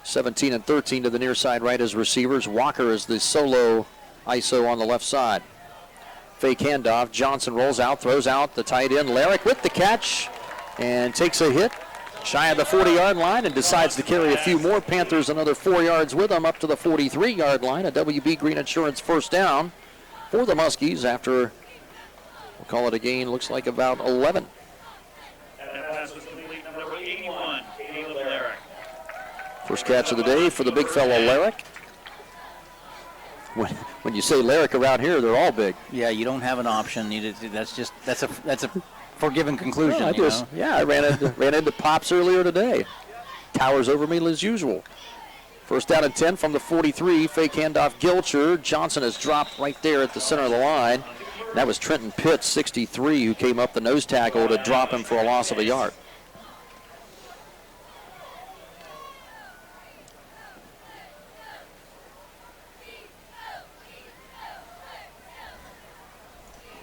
17 and 13 to the near side right as receivers. Walker is the solo ISO on the left side. Fake handoff. Johnson rolls out, throws out the tight end. Larrick with the catch and takes a hit shy of the 40-yard line and decides to carry a few more. Panthers another 4 yards with him up to the 43-yard line. A WB Green Insurance 1st down for the Muskies after, we'll call it a gain, looks like about 11. First catch of the day for the big fellow Larrick. When you say Larrick around here, they're all big. Yeah, you don't have an option. That's a forgiven conclusion. I ran into Pops earlier today. Towers over me as usual. 1st down and 10 from the 43. Fake handoff Gilcher. Johnson is dropped right there at the center of the line. That was Trenton Pitts, 63, who came up the nose tackle to drop him for a loss of a yard.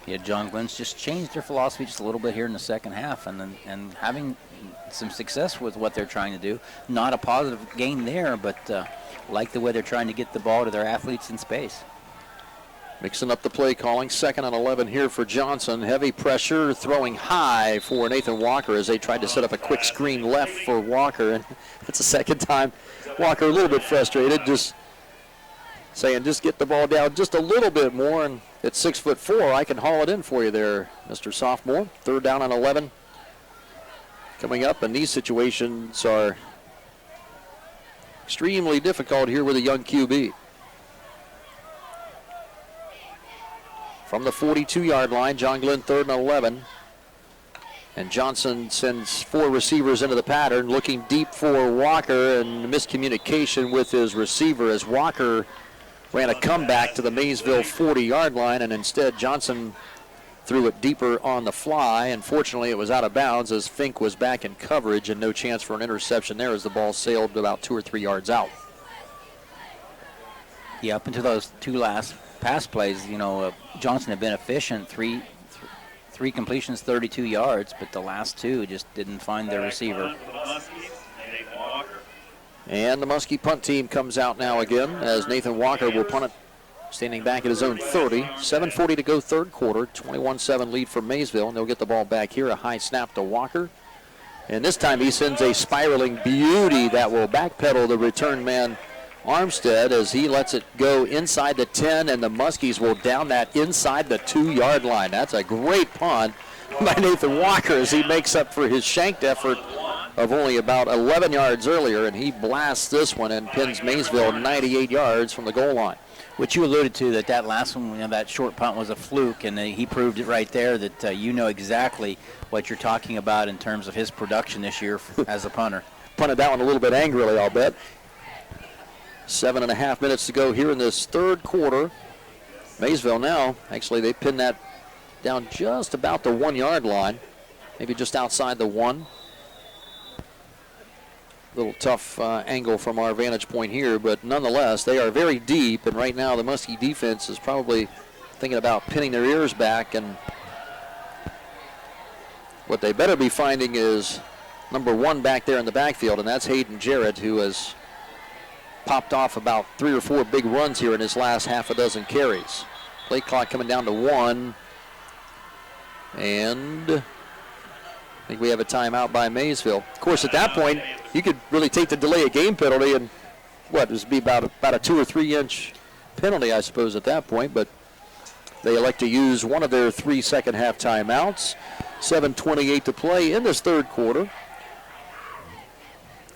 Yeah, John Glenn's just changed their philosophy just a little bit here in the 2nd half and having some success with what they're trying to do. Not a positive gain there, but like the way they're trying to get the ball to their athletes in space. Mixing up the play calling. 2nd and 11 here for Johnson. Heavy pressure, throwing high for Nathan Walker as they tried to set up a quick screen left for Walker. And that's the 2nd time. Walker a little bit frustrated, just saying just get the ball down just a little bit more, and at 6'4", I can haul it in for you there, Mr. Sophomore. 3rd down and 11 coming up, and these situations are extremely difficult here with a young QB. From the 42-yard line, John Glenn 3rd and 11. And Johnson sends 4 receivers into the pattern, looking deep for Walker, and miscommunication with his receiver as Walker ran a comeback to the Maysville 40-yard line, and instead Johnson threw it deeper on the fly. Unfortunately, it was out of bounds as Fink was back in coverage, and no chance for an interception there as the ball sailed about 2 or 3 yards out. Yeah, up until those 2 last pass plays, Johnson had been efficient, three completions, 32 yards, but the last 2 just didn't find their receiver. And the Muskie punt team comes out now again as Nathan Walker will punt it, standing back at his own 30. 7:40 to go, 3rd quarter. 21-7 lead for Maysville, and they'll get the ball back here. A high snap to Walker. And this time he sends a spiraling beauty that will backpedal the return man Armstead as he lets it go inside the 10, and the Muskies will down that inside the 2-yard line. That's a great punt by Nathan Walker as he makes up for his shanked effort of only about 11 yards earlier, and he blasts this one and pins Maysville 98 yards from the goal line. Which you alluded to, that last one, that short punt was a fluke, and he proved it right there that you know exactly what you're talking about in terms of his production this year as a punter. Punted that one a little bit angrily, I'll bet. 7.5 minutes to go here in this 3rd quarter. Maysville now, actually they pinned that down just about the 1-yard line, maybe just outside the 1. Little tough angle from our vantage point here, but nonetheless, they are very deep, and right now the Muskie defense is probably thinking about pinning their ears back, and what they better be finding is number 1 back there in the backfield, and that's Hayden Jarrett, who has popped off about 3 or 4 big runs here in his last half a dozen carries. Play clock coming down to 1, and I think we have a timeout by Maysville. Of course, at that point, you could really take the delay of game penalty and this would be about a 2 or 3 inch penalty, I suppose, at that point, but they elect to use one of their 3 second half timeouts. 7:28 to play in this 3rd quarter.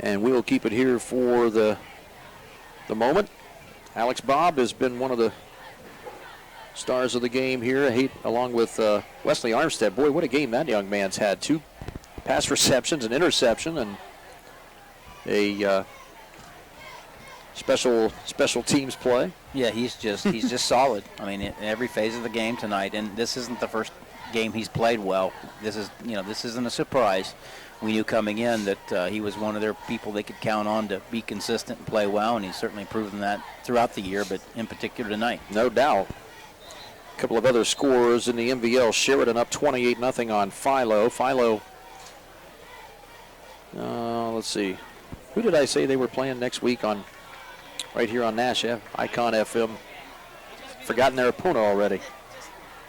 And we will keep it here for the moment. Alex Bobb has been one of the stars of the game here, along with Wesley Armstead. Boy, what a game that young man's had. 2 pass receptions, an interception, and a special teams play. Yeah, he's just solid. I mean, in every phase of the game tonight, and this isn't the first game he's played well. This isn't a surprise. We knew coming in that he was one of their people they could count on to be consistent and play well, and he's certainly proven that throughout the year, but in particular tonight. No doubt. A couple of other scores in the MVL. Sheridan up 28-0 on Philo. Philo, let's see. Who did I say they were playing next week on right here on Nash Icon FM? Forgotten their opponent already.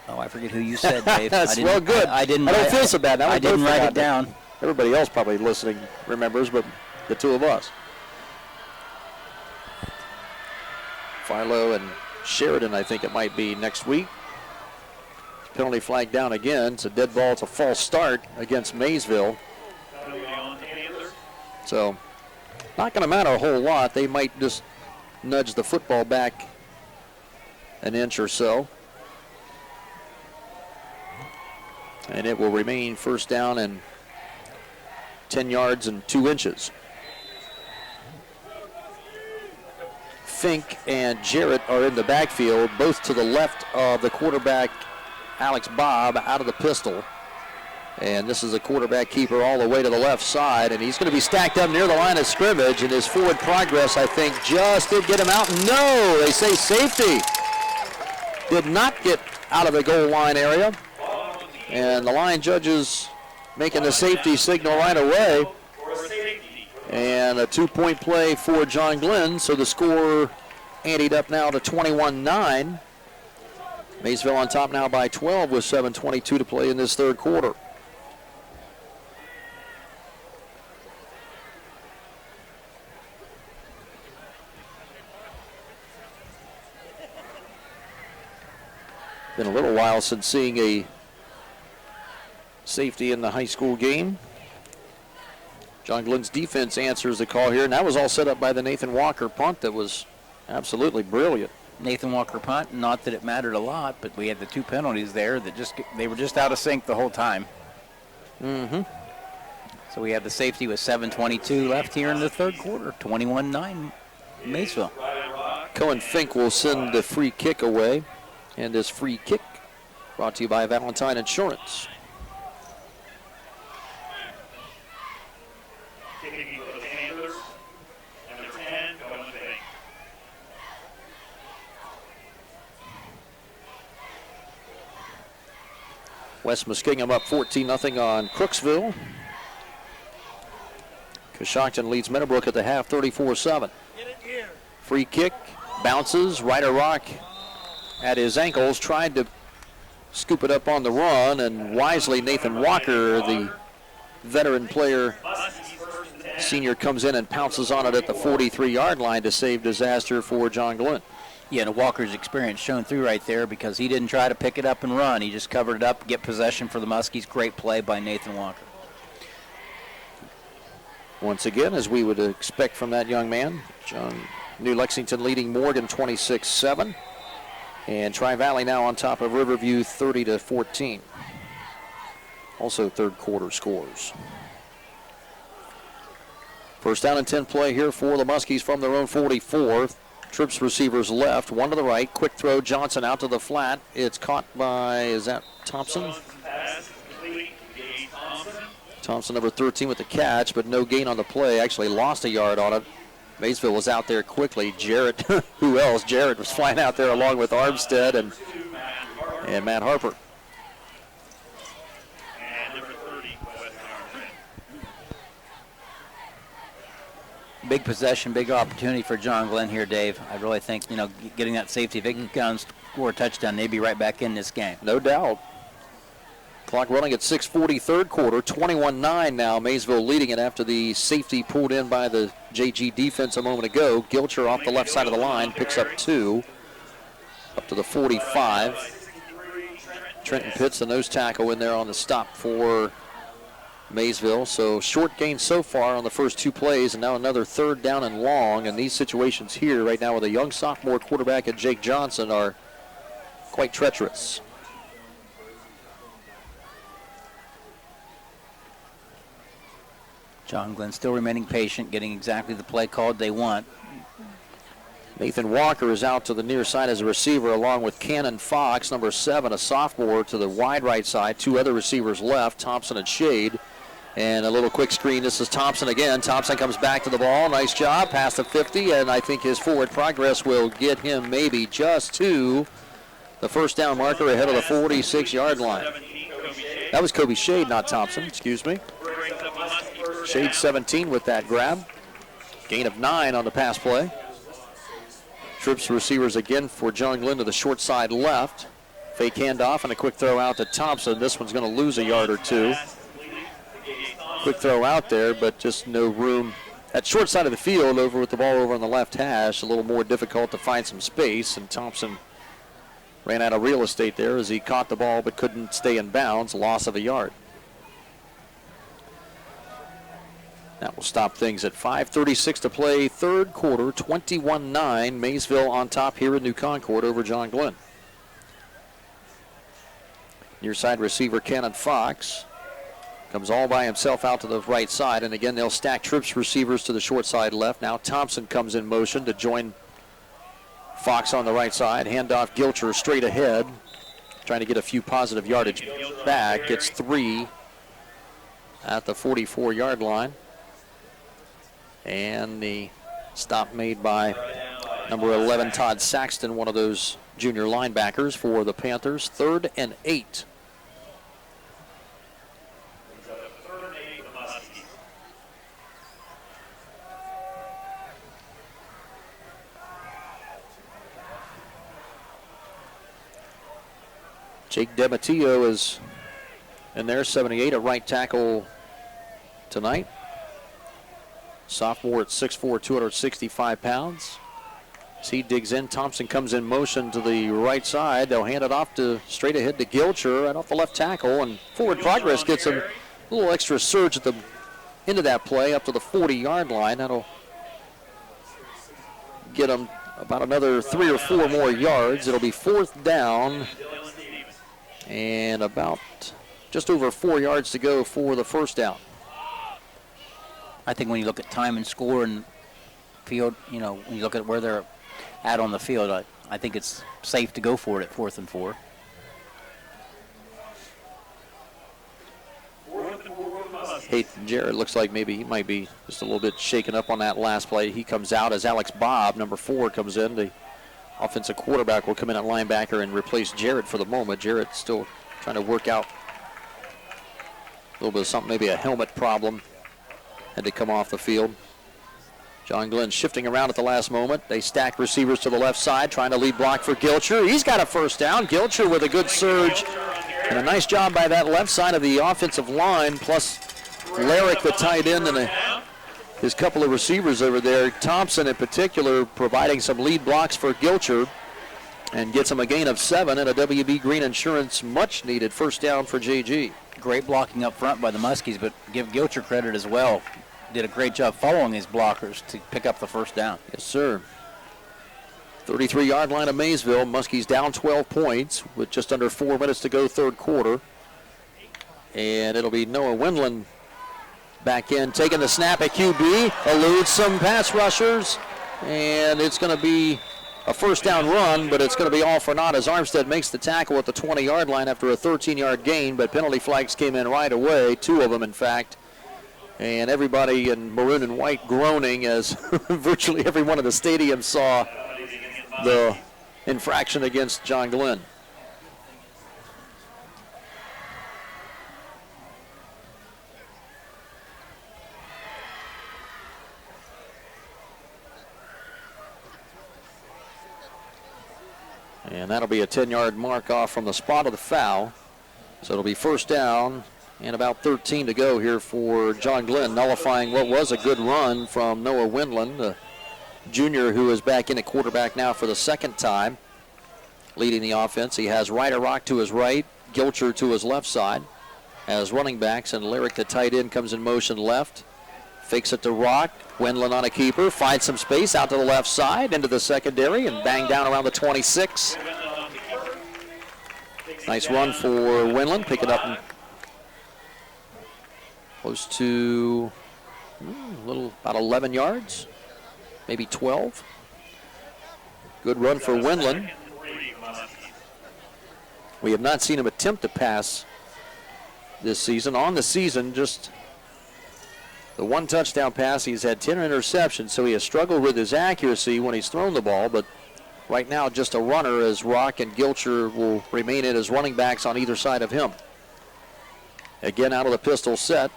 Oh, I forget who you said, Dave. That's well good. I didn't. I don't feel so bad now. I didn't write it down. Everybody else probably listening remembers, but the 2 of us. Philo and Sheridan, I think it might be next week. Penalty flag down again. It's a dead ball. It's a false start against Maysville. So, not going to matter a whole lot. They might just nudge the football back an inch or so. And it will remain 1st down and 10 yards and 2 inches. Fink and Jarrett are in the backfield, both to the left of the quarterback, Alex Bobb, out of the pistol. And this is a quarterback keeper all the way to the left side, and he's going to be stacked up near the line of scrimmage, and his forward progress, I think, just did get him out. No, they say safety. Did not get out of the goal line area. And the line judges making the safety signal right away. And a 2-point play for John Glenn. So the score anteed up now to 21-9. Maysville on top now by 12 with 7:22 to play in this 3rd quarter. Been a little while since seeing a safety in the high school game. John Glenn's defense answers the call here, and that was all set up by the Nathan Walker punt that was absolutely brilliant. Nathan Walker punt, not that it mattered a lot, but we had the 2 penalties there that they were just out of sync the whole time. Mm-hmm. So we have the safety with 7:22 left here in the third quarter, 21-9 Maysville. Cohen Fink will send the free kick away, and this free kick brought to you by Valentine Insurance. Kicking for the Panthers, number 10, Doan Ford. West Muskingum up 14-0 on Crooksville. Coshocton leads Meadowbrook at the half, 34-7. Free kick, bounces. Ryder Rock at his ankles, tried to scoop it up on the run, and wisely Nathan Walker, the veteran player, senior, comes in and pounces on it at the 43-yard line to save disaster for John Glenn. Yeah, and Walker's experience shown through right there because he didn't try to pick it up and run. He just covered it up, get possession for the Muskies. Great play by Nathan Walker. Once again, as we would expect from that young man, New Lexington leading Morgan 26-7. And Tri-Valley now on top of Riverview 30-14. Also third quarter scores. First down and 10 play here for the Muskies from their own 44. Trips receivers left, one to the right. Quick throw, Johnson out to the flat. It's caught by, is that Thompson? Thompson, number 13, with the catch, but no gain on the play. Actually lost a yard on it. Maysville was out there quickly. Jarrett, who else? Jarrett was flying out there along with Armstead and Matt Harper. Big possession, big opportunity for John Glenn here, Dave. I really think, getting that safety, if it can score a touchdown, they'd be right back in this game. No doubt. Clock running at 6:40, third quarter, 21-9 now. Maysville leading it after the safety pulled in by the JG defense a moment ago. Gilcher off the left side of the line, picks up 2. Up to the 45. Trenton Pitts, the nose tackle, in there on the stop for Maysville. So short gain so far on the first 2 plays, and now another third down and long. And these situations here right now with a young sophomore quarterback and Jake Johnson are quite treacherous. John Glenn still remaining patient, getting exactly the play called they want. Nathan Walker is out to the near side as a receiver, along with Cannon Fox, number 7, a sophomore, to the wide right side. 2 other receivers left, Thompson and Shade. And a little quick screen. This is Thompson again. Thompson comes back to the ball. Nice job, past the 50, and I think his forward progress will get him maybe just to the first down marker ahead of the 46-yard line. That was Kobe Shade, not Thompson, excuse me. Shade 17 with that grab. Gain of 9 on the pass play. Trips receivers again for John Glenn to the short side left. Fake handoff and a quick throw out to Thompson. This one's going to lose a yard or 2. Quick throw out there, but just no room. At short side of the field, over with the ball over on the left hash, a little more difficult to find some space, and Thompson ran out of real estate there as he caught the ball but couldn't stay in bounds. Loss of a yard. That will stop things at 5:36 to play, third quarter, 21-9. Maysville on top here in New Concord over John Glenn. Near side receiver Cannon Fox comes all by himself out to the right side, and again they'll stack trips receivers to the short side left. Now Thompson comes in motion to join Fox on the right side. Handoff, Gilcher straight ahead, trying to get a few positive yardage back. Gets 3 at the 44-yard line. And the stop made by number 11, Todd Saxton, one of those junior linebackers for the Panthers. 3rd and 8. Jake DeMatteo is in there, 78, at right tackle tonight. Sophomore at 6'4", 265 pounds. As he digs in, Thompson comes in motion to the right side. They'll hand it off to straight ahead to Gilcher, right off the left tackle, and forward progress gets him a little extra surge at the end of that play up to the 40-yard line. That'll get him about another 3 or 4 more yards. It'll be 4th down and about just over 4 yards to go for the first down. I think when you look at time and score and field, you know, when you look at where they're at on the field, I think it's safe to go for it at 4th and 4. Hayden Jarrett looks like maybe he might be just a little bit shaken up on that last play. He comes out as Alex Bobb, number 4, comes in. The offensive quarterback will come in at linebacker and replace Jarrett for the moment. Jarrett still trying to work out a little bit of something, maybe a helmet problem. Had to come off the field. John Glenn shifting around at the last moment. They stack receivers to the left side, trying to lead block for Gilcher. He's got a first down. Gilcher with a good surge. And a nice job by that left side of the offensive line, plus Larrick, the tight end, and his couple of receivers over there. Thompson, in particular, providing some lead blocks for Gilcher and gets him a gain of 7 and a WB Green Insurance much-needed first down for JG. Great blocking up front by the Muskies, but give Gilcher credit as well. Did a great job following these blockers to pick up the first down. Yes, sir. 33-yard line of Maysville. Muskies down 12 points with just under 4 minutes to go, third quarter. And it'll be Noah Wendland back in, taking the snap at QB, eludes some pass rushers, and it's going to be a first down run, but it's going to be all for naught as Armstead makes the tackle at the 20-yard line after a 13-yard gain, but penalty flags came in right away, 2 of them in fact, and everybody in maroon and white groaning as virtually everyone in the stadium saw the infraction against John Glenn. And that'll be a 10-yard mark off from the spot of the foul. So it'll be first down and about 13 to go here for John Glenn, nullifying what was a good run from Noah Wendland, the junior who is back in at quarterback now for the second time, leading the offense. He has Ryder Rock to his right, Gilcher to his left side as running backs, and Larrick, the tight end, comes in motion left. Fakes it to Rock. Wendland on a keeper. Finds some space out to the left side into the secondary and bang down around the 26. Nice run for Wendland. Pick it up close to a little about 11 yards, maybe 12. Good run for Wendland. We have not seen him attempt to pass this season. On the season, just the 1 touchdown pass. He's had 10 interceptions, so he has struggled with his accuracy when he's thrown the ball, but right now just a runner as Rock and Gilcher will remain in as running backs on either side of him. Again out of the pistol set.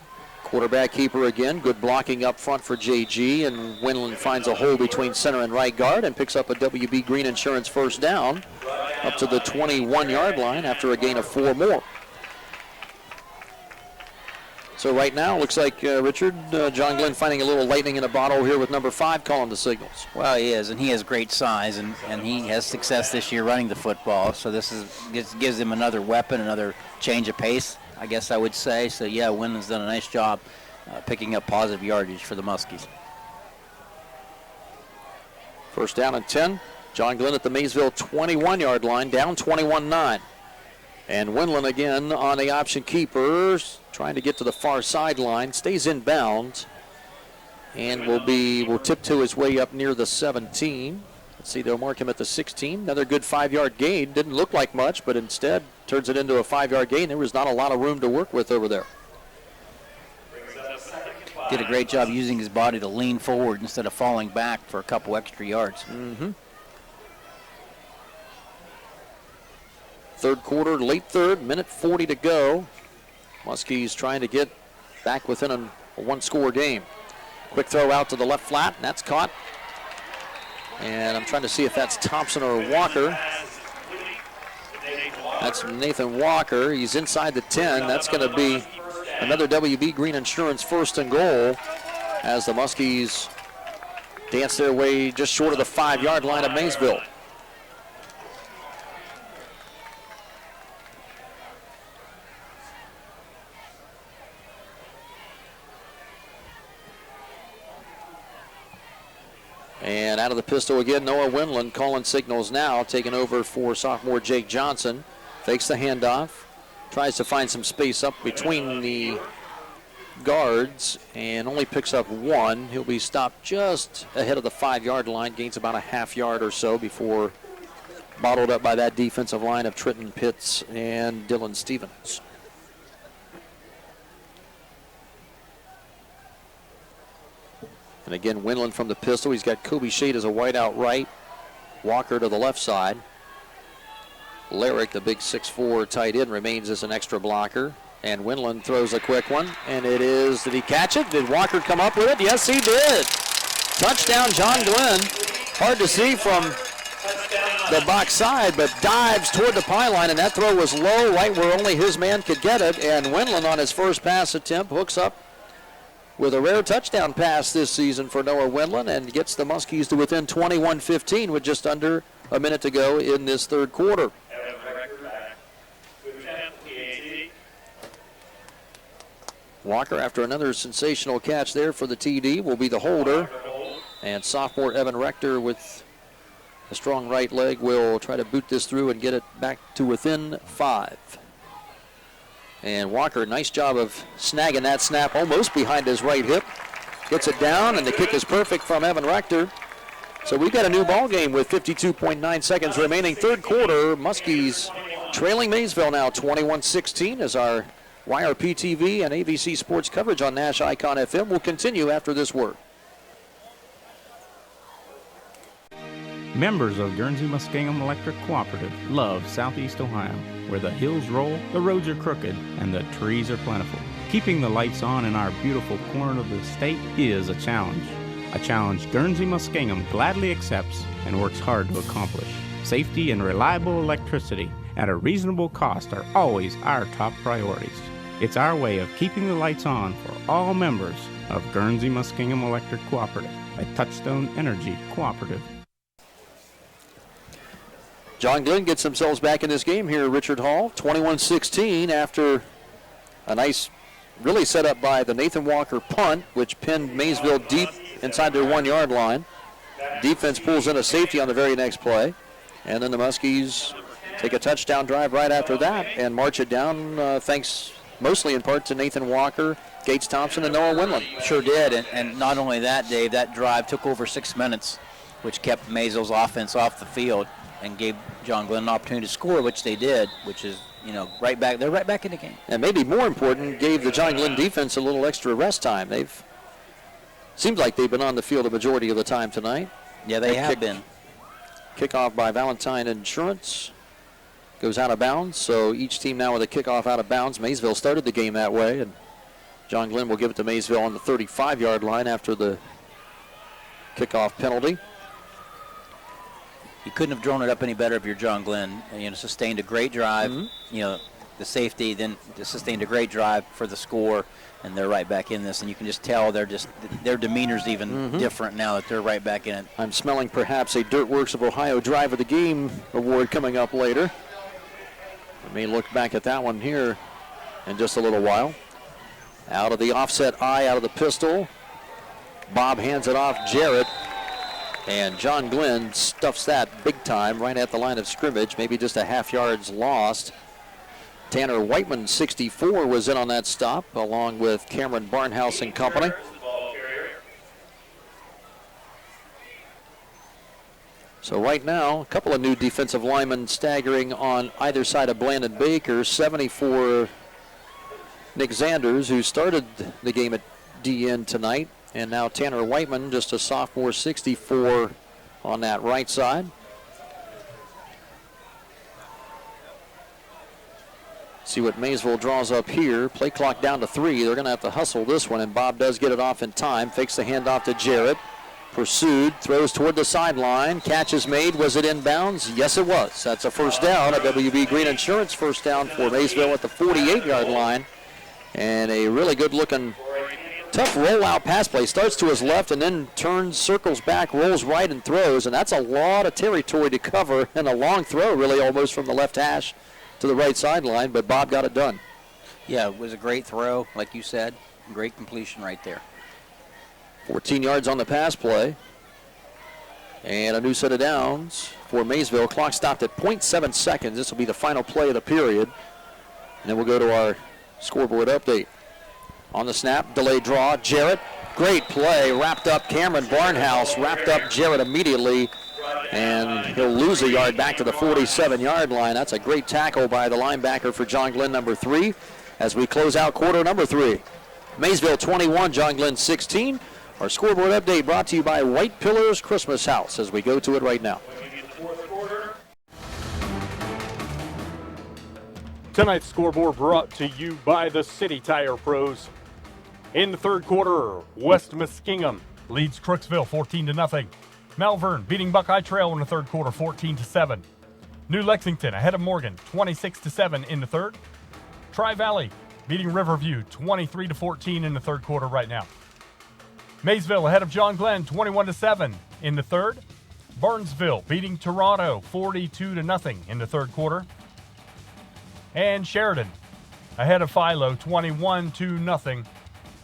Quarterback keeper again. Good blocking up front for JG, and Wendland finds a hole between center and right guard and picks up a WB Green Insurance first down up to the 21-yard line after a gain of 4 more. So right now, looks like, Richard, John Glenn finding a little lightning in a bottle here with number 5 calling the signals. Well, he is, and he has great size, and he has success this year running the football. So this gives him another weapon, another change of pace, I guess I would say. So, yeah, Wendland's done a nice job picking up positive yardage for the Muskies. First down and 10. John Glenn at the Maysville 21-yard line, down 21-9. And Wendland again on the option keepers, trying to get to the far sideline, stays in bounds, and will tiptoe his way up near the 17. Let's see, they'll mark him at the 16. Another good 5-yard gain. Didn't look like much, but instead turns it into a 5-yard gain. There was not a lot of room to work with over there. Did a great job using his body to lean forward instead of falling back for a couple extra yards. Mm-hmm. Third quarter, late third, minute 40 to go. Muskies trying to get back within a 1-score game. Quick throw out to the left flat, and that's caught. And I'm trying to see if that's Thompson or Walker. That's Nathan Walker. He's inside the 10. That's going to be another WB Green Insurance first and goal as the Muskies dance their way just short of the 5-yard line of Maysville. And out of the pistol again, Noah Winland calling signals now, taking over for sophomore Jake Johnson. Fakes the handoff, tries to find some space up between the guards, and only picks up one. He'll be stopped just ahead of the 5-yard line, gains about a half yard or so before bottled up by that defensive line of Trenton Pitts and Dylan Stevens. And again, Winland from the pistol. He's got Kobe Shade as a wide out right. Walker to the left side. Larrick, the big 6'4" tight end, remains as an extra blocker. And Winland throws a quick one. And it is, did he catch it? Did Walker come up with it? Yes, he did. Touchdown, John Glenn. Hard to see from the box side, but dives toward the pylon. And that throw was low, right where only his man could get it. And Winland on his first pass attempt hooks up with a rare touchdown pass this season for Noah Winland and gets the Muskies to within 21-15 with just under a minute to go in this third quarter. Walker, after another sensational catch there for the TD, will be the holder. And sophomore Evan Rector with a strong right leg will try to boot this through and get it back to within 5. And Walker, nice job of snagging that snap almost behind his right hip. Gets it down, and the kick is perfect from Evan Rector. So we've got a new ball game with 52.9 seconds remaining. Third quarter, Muskies trailing Maysville now 21-16 as our YRP TV and ABC Sports coverage on Nash Icon FM will continue after this word. Members of Guernsey Muskingum Electric Cooperative love Southeast Ohio, where the hills roll, the roads are crooked, and the trees are plentiful. Keeping the lights on in our beautiful corner of the state is a challenge Guernsey Muskingum gladly accepts and works hard to accomplish. Safety and reliable electricity at a reasonable cost are always our top priorities. It's our way of keeping the lights on for all members of Guernsey Muskingum Electric Cooperative, a Touchstone Energy Cooperative. John Glenn gets themselves back in this game here, Richard Hall, 21-16 after a nice, really set up by the Nathan Walker punt, which pinned Maysville deep inside their 1-yard line. Defense pulls in a safety on the very next play, and then the Muskies take a touchdown drive right after that and march it down, thanks mostly in part to Nathan Walker, Gates Thompson, and Noah Winland. Sure did, and not only that, Dave, that drive took over 6 minutes, which kept Maysville's offense off the field and gave John Glenn an opportunity to score, which they did, which is, right back. They're right back in the game. And maybe more important, gave the John Glenn defense a little extra rest time. Seems like they've been on the field a majority of the time tonight. Yeah, they have been. Kickoff by Valentine Insurance. Goes out of bounds, so each team now with a kickoff out of bounds. Maysville started the game that way, and John Glenn will give it to Maysville on the 35-yard line after the kickoff penalty. You couldn't have drawn it up any better if you're John Glenn. Sustained a great drive. The safety then sustained a great drive for the score, and they're right back in this. And you can just tell their demeanor's even different now that they're right back in it. I'm smelling perhaps a Dirtworks of Ohio Drive of the Game award coming up later. We may look back at that one here in just a little while. Out of the offset eye, out of the pistol. Bob hands it off Jarrett. And John Glenn stuffs that big time right at the line of scrimmage, maybe just a half yard's lost. Tanner Whiteman, 64, was in on that stop, along with Cameron Barnhouse and company. So right now, a couple of new defensive linemen staggering on either side of Blandon Baker. 70 for Nick Zanders, who started the game at DN tonight. And now Tanner Whiteman, just a sophomore, 64 on that right side. See what Maysville draws up here. Play clock down to 3. They're going to have to hustle this one, and Bob does get it off in time. Fakes the handoff to Jarrett. Pursued, throws toward the sideline. Catch is made. Was it inbounds? Yes, it was. That's a first down. A WB Green Insurance first down for Maysville at the 48-yard line. And a really good-looking Tough rollout pass play. Starts to his left and then turns, circles back, rolls right and throws. And that's a lot of territory to cover and a long throw, really, almost from the left hash to the right sideline. But Bob got it done. Yeah, it was a great throw, like you said. Great completion right there. 14 yards on the pass play. And a new set of downs for Maysville. Clock stopped at 0.7 seconds. This will be the final play of the period. And then we'll go to our scoreboard update. On the snap, delayed draw, Jarrett. Great play, wrapped up Cameron Barnhouse, wrapped up Jarrett immediately, and he'll lose a yard back to the 47-yard line. That's a great tackle by the linebacker for John Glenn, number 3, as we close out quarter number 3. Maysville 21, John Glenn 16. Our scoreboard update brought to you by White Pillars Christmas House as we go to it right now. Tonight's scoreboard brought to you by the City Tire Pros. In the third quarter, West Muskingum leads Crooksville 14-0. Malvern beating Buckeye Trail in the third quarter 14-7. New Lexington ahead of Morgan 26-7 in the third. Tri-Valley beating Riverview 23-14 in the third quarter right now. Maysville ahead of John Glenn 21-7 in the third. Burnsville beating Toronto 42-0 in the third quarter. And Sheridan ahead of Philo 21-0.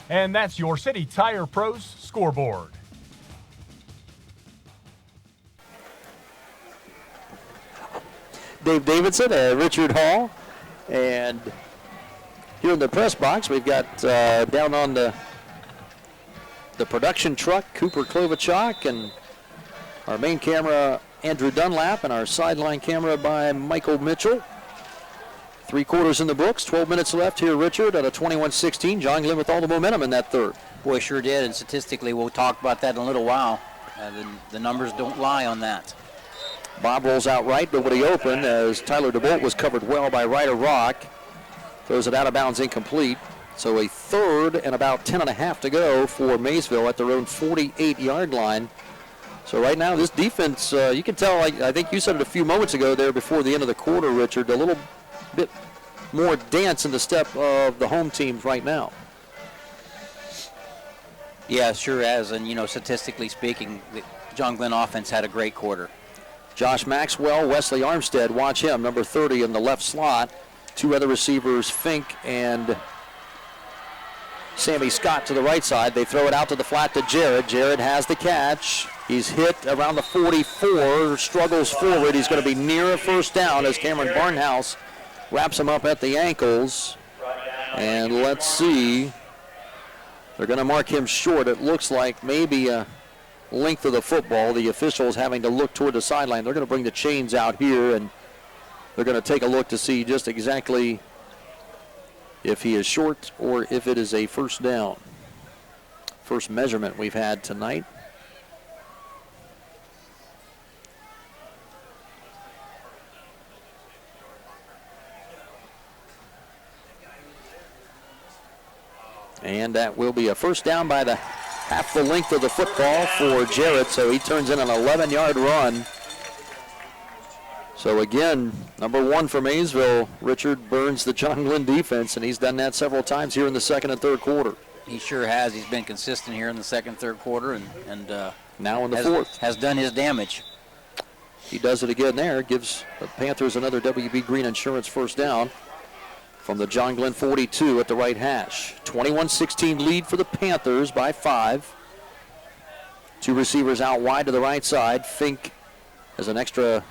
And that's your City Tire Pros scoreboard. Dave Davidson, Richard Hall, and here in the press box we've got down on the production truck Cooper Klobuchak, and our main camera Andrew Dunlap, and our sideline camera by Michael Mitchell. 3 quarters in the books, 12 minutes left here, Richard, at a 21-16. John Glenn with all the momentum in that third. Boy, sure did, and statistically we'll talk about that in a little while. The numbers don't lie on that. Bob rolls out right, nobody open, as Tyler DeBolt was covered well by Ryder Rock. Throws it out of bounds, incomplete. So a third and about 10.5 to go for Maysville at their own 48-yard line. So right now, this defense, you can tell, I think you said it a few moments ago there before the end of the quarter, Richard, a little bit more dance in the step of the home teams right now. Yeah, sure has. And, statistically speaking, the John Glenn offense had a great quarter. Josh Maxwell, Wesley Armstead, watch him, number 30 in the left slot. 2 other receivers, Fink and Sammy Scott to the right side. They throw it out to the flat to Jared. Jared has the catch. He's hit around the 44, struggles forward. He's going to be near a first down as Cameron Barnhouse wraps him up at the ankles. And let's see. They're going to mark him short. It looks like maybe a length of the football. The officials having to look toward the sideline. They're going to bring the chains out here, and they're going to take a look to see just exactly if he is short or if it is a first down. First measurement we've had tonight. And that will be a first down by the half the length of the football for Jarrett, so he turns in an 11-yard run. So again, number 1 for Maysville, Richard burns the John Glenn defense, and he's done that several times here in the second and third quarter. He sure has. He's been consistent here in the second, third quarter, and now in the fourth. Has done his damage. He does it again there, gives the Panthers another WB Green Insurance first down from the John Glenn 42 at the right hash. 21-16 lead for the Panthers by 5. 2 receivers out wide to the right side. Fink has an extra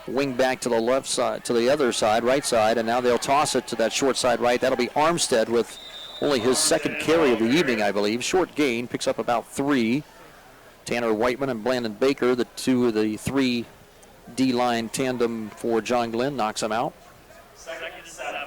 wing back to the left side, to the other side, right side, and now they'll toss it to that short side right. That'll be Armstead with only his second carry of the evening, I believe. Short gain, picks up about 3. Tanner Whiteman and Blandon Baker, the 2 of the 3 D-line tandem for John Glenn, knocks him out. Second and 7.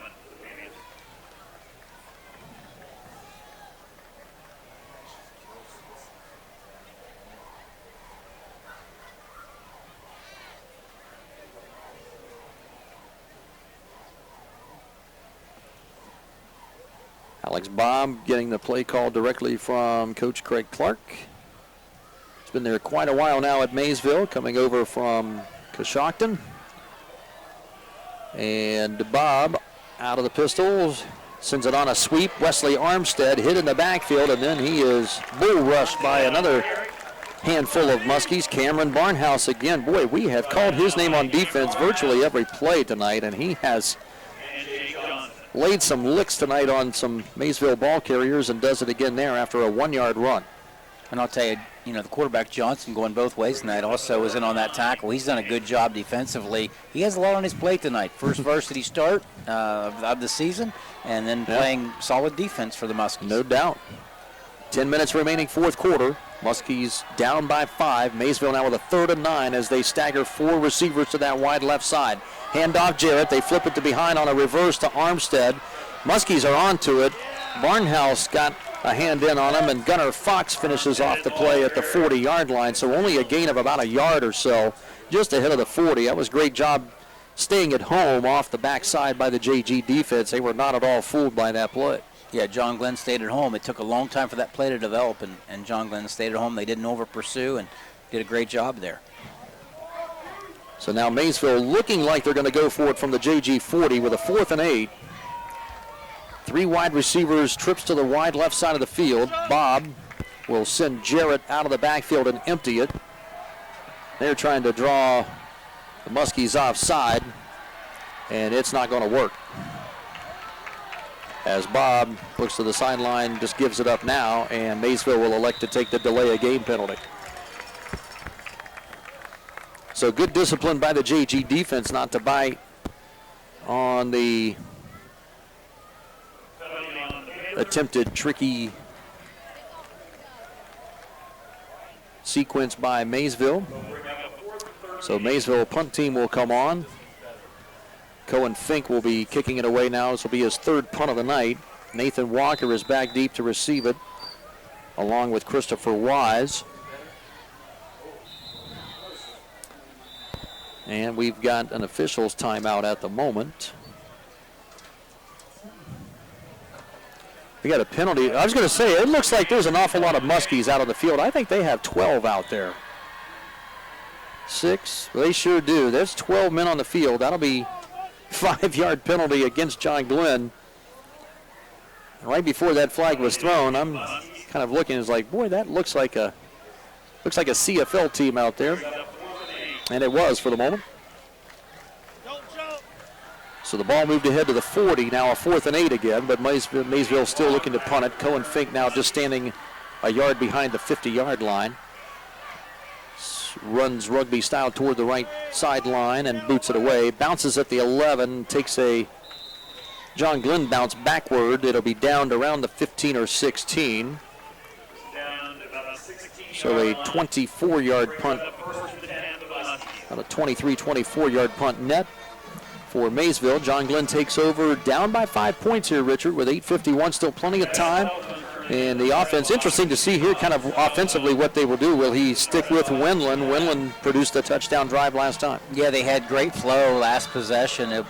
Alex Baum getting the play call directly from Coach Craig Clark. He's been there quite a while now at Maysville, coming over from Coshocton. And Bob out of the pistols, Sends it on a sweep. Wesley Armstead hit in the backfield, and then he is bull rushed by another handful of Muskies. Cameron Barnhouse again. Boy, we have called his name on defense virtually every play tonight, and he has laid some licks tonight on some Maysville ball carriers and does it again there after a 1-yard run. And I'll tell you, the quarterback Johnson going both ways tonight also was in on that tackle. He's done a good job defensively. He has a lot on his plate tonight. First varsity start of the season, and then playing solid defense for the Muskies. No doubt. 10 minutes remaining, fourth quarter. Muskies down by 5. Maysville now with a 3rd and 9 as they stagger 4 receivers to that wide left side. Handoff Jarrett. They flip it to behind on a reverse to Armstead. Muskies are onto it. Barnhouse got a hand in on him, and Gunnar Fox finishes off the play at the 40-yard line, so only a gain of about a yard or so, just ahead of the 40. That was a great job staying at home off the backside by the JG defense. They were not at all fooled by that play. Yeah, John Glenn stayed at home. It took a long time for that play to develop, and John Glenn stayed at home. They didn't over-pursue and did a great job there. So now Maysville looking like they're going to go for it from the JG 40 with a 4th and 8. 3 wide receivers, trips to the wide left side of the field. Bob will send Jarrett out of the backfield and empty it. They're trying to draw the Muskies offside, and it's not going to work. As Bob looks to the sideline, just gives it up now, and Maysville will elect to take the delay of game penalty. So good discipline by the JG defense not to bite on the attempted tricky sequence by Maysville. So Maysville punt team will come on. Cohen Fink will be kicking it away now. This will be his 3rd punt of the night. Nathan Walker is back deep to receive it, along with Christopher Wise. And we've got an official's timeout at the moment. We got a penalty. I was going to say, it looks like there's an awful lot of Muskies out on the field. I think they have 12 out there. 6, they sure do. There's 12 men on the field. That'll be 5-yard penalty against John Glenn. Right before that flag was thrown, I'm kind of looking, it's like, boy, that looks like a CFL team out there. And it was for the moment. So the ball moved ahead to the 40, now a 4th and 8 again, but Maysville still looking to punt it. Cohen Fink now just standing a yard behind the 50-yard line. Runs rugby style toward the right sideline and boots it away. Bounces at the 11, takes a John Glenn bounce backward. It'll be down to around the 15 or 16. So a 24-yard punt, about a 23, 24-yard punt net for Maysville. John Glenn takes over down by 5 points here, Richard, with 8:51, still plenty of time. And the offense, interesting to see here kind of offensively what they will do. Will he stick with Wendland? Wendland produced a touchdown drive last time. Yeah, they had great flow last possession,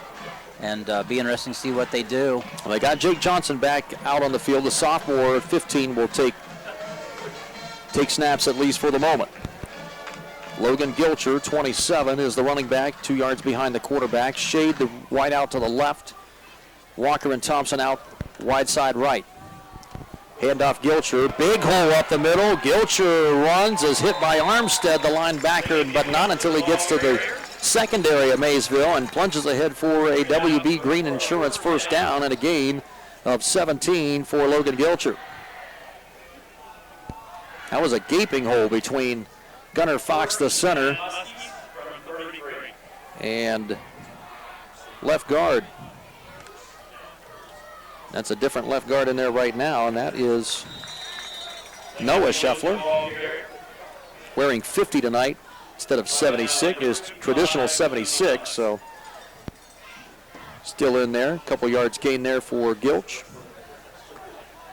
and be interesting to see what they do. Well, they got Jake Johnson back out on the field. The sophomore at 15 will take snaps at least for the moment. Logan Gilcher, 27, is the running back, 2 yards behind the quarterback. Shade the wide out to the left. Walker and Thompson out wide side right. Handoff Gilcher, big hole up the middle. Gilcher runs, is hit by Armstead, the linebacker, but not until he gets to the secondary of Maysville and plunges ahead for a WB Green Insurance first down and a gain of 17 for Logan Gilcher. That was a gaping hole between Gunnar Fox, the center, and left guard. That's a different left guard in there right now, and that is Noah Scheffler, wearing 50 tonight instead of 76, his traditional 76, so still in there. A couple yards gain there for Gilch.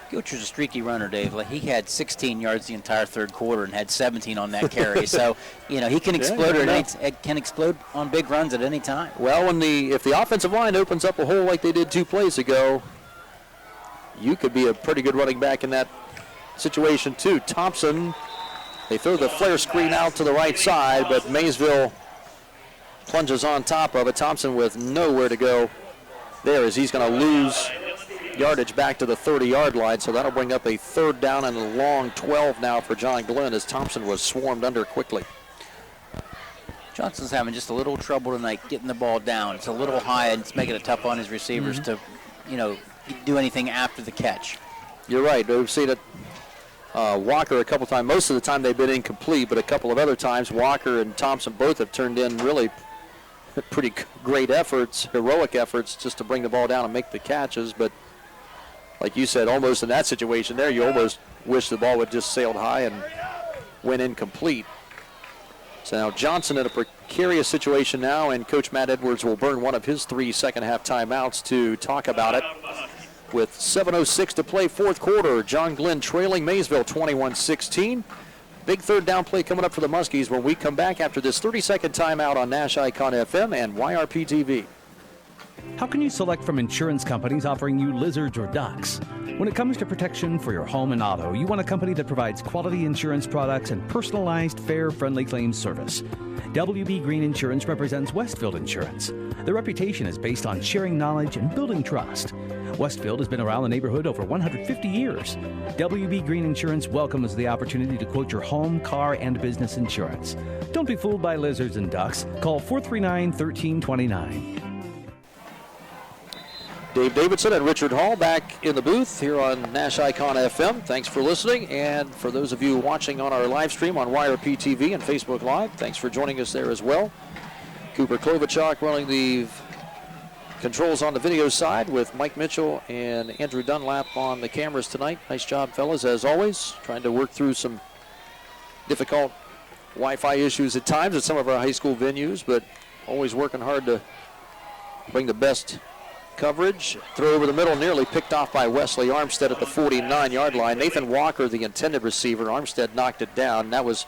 Gilcher's a streaky runner, Dave. Like, he had 16 yards the entire 3rd quarter and had 17 on that carry. So, he can explode can explode on big runs at any time. Well, if the offensive line opens up a hole like they did 2 plays ago, you could be a pretty good running back in that situation too. Thompson, they throw the flare screen out to the right side, but Maysville plunges on top of it. Thompson with nowhere to go there as he's going to lose yardage back to the 30-yard line, so that'll bring up a 3rd down and a long 12 now for John Glenn as Thompson was swarmed under quickly. Johnson's having just a little trouble tonight getting the ball down. It's a little high, and it's making it tough on his receivers to, do anything after the catch. You're right. We've seen it. Walker a couple times. Most of the time they've been incomplete, but a couple of other times Walker and Thompson both have turned in really pretty great efforts, heroic efforts, just to bring the ball down and make the catches. But like you said, almost in that situation there, you almost wish the ball would just sailed high and went incomplete. So now Johnson in a precarious situation now, and Coach Matt Edwards will burn one of his 3 second-half timeouts to talk about it. With 7:06 to play, 4th quarter, John Glenn trailing Maysville 21-16. Big 3rd down play coming up for the Muskies when we come back after this 30-second timeout on Nash Icon FM and YRP-TV. How can you select from insurance companies offering you lizards or ducks? When it comes to protection for your home and auto, you want a company that provides quality insurance products and personalized, fair, friendly claims service. WB Green Insurance represents Westfield Insurance. Their reputation is based on sharing knowledge and building trust. Westfield has been around the neighborhood over 150 years. WB Green Insurance welcomes the opportunity to quote your home, car, and business insurance. Don't be fooled by lizards and ducks. Call 439-1329. Dave Davidson and Richard Hall back in the booth here on Nash Icon FM. Thanks for listening, and for those of you watching on our live stream on YRP TV and Facebook Live, thanks for joining us there as well. Cooper Klobuchar running the controls on the video side with Mike Mitchell and Andrew Dunlap on the cameras tonight. Nice job, fellas, as always. Trying to work through some difficult Wi-Fi issues at times at some of our high school venues, but always working hard to bring the best coverage. Throw over the middle, nearly picked off by Wesley Armstead at the 49-yard line. Nathan Walker, the intended receiver. Armstead knocked it down. That was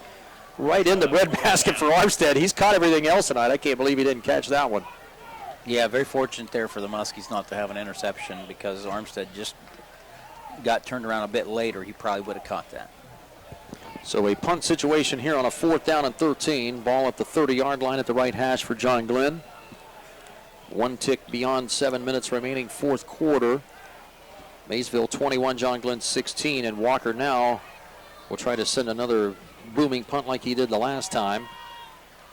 right in the breadbasket for Armstead. He's caught everything else tonight. I can't believe he didn't catch that one. Yeah, very fortunate there for the Muskies not to have an interception, because Armstead just got turned around a bit later. He probably would have caught that. So a punt situation here on a 4th down and 13. Ball at the 30-yard line at the right hash for John Glenn. 1 tick beyond 7 minutes remaining, 4th quarter. Maysville 21, John Glenn 16, and Walker now will try to send another booming punt like he did the last time.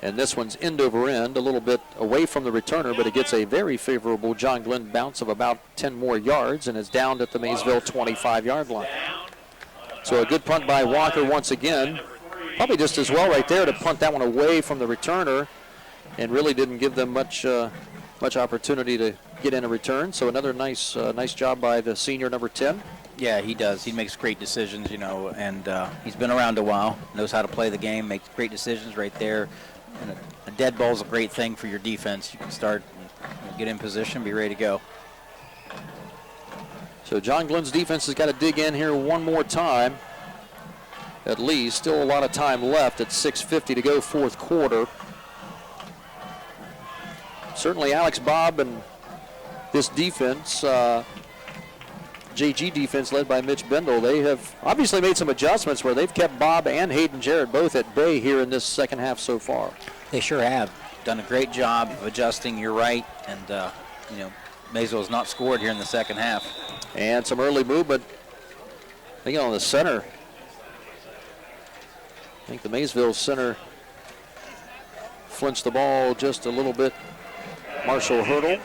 And this one's end over end, a little bit away from the returner, but it gets a very favorable John Glenn bounce of about 10 more yards and is down at the Maysville 25-yard line. So a good punt by Walker once again. Probably just as well right there to punt that one away from the returner, and really didn't give them much opportunity to get in a return. So another nice job by the senior number 10. Yeah, he does. He makes great decisions, and he's been around a while, knows how to play the game, makes great decisions right there. And a dead ball is a great thing for your defense. You can start and get in position, be ready to go. So John Glenn's defense has got to dig in here one more time, at least. Still a lot of time left at 6:50 to go, 4th quarter. Certainly Alex Bobb and this defense, JG defense led by Mitch Bendel, they have obviously made some adjustments where they've kept Bob and Hayden Jarrett both at bay here in this second half so far. They sure have done a great job of adjusting. You're right, and Maysville has not scored here in the second half. And some early movement, I think on the center. I think the Maysville center flinched the ball just a little bit. Marshall Hurdle.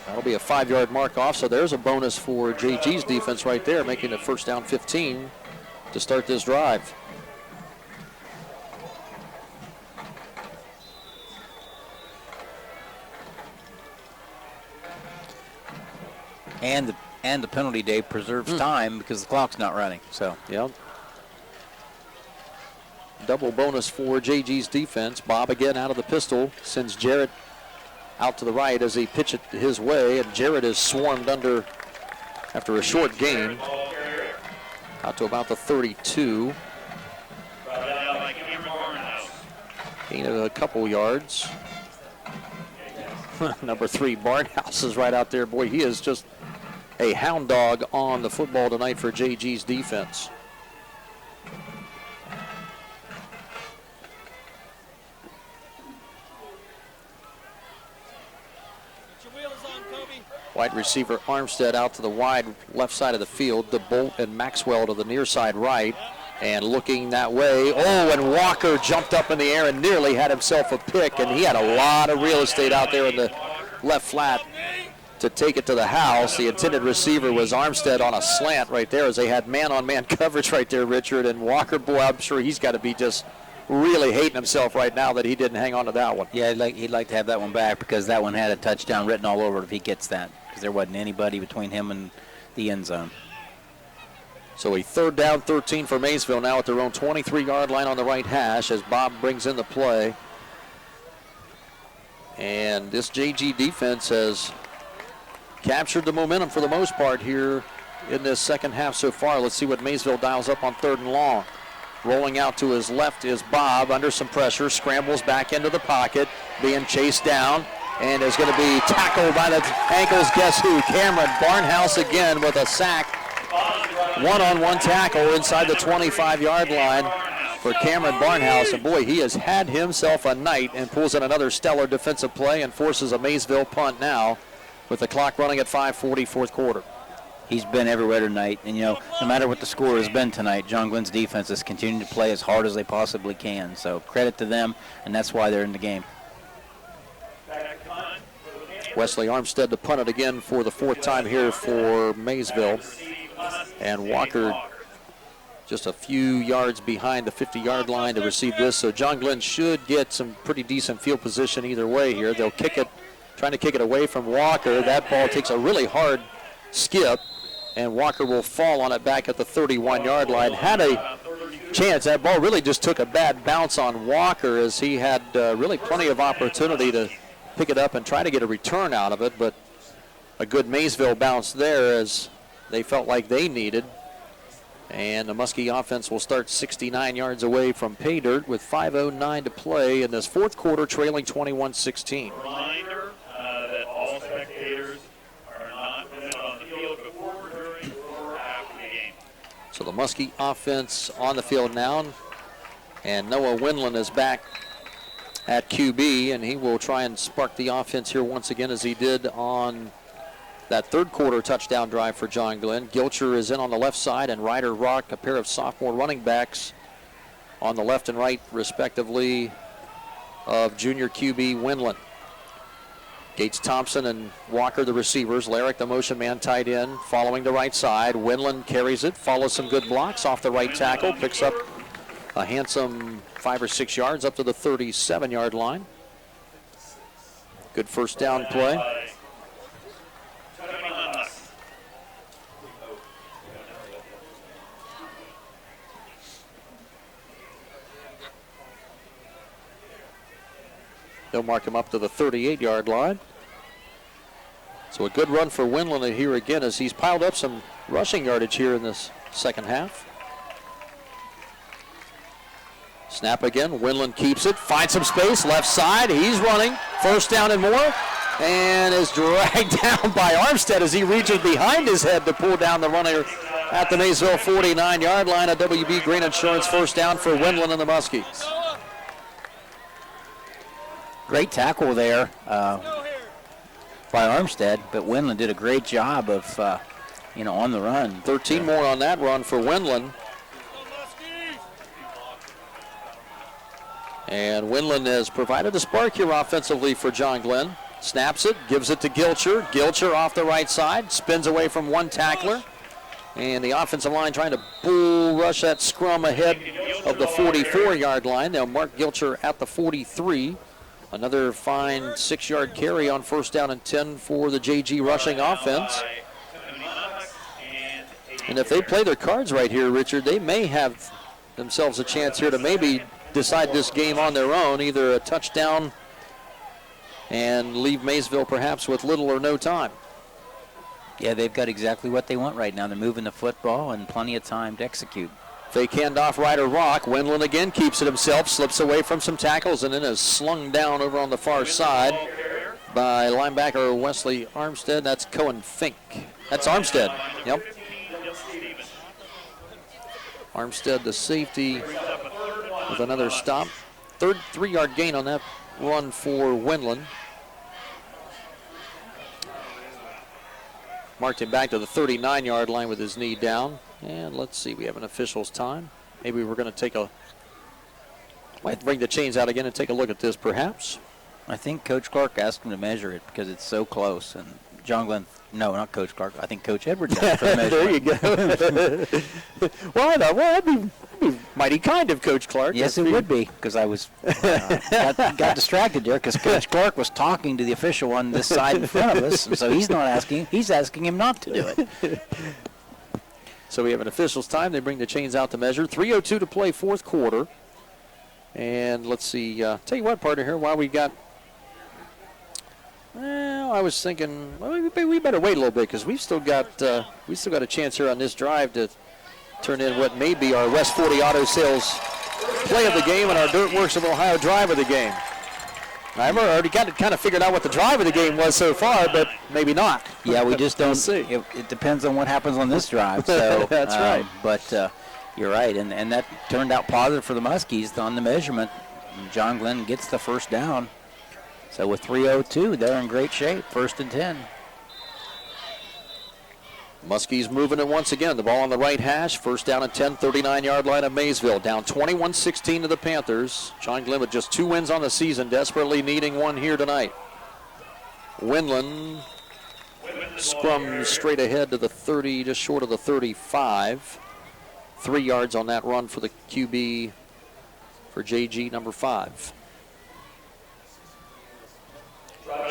That'll be a 5-yard mark off, so there's a bonus for JG's defense right there, making it 1st down 15 to start this drive. And the penalty day preserves time because the clock's not running. So yeah. Double bonus for JG's defense. Bob again out of the pistol, sends Jarrett out to the right as he pitch it his way, and Jarrett is swarmed under after a short gain out to about the 32. Gain of a couple yards. Number 3, Barnhouse is right out there. Boy, he is just a hound dog on the football tonight for JG's defense. Wide receiver Armstead out to the wide left side of the field. DeBolt and Maxwell to the near side right. And looking that way. Oh, and Walker jumped up in the air and nearly had himself a pick. And he had a lot of real estate out there in the left flat to take it to the house. The intended receiver was Armstead on a slant right there as they had man-on-man coverage right there, Richard. And Walker, boy, I'm sure he's got to be just really hating himself right now that he didn't hang on to that one. Yeah, he'd like to have that one back because that one had a touchdown written all over it if he gets that, because there wasn't anybody between him and the end zone. So a 3rd down 13 for Maysville now at their own 23-yard line on the right hash as Bob brings in the play. And this JG defense has captured the momentum for the most part here in this second half so far. Let's see what Maysville dials up on 3rd and long. Rolling out to his left is Bob under some pressure, scrambles back into the pocket, being chased down, and is going to be tackled by the ankles. Guess who? Cameron Barnhouse again with a sack. One-on-one tackle inside the 25-yard line for Cameron Barnhouse. And boy, he has had himself a night and pulls in another stellar defensive play and forces a Maysville punt now with the clock running at 5:40, 4th quarter. He's been everywhere tonight, and no matter what the score has been tonight, John Glenn's defense is continuing to play as hard as they possibly can. So credit to them, and that's why they're in the game. Wesley Armstead to punt it again for the 4th time here for Maysville. And Walker just a few yards behind the 50-yard line to receive this. So John Glenn should get some pretty decent field position either way here. They'll kick it, trying to kick it away from Walker. That ball takes a really hard skip, and Walker will fall on it back at the 31-yard line. Had a chance. That ball really just took a bad bounce on Walker as he had really plenty of opportunity to pick it up and try to get a return out of it, but a good Maysville bounce there as they felt like they needed. And the Muskie offense will start 69 yards away from pay dirt with 5:09 to play in this 4th quarter, trailing 21-16. Reminder that all spectators are not permitted on the field before, during, or after the game. So the Muskie offense on the field now, and Noah Winland is back at QB, and he will try and spark the offense here once again as he did on that 3rd quarter touchdown drive for John Glenn. Gilcher is in on the left side, and Ryder Rock, a pair of sophomore running backs on the left and right, respectively, of junior QB Winland. Gates Thompson and Walker, the receivers. Larrick, the motion man, tight end, following the right side. Winland carries it, follows some good blocks off the right tackle, picks up a handsome 5 or 6 yards up to the 37-yard line. Good 1st down play. They'll mark him up to the 38-yard line. So a good run for Winland here again as he's piled up some rushing yardage here in this second half. Snap again. Winland keeps it. Finds some space. Left side. He's running. 1st down and more. And is dragged down by Armstead as he reaches behind his head to pull down the runner at the Maysville 49-yard line. A WB Green Insurance 1st down for Winland and the Muskies. Great tackle there by Armstead, but Winland did a great job of, on the run. 13 more on that run for Winland. And Winland has provided a spark here offensively for John Glenn. Snaps it, gives it to Gilcher. Gilcher off the right side, spins away from one tackler. And the offensive line trying to bull rush that scrum ahead of the 44-yard line. They'll mark Gilcher at the 43. Another fine 6-yard carry on 1st down and 10 for the JG rushing offense. And if they play their cards right here, Richard, they may have themselves a chance here to maybe decide this game on their own, either a touchdown and leave Maysville perhaps with little or no time. Yeah, they've got exactly what they want right now. They're moving the football and plenty of time to execute. Fake handoff, Ryder Rock. Winland again keeps it himself, slips away from some tackles, and then is slung down over on the far side by linebacker Wesley Armstead. That's Cohen Fink. That's Armstead. Yep. Armstead, the safety, with another stop. 3-yard gain on that run for Winland. marked him back to the 39-yard line with his knee down. And let's see, we have an official's time. Maybe we're going to might bring the chains out again and take a look at this, perhaps. I think Coach Clark asked him to measure it because it's so close. And John Glenn, no, not Coach Clark. I think Coach Edwards asked for the measurement. There you go. Well, I thought, that'd be mighty kind of Coach Clark. Yes, it would be, because I was got distracted there because Coach Clark was talking to the official on this side in front of us, and so he's not asking. He's asking him not to do it. So we have an official's time. They bring the chains out to measure. 3:02 to play, fourth quarter. And let's see. Tell you what, partner, here, while we got. Well, I was thinking, we better wait a little bit because we've still got a chance here on this drive to turn in what may be our West 40 Auto Sales play of the game and our Dirt Works of Ohio drive of the game. I've already got it kind of figured out what the drive of the game was so far, but maybe not. Yeah, we just don't see. It depends on what happens on this drive. So that's right. But you're right, and that turned out positive for the Muskies on the measurement. John Glenn gets the first down. So with 3:02, they're in great shape, 1st and 10. Muskies moving it once again. The ball on the right hash. First down and 10, 39-yard line of Maysville. Down 21-16 to the Panthers. John Glenn with just 2 wins on the season, desperately needing one here tonight. Winland scrums straight ahead to the 30, just short of the 35. 3 yards on that run for the QB for JG number 5.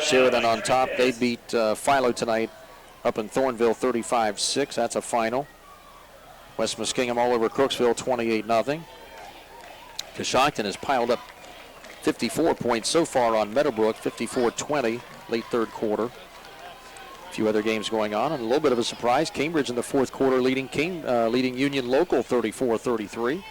Sheridan on top. They beat Philo tonight up in Thornville 35-6. That's a final. West Muskingum all over Crooksville 28-0. Coshocton has piled up 54 points so far on Meadowbrook, 54-20, late third quarter. A few other games going on, and a little bit of a surprise. Cambridge in the fourth quarter leading Union Local 34-33.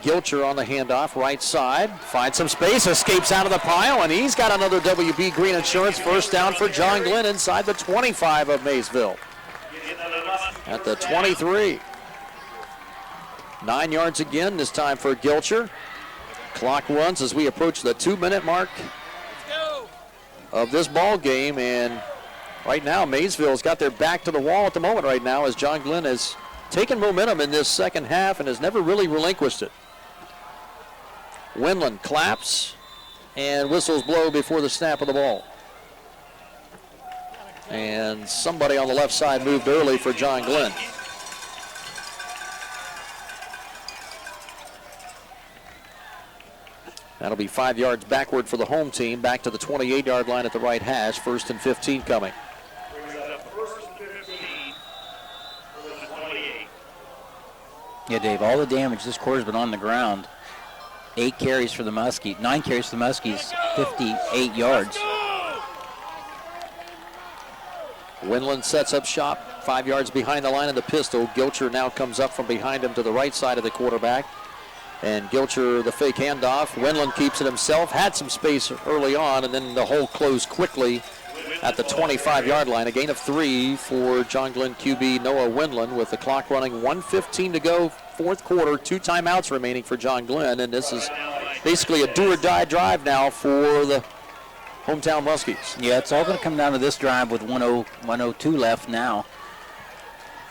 Gilcher on the handoff, right side, finds some space, escapes out of the pile, and he's got another WB Green Insurance first down for John Glenn inside the 25 of Maysville. At the 23. 9 yards again, this time for Gilcher. Clock runs as we approach the 2-minute mark of this ball game, and right now Maysville's got their back to the wall at the moment right now as John Glenn has taken momentum in this second half and has never really relinquished it. Winland claps and whistles blow before the snap of the ball. And somebody on the left side moved early for John Glenn. That'll be 5 yards backward for the home team, back to the 28-yard line at the right hash. 1st and 15 coming. Yeah, Dave, all the damage this quarter's been on the ground. 8 carries for the Muskies, 9 carries for the Muskies, 58 yards. Winland sets up shop 5 yards behind the line of the pistol. Gilcher now comes up from behind him to the right side of the quarterback. And Gilcher, the fake handoff. Winland keeps it himself. Had some space early on, and then the hole closed quickly at the 25-yard line. A gain of 3 for John Glenn QB Noah Winland with the clock running. 1:15 to go, fourth quarter. 2 timeouts remaining for John Glenn, and this is basically a do-or-die drive now for the hometown Muskies. Yeah, it's all going to come down to this drive with 1:02 left now.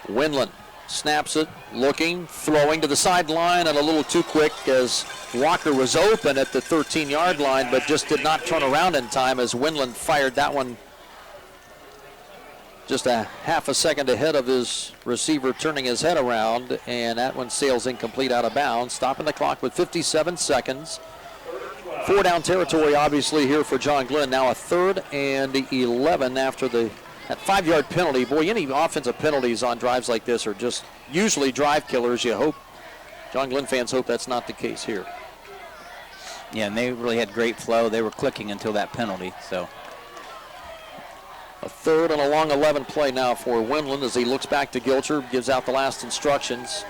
Winland snaps it, looking, throwing to the sideline, and a little too quick as Walker was open at the 13-yard line, but just did not turn around in time as Winland fired that one just a half a second ahead of his receiver turning his head around, and that one sails incomplete out of bounds, stopping the clock with 57 seconds. 4 down territory, obviously, here for John Glenn. Now a 3rd and 11 after that 5-yard penalty. Boy, any offensive penalties on drives like this are just usually drive killers. You hope, John Glenn fans hope that's not the case here. Yeah, and they really had great flow. They were clicking until that penalty, so. A 3rd and a long 11 play now for Winland as he looks back to Gilcher, gives out the last instructions,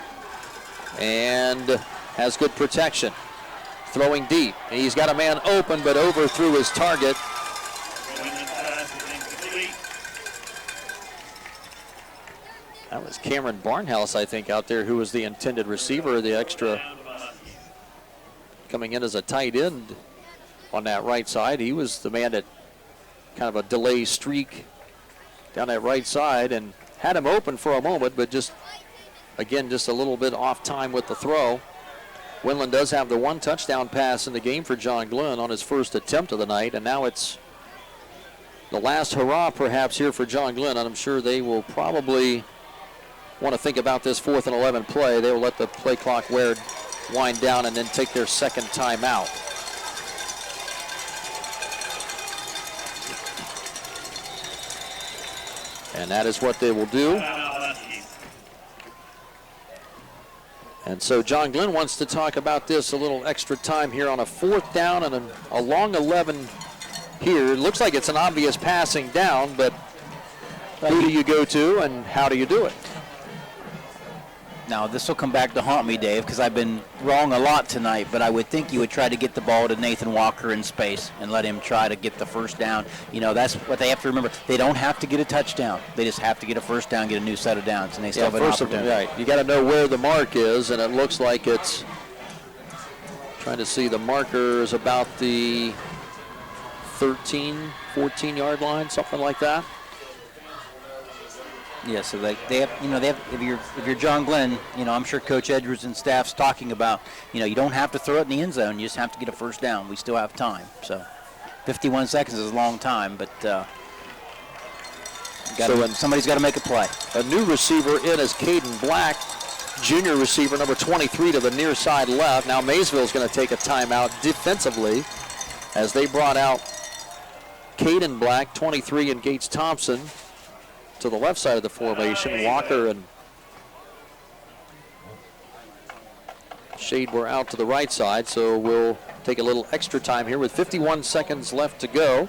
and has good protection. Throwing deep. He's got a man open, but overthrew his target. That was Cameron Barnhouse, I think, out there, who was the intended receiver, the extra coming in as a tight end on that right side. He was the man that kind of a delay streak down that right side and had him open for a moment, but just a little bit off time with the throw. Winland does have the one touchdown pass in the game for John Glenn on his first attempt of the night, and now it's the last hurrah perhaps here for John Glenn, and I'm sure they will probably want to think about this 4th and 11 play. They will let the play clock wind down and then take their second timeout. And that is what they will do. And so John Glenn wants to talk about this a little extra time here on a 4th down and a long 11 here. It looks like it's an obvious passing down, but who do you go to and how do you do it? Now, this will come back to haunt me, Dave, because I've been wrong a lot tonight, but I would think you would try to get the ball to Nathan Walker in space and let him try to get the first down. You know, that's what they have to remember. They don't have to get a touchdown. They just have to get a first down, get a new set of downs, and they still have an opportunity. Right. You got to know where the mark is, and it looks like it's trying to see the marker is about the 13, 14-yard line, something like that. Yeah, so they have, if you're John Glenn, I'm sure Coach Edwards and staff's talking about, you don't have to throw it in the end zone. You just have to get a first down. We still have time. So 51 seconds is a long time, but somebody's got to make a play. A new receiver in is Caden Black, junior receiver, number 23 to the near side left. Now Maysville's going to take a timeout defensively as they brought out Caden Black, 23, and Gates Thompson to the left side of the formation. Walker and Shade were out to the right side, so we'll take a little extra time here with 51 seconds left to go.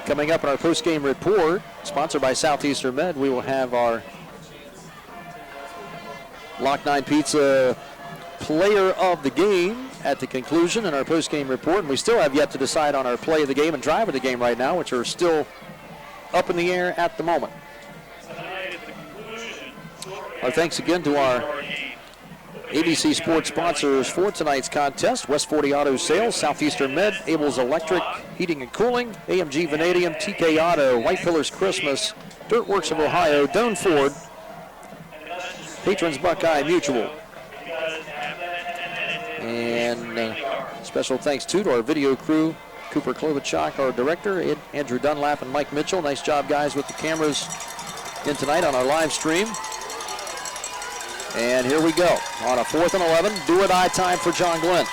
Coming up in our post-game report, sponsored by Southeastern Med, we will have our Lock 9 Pizza player of the game at the conclusion in our post-game report, and we still have yet to decide on our play of the game and drive of the game right now, which are still up in the air at the moment. Our thanks again to our ABC Sports sponsors for tonight's contest: West 40 Auto Sales, Southeastern Med, Abel's Electric, Heating and Cooling, AMG Vanadium, TK Auto, White Pillars Christmas, Dirt Works of Ohio, Doan Ford, Patrons Buckeye Mutual. And special thanks to our video crew, Cooper Klobuchak, our director, Andrew Dunlap, and Mike Mitchell. Nice job, guys, with the cameras in tonight on our live stream. And here we go on a 4th and 11. Do-or-die time for John Glenn.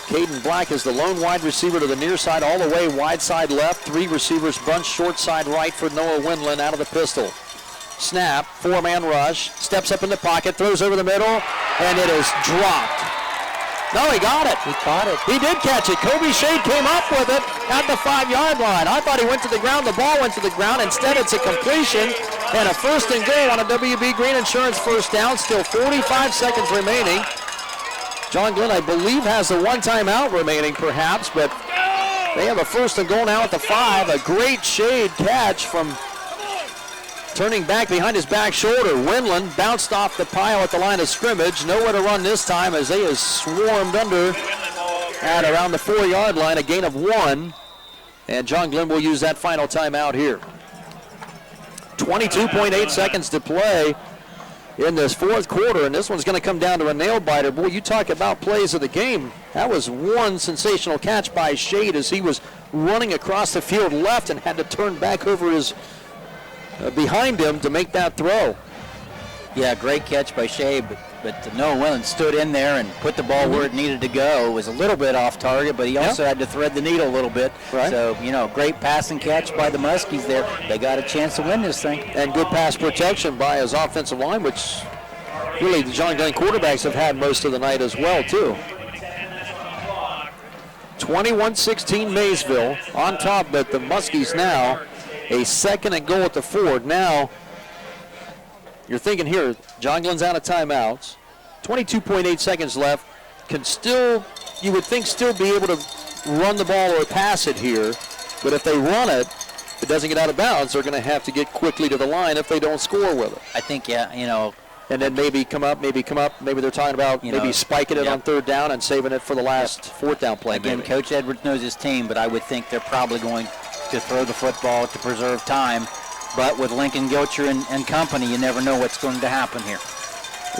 Caden Black is the lone wide receiver to the near side, all the way wide side left. 3 receivers bunch short side right for Noah Winland out of the pistol. Snap, 4-man rush, steps up in the pocket, throws over the middle, and it is dropped. No, he got it. He caught it. He did catch it. Kobe Shade came up with it at the 5-yard line. I thought he went to the ground. The ball went to the ground. Instead, it's a completion and a 1st and goal on a WB Green Insurance first down. Still 45 seconds remaining. John Glenn, I believe, has the one timeout remaining, perhaps, but they have a 1st and goal now at the 5. A great Shade catch from turning back behind his back shoulder. Winland bounced off the pile at the line of scrimmage. Nowhere to run this time as they is swarmed under at around the 4-yard line, a gain of 1. And John Glenn will use that final timeout here. 22.8 seconds to play in this 4th quarter, and this one's going to come down to a nail-biter. Boy, you talk about plays of the game. That was one sensational catch by Shade as he was running across the field left and had to turn back over his behind him to make that throw. Yeah, great catch by Shea, but Noah Winland stood in there and put the ball where it needed to go. It was a little bit off target, but he also had to thread the needle a little bit. Right. So, great pass and catch by the Muskies there. They got a chance to win this thing. And good pass protection by his offensive line, which really the John Glenn quarterbacks have had most of the night as well, too. 21-16 Maysville on top, but the Muskies now a 2nd and goal at the 4. Now, you're thinking here, John Glenn's out of timeouts. 22.8 seconds left. Can still, you would think, still be able to run the ball or pass it here. But if they run it, if it doesn't get out of bounds, they're going to have to get quickly to the line if they don't score with it. I think, and then maybe come up. Maybe they're talking about maybe spiking it on 3rd down and saving it for the last 4th down play. Again, maybe. Coach Edwards knows his team, but I would think they're probably going to throw the football to preserve time. But with Lincoln Gilcher and company, you never know what's going to happen here.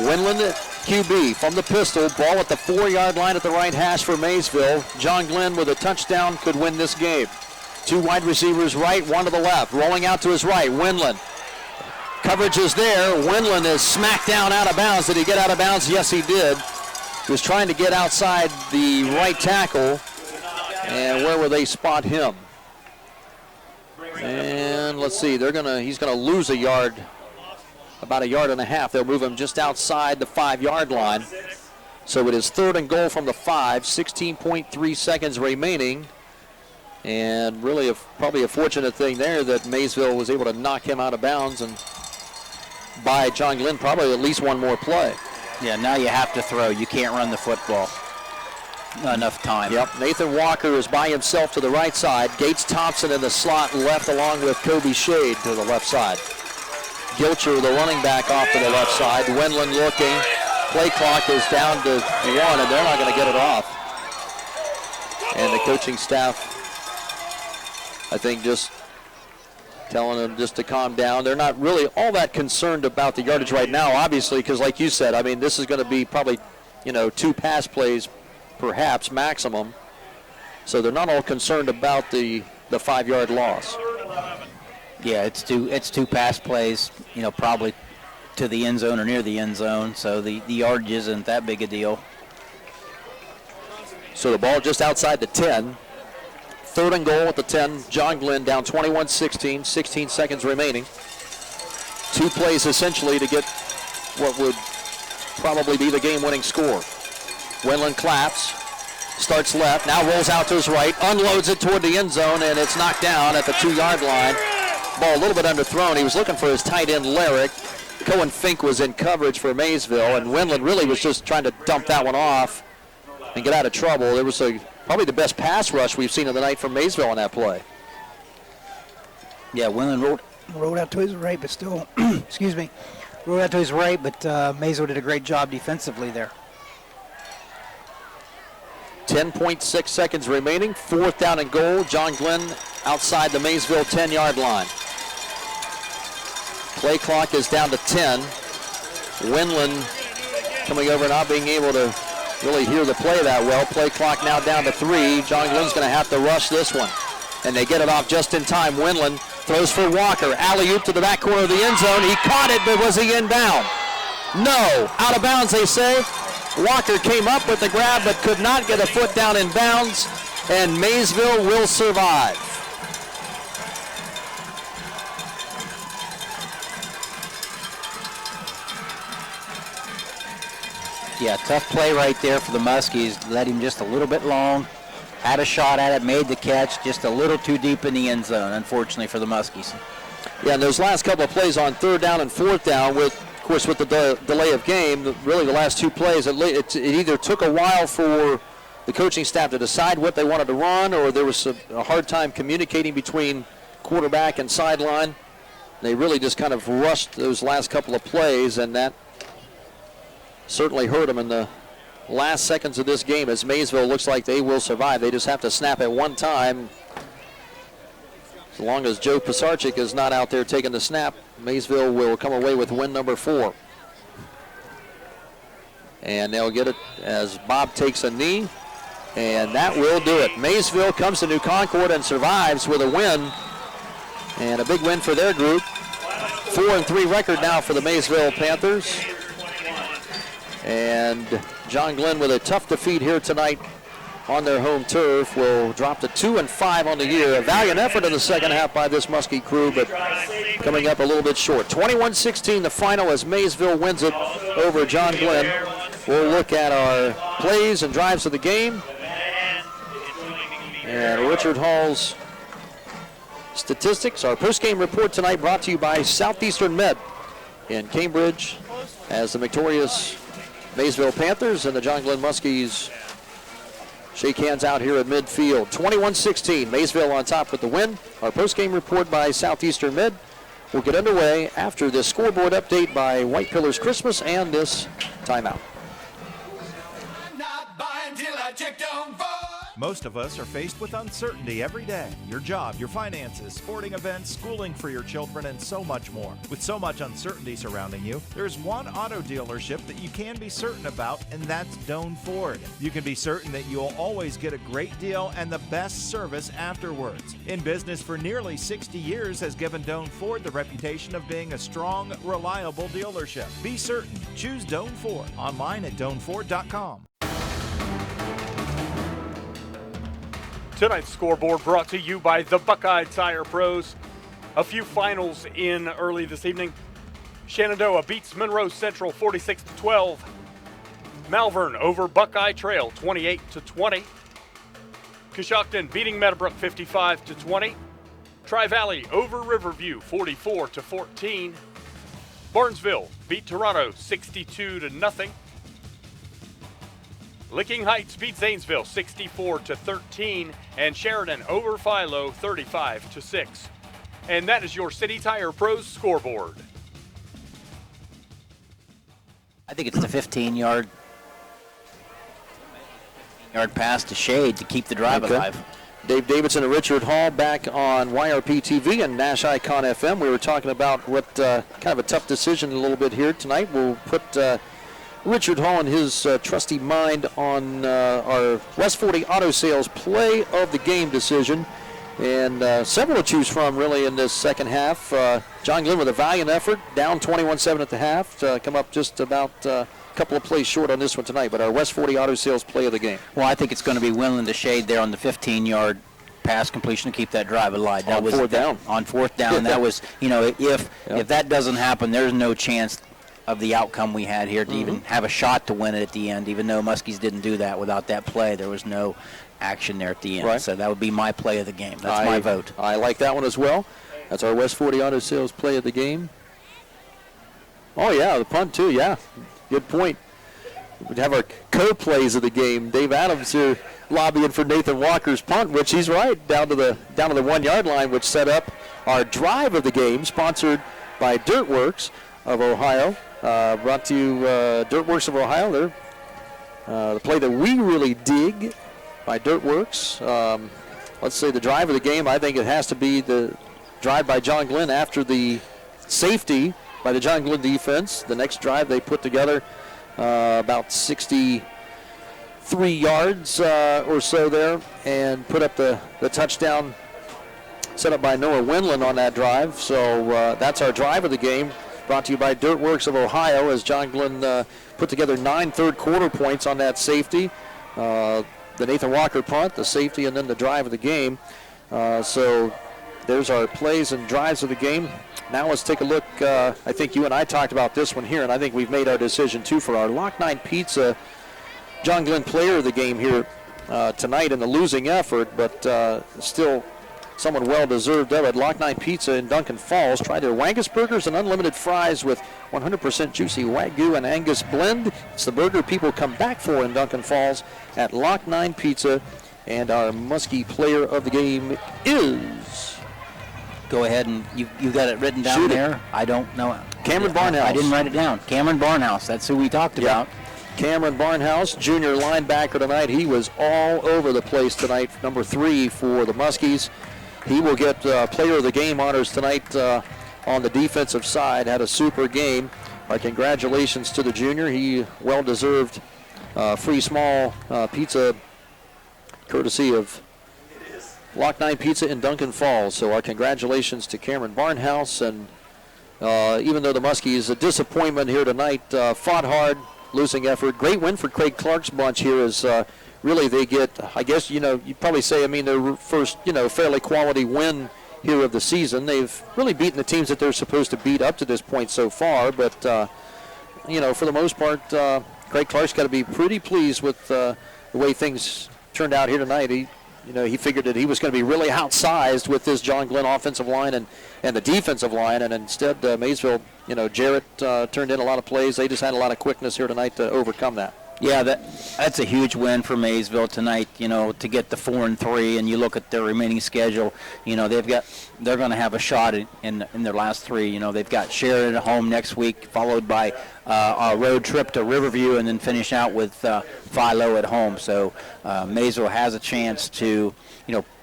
Winland QB from the pistol, ball at the 4-yard line at the right hash for Maysville. John Glenn with a touchdown could win this game. 2 wide receivers right, 1 to the left. Rolling out to his right, Winland. Coverage is there. Winland is smacked down out of bounds. Did he get out of bounds? Yes, he did. He was trying to get outside the right tackle. And where will they spot him? And let's see, he's gonna lose a yard, about 1.5 yards. They'll move him just outside the 5-yard line. So it is 3rd and goal from the 5, 16.3 seconds remaining. And really probably a fortunate thing there that Maysville was able to knock him out of bounds and buy John Glenn probably at least one more play. Yeah, now you have to throw. You can't run the football. Not enough time. Yep, Nathan Walker is by himself to the right side. Gates Thompson in the slot left along with Kobe Shade to the left side. Gilcher, the running back, off to the left side. Winland looking. Play clock is down to 1, and they're not going to get it off. And the coaching staff, I think, just telling them just to calm down. They're not really all that concerned about the yardage right now, obviously, because like you said, I mean, this is going to be probably, 2 pass plays perhaps maximum. So they're not all concerned about the 5-yard loss. Yeah, it's two pass plays, probably to the end zone or near the end zone. So the yardage isn't that big a deal. So the ball just outside the 10. 3rd and goal at the 10. John Glenn down 21-16, 16 seconds remaining. 2 plays essentially to get what would probably be the game-winning score. Winland claps, starts left, now rolls out to his right, unloads it toward the end zone, and it's knocked down at the 2-yard line. Ball a little bit underthrown. He was looking for his tight end, Larrick. Cohen Fink was in coverage for Maysville, and Winland really was just trying to dump that one off and get out of trouble. There was probably the best pass rush we've seen of the night from Maysville on that play. Yeah, Winland rolled out to his right, but still, excuse me, rolled out to his right, but Maysville did a great job defensively there. 10.6 seconds remaining. 4th down and goal. John Glenn outside the Maysville 10-yard line. Play clock is down to 10. Winland coming over, not being able to really hear the play that well. Play clock now down to 3. John Glenn's going to have to rush this one. And they get it off just in time. Winland throws for Walker. Alley-oop to the back corner of the end zone. He caught it, but was he inbound? No. Out of bounds, they say. Walker came up with the grab, but could not get a foot down in bounds. And Maysville will survive. Yeah, tough play right there for the Muskies. Led him just a little bit long. Had a shot at it, made the catch, just a little too deep in the end zone, unfortunately for the Muskies. Yeah, and those last couple of plays on 3rd down and 4th down, with the delay of game, really the last 2 plays, it either took a while for the coaching staff to decide what they wanted to run, or there was a hard time communicating between quarterback and sideline. They really just kind of rushed those last couple of plays, and that certainly hurt them in the last seconds of this game, as Maysville looks like they will survive. They just have to snap at one time. As long as Joe Pisarczyk is not out there taking the snap, Maysville will come away with win number 4. And they'll get it as Bob takes a knee, and that will do it. Maysville comes to New Concord and survives with a win, and a big win for their group. 4-3 record now for the Maysville Panthers. And John Glenn, with a tough defeat here tonight on their home turf, will drop to 2-5 on the year. A valiant effort in the second half by this Muskie crew, but coming up a little bit short. 21-16 the final as Maysville wins it over John Glenn. We'll look at our plays and drives of the game. And Richard Hall's statistics. Our post-game report tonight brought to you by Southeastern Med in Cambridge, as the victorious Maysville Panthers and the John Glenn Muskies shake hands out here at midfield. 21-16, Maysville on top with the win. Our post-game report by Southeastern Med will get underway after this scoreboard update by White Pillars Christmas and this timeout. Most of us are faced with uncertainty every day. Your job, your finances, sporting events, schooling for your children, and so much more. With so much uncertainty surrounding you, there's one auto dealership that you can be certain about, and that's Doan Ford. You can be certain that you'll always get a great deal and the best service afterwards. In business for nearly 60 years has given Doan Ford the reputation of being a strong, reliable dealership. Be certain. Choose Doan Ford. Online at doanford.com. Tonight's scoreboard brought to you by the Buckeye Tire Pros. A few finals in early this evening. Shenandoah beats Monroe Central 46-12. Malvern over Buckeye Trail 28-20. Coshocton beating Meadowbrook 55-20. Tri-Valley over Riverview 44-14. Barnesville beat Toronto 62-0. Licking Heights beat Zanesville 64-13, and Sheridan over Philo 35-6. And that is your City Tire Pros scoreboard. I think it's the 15-yard pass to Shade to keep the drive alive. Dave Davidson and Richard Hall back on YRP TV and Nash Icon FM. We were talking about what kind of a tough decision a little bit here tonight. We'll put Richard Hall and his trusty mind on our West 40 Auto Sales play of the game decision. And several to choose from, really, in this second half. John Glenn with a valiant effort, down 21-7 at the half, to come up just about a couple of plays short on this one tonight. But our West 40 Auto Sales play of the game. Well, I think it's going to be Winland to Shade there on the 15-yard pass completion to keep that drive alive. That was fourth down. On fourth down, that was, if that doesn't happen, there's no chance of the outcome we had here to even have a shot to win it at the end, even though Muskies didn't do that. Without that play, there was no action there at the end. Right. So that would be my play of the game. That's my vote. I like that one as well. That's our West 40 Auto Sales play of the game. Oh, yeah, the punt, too, yeah. Good point. We'd have our co-plays of the game. Dave Adams here lobbying for Nathan Walker's punt, which he's right, down to the 1 yard line, which set up our drive of the game, sponsored by Dirtworks of Ohio. Brought to you Dirtworks of Ohio. They're the play that we really dig by Dirtworks. Let's say the drive of the game, I think it has to be the drive by John Glenn after the safety by the John Glenn defense. The next drive they put together about 63 yards or so there, and put up the touchdown set up by Noah Winland on that drive. So that's our drive of the game, brought to you by Dirtworks of Ohio, as John Glenn put together 9 third-quarter points on that safety. The Nathan Walker punt, the safety, and then the drive of the game. So there's our plays and drives of the game. Now let's take a look. I think you and I talked about this one here, and I think we've made our decision, too, for our Lock 9 Pizza John Glenn player of the game here tonight in the losing effort, but still someone well-deserved of it. Lock 9 Pizza in Duncan Falls. Try their Wangus burgers and unlimited fries with 100% juicy Wagyu and Angus blend. It's the burger people come back for in Duncan Falls at Lock 9 Pizza. And our Muskie player of the game is... Go ahead, and you got it written down there. I don't know. Cameron Barnhouse. I didn't write it down. Cameron Barnhouse. That's who we talked about. Cameron Barnhouse, junior linebacker tonight. He was all over the place tonight, number 3 for the Muskies. He will get player of the game honors tonight on the defensive side. Had a super game. Our congratulations to the junior. He well-deserved free small pizza courtesy of Lock 9 Pizza in Duncan Falls. So our congratulations to Cameron Barnhouse. And even though the Muskies, a disappointment here tonight, fought hard, losing effort. Great win for Craig Clark's bunch here as really they get, I guess, you'd probably say, their first, fairly quality win here of the season. They've really beaten the teams that they're supposed to beat up to this point so far. But, for the most part, Craig Clark's got to be pretty pleased with the way things turned out here tonight. He figured that he was going to be really outsized with this John Glenn offensive line and the defensive line, and instead Maysville, Jarrett turned in a lot of plays. They just had a lot of quickness here tonight to overcome that. Yeah, that's a huge win for Maysville tonight, to get the 4-3, and you look at their remaining schedule, they're going to have a shot in their last 3. They've got Sheridan at home next week, followed by a road trip to Riverview, and then finish out with Philo at home. So Maysville has a chance to,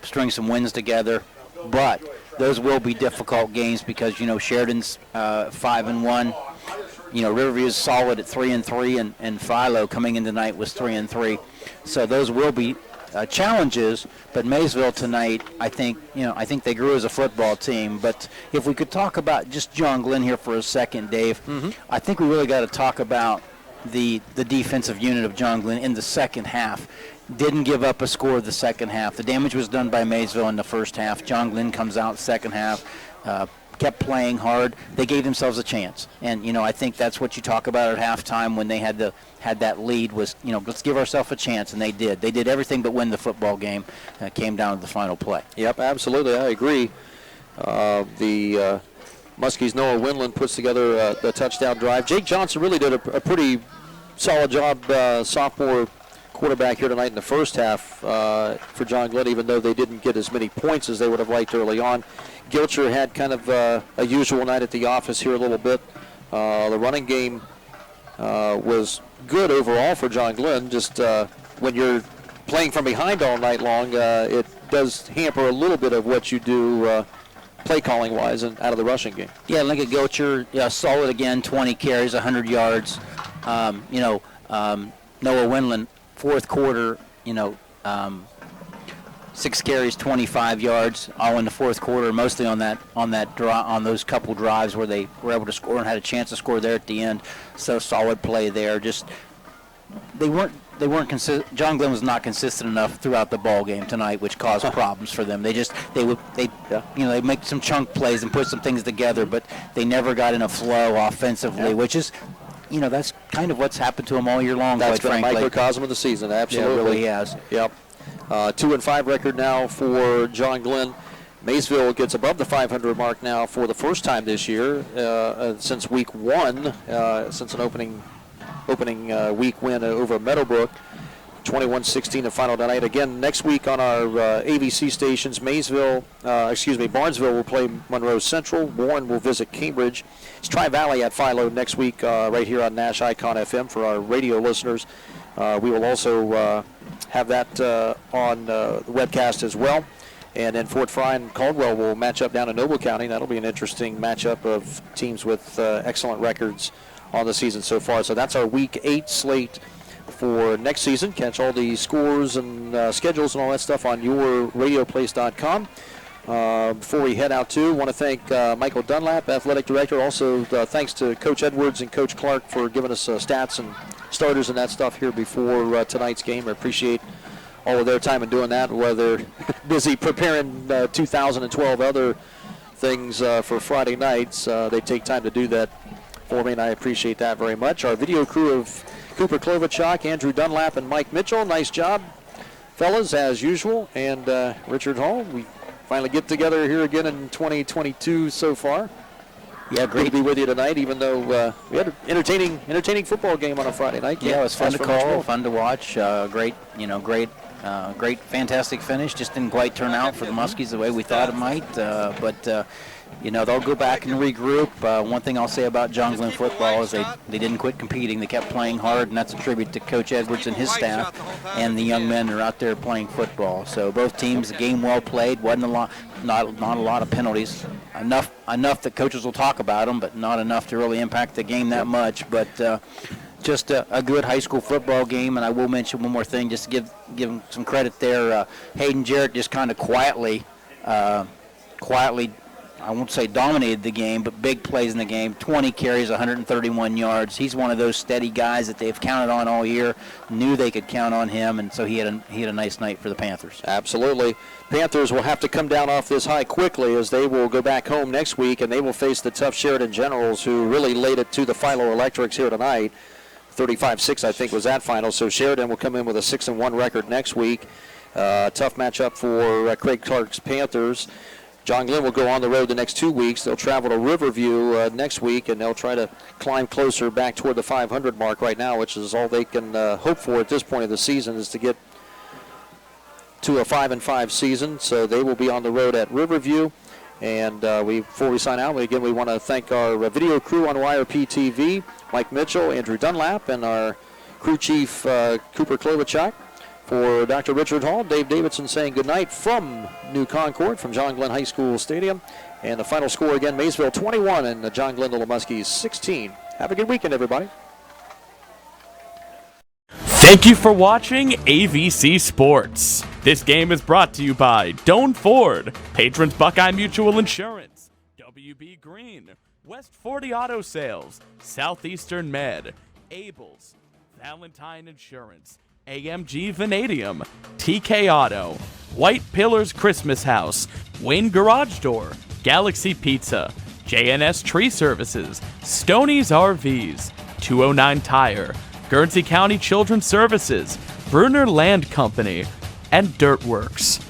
string some wins together, but those will be difficult games because, Sheridan's 5-1. Riverview is solid at 3-3, and Philo coming in tonight was 3-3. So those will be challenges. But Maysville tonight, I think they grew as a football team. But if we could talk about just John Glenn here for a second, Dave, I think we really got to talk about the defensive unit of John Glenn in the second half. Didn't give up a score the second half. The damage was done by Maysville in the first half. John Glenn comes out second half. Kept playing hard. They gave themselves a chance, and I think that's what you talk about at halftime when they had that lead was let's give ourselves a chance, and they did. They did everything but win the football game. Came down to the final play. Yep, absolutely, I agree. The Muskies Noah Winland puts together the touchdown drive. Jake Johnson really did a pretty solid job, sophomore quarterback here tonight in the first half for John Glenn, even though they didn't get as many points as they would have liked early on. Gilcher had kind of a usual night at the office here a little bit. The running game was good overall for John Glenn. Just when you're playing from behind all night long, it does hamper a little bit of what you do play calling wise and out of the rushing game. Yeah, Lincoln Gilcher, solid again, 20 carries, 100 yards. Noah Winland, fourth quarter, 6 carries, 25 yards, all in the fourth quarter, mostly on those couple drives where they were able to score and had a chance to score there at the end. So solid play there. Just they weren't consistent. John Glenn was not consistent enough throughout the ball game tonight, which caused problems for them. They make some chunk plays and put some things together, but they never got in a flow offensively, which is. That's kind of what's happened to them all year long. That's quite been frankly. a microcosm of the season, absolutely. Yeah, it really has. Yep. 2-5 record now for John Glenn. Maysville gets above the 500 mark now for the first time this year since week 1, since an opening week win over Meadowbrook. 21-16 the final tonight. Again, next week on our AVC stations, Barnesville will play Monroe Central. Warren will visit Cambridge. It's Tri-Valley at Philo next week right here on Nash Icon FM for our radio listeners. We will also have that on the webcast as well. And then Fort Fry and Caldwell will match up down in Noble County. That'll be an interesting matchup of teams with excellent records on the season so far. So that's our Week 8 slate for next season. Catch all the scores and schedules and all that stuff on yourradioplace.com. Before we head out want to thank Michael Dunlap, Athletic Director. Also, thanks to Coach Edwards and Coach Clark for giving us stats and starters and that stuff here before tonight's game. I appreciate all of their time in doing that, whether busy preparing 2012 other things for Friday nights. They take time to do that for me, and I appreciate that very much. Our video crew of Cooper Klobuchak, Andrew Dunlap, and Mike Mitchell. Nice job, fellas, as usual. And Richard Hall, we finally get together here again in 2022 so far. Yeah, great to be with you tonight, even though we had an entertaining football game on a Friday night. Yeah, it was fun to call, fun to watch. Great, fantastic finish. Just didn't quite turn out for the Muskies the way we thought it might. But they'll go back and regroup. One thing I'll say about John Glenn football is they didn't quit competing. They kept playing hard, and that's a tribute to Coach Edwards and his staff and the young men that are out there playing football. So both teams, the game well played. Wasn't not a lot of penalties. Enough that coaches will talk about them, but not enough to really impact the game that much. But just a good high school football game. And I will mention one more thing, just to give them some credit there. Hayden Jarrett just kind of quietly, I won't say dominated the game, but big plays in the game. 20 carries, 131 yards. He's one of those steady guys that they've counted on all year. Knew they could count on him, and so he had a nice night for the Panthers. Absolutely. Panthers will have to come down off this high quickly as they will go back home next week, and they will face the tough Sheridan Generals, who really laid it to the Philo Electrics here tonight. 35-6, I think, was that final. So Sheridan will come in with a 6-1 record next week. Tough matchup for Craig Clark's Panthers. John Glenn will go on the road the next 2 weeks. They'll travel to Riverview next week, and they'll try to climb closer back toward the 500 mark right now, which is all they can hope for at this point of the season, is to get to a 5-5 season. So they will be on the road at Riverview. And before we sign out, again, we want to thank our video crew on YRP TV, Mike Mitchell, Andrew Dunlap, and our crew chief, Cooper Klobuchak. For Dr. Richard Hall, Dave Davidson saying goodnight from New Concord, from John Glenn High School Stadium. And the final score again, Maysville 21 and the John Glenn Little Muskies 16. Have a good weekend, everybody. Thank you for watching AVC Sports. This game is brought to you by Doan Ford, patrons Buckeye Mutual Insurance, WB Green, West 40 Auto Sales, Southeastern Med, Abel's, Valentine Insurance, AMG Vanadium, TK Auto, White Pillars Christmas House, Wayne Garage Door, Galaxy Pizza, JNS Tree Services, Stoney's RVs, 209 Tire, Guernsey County Children's Services, Bruner Land Company, and Dirtworks.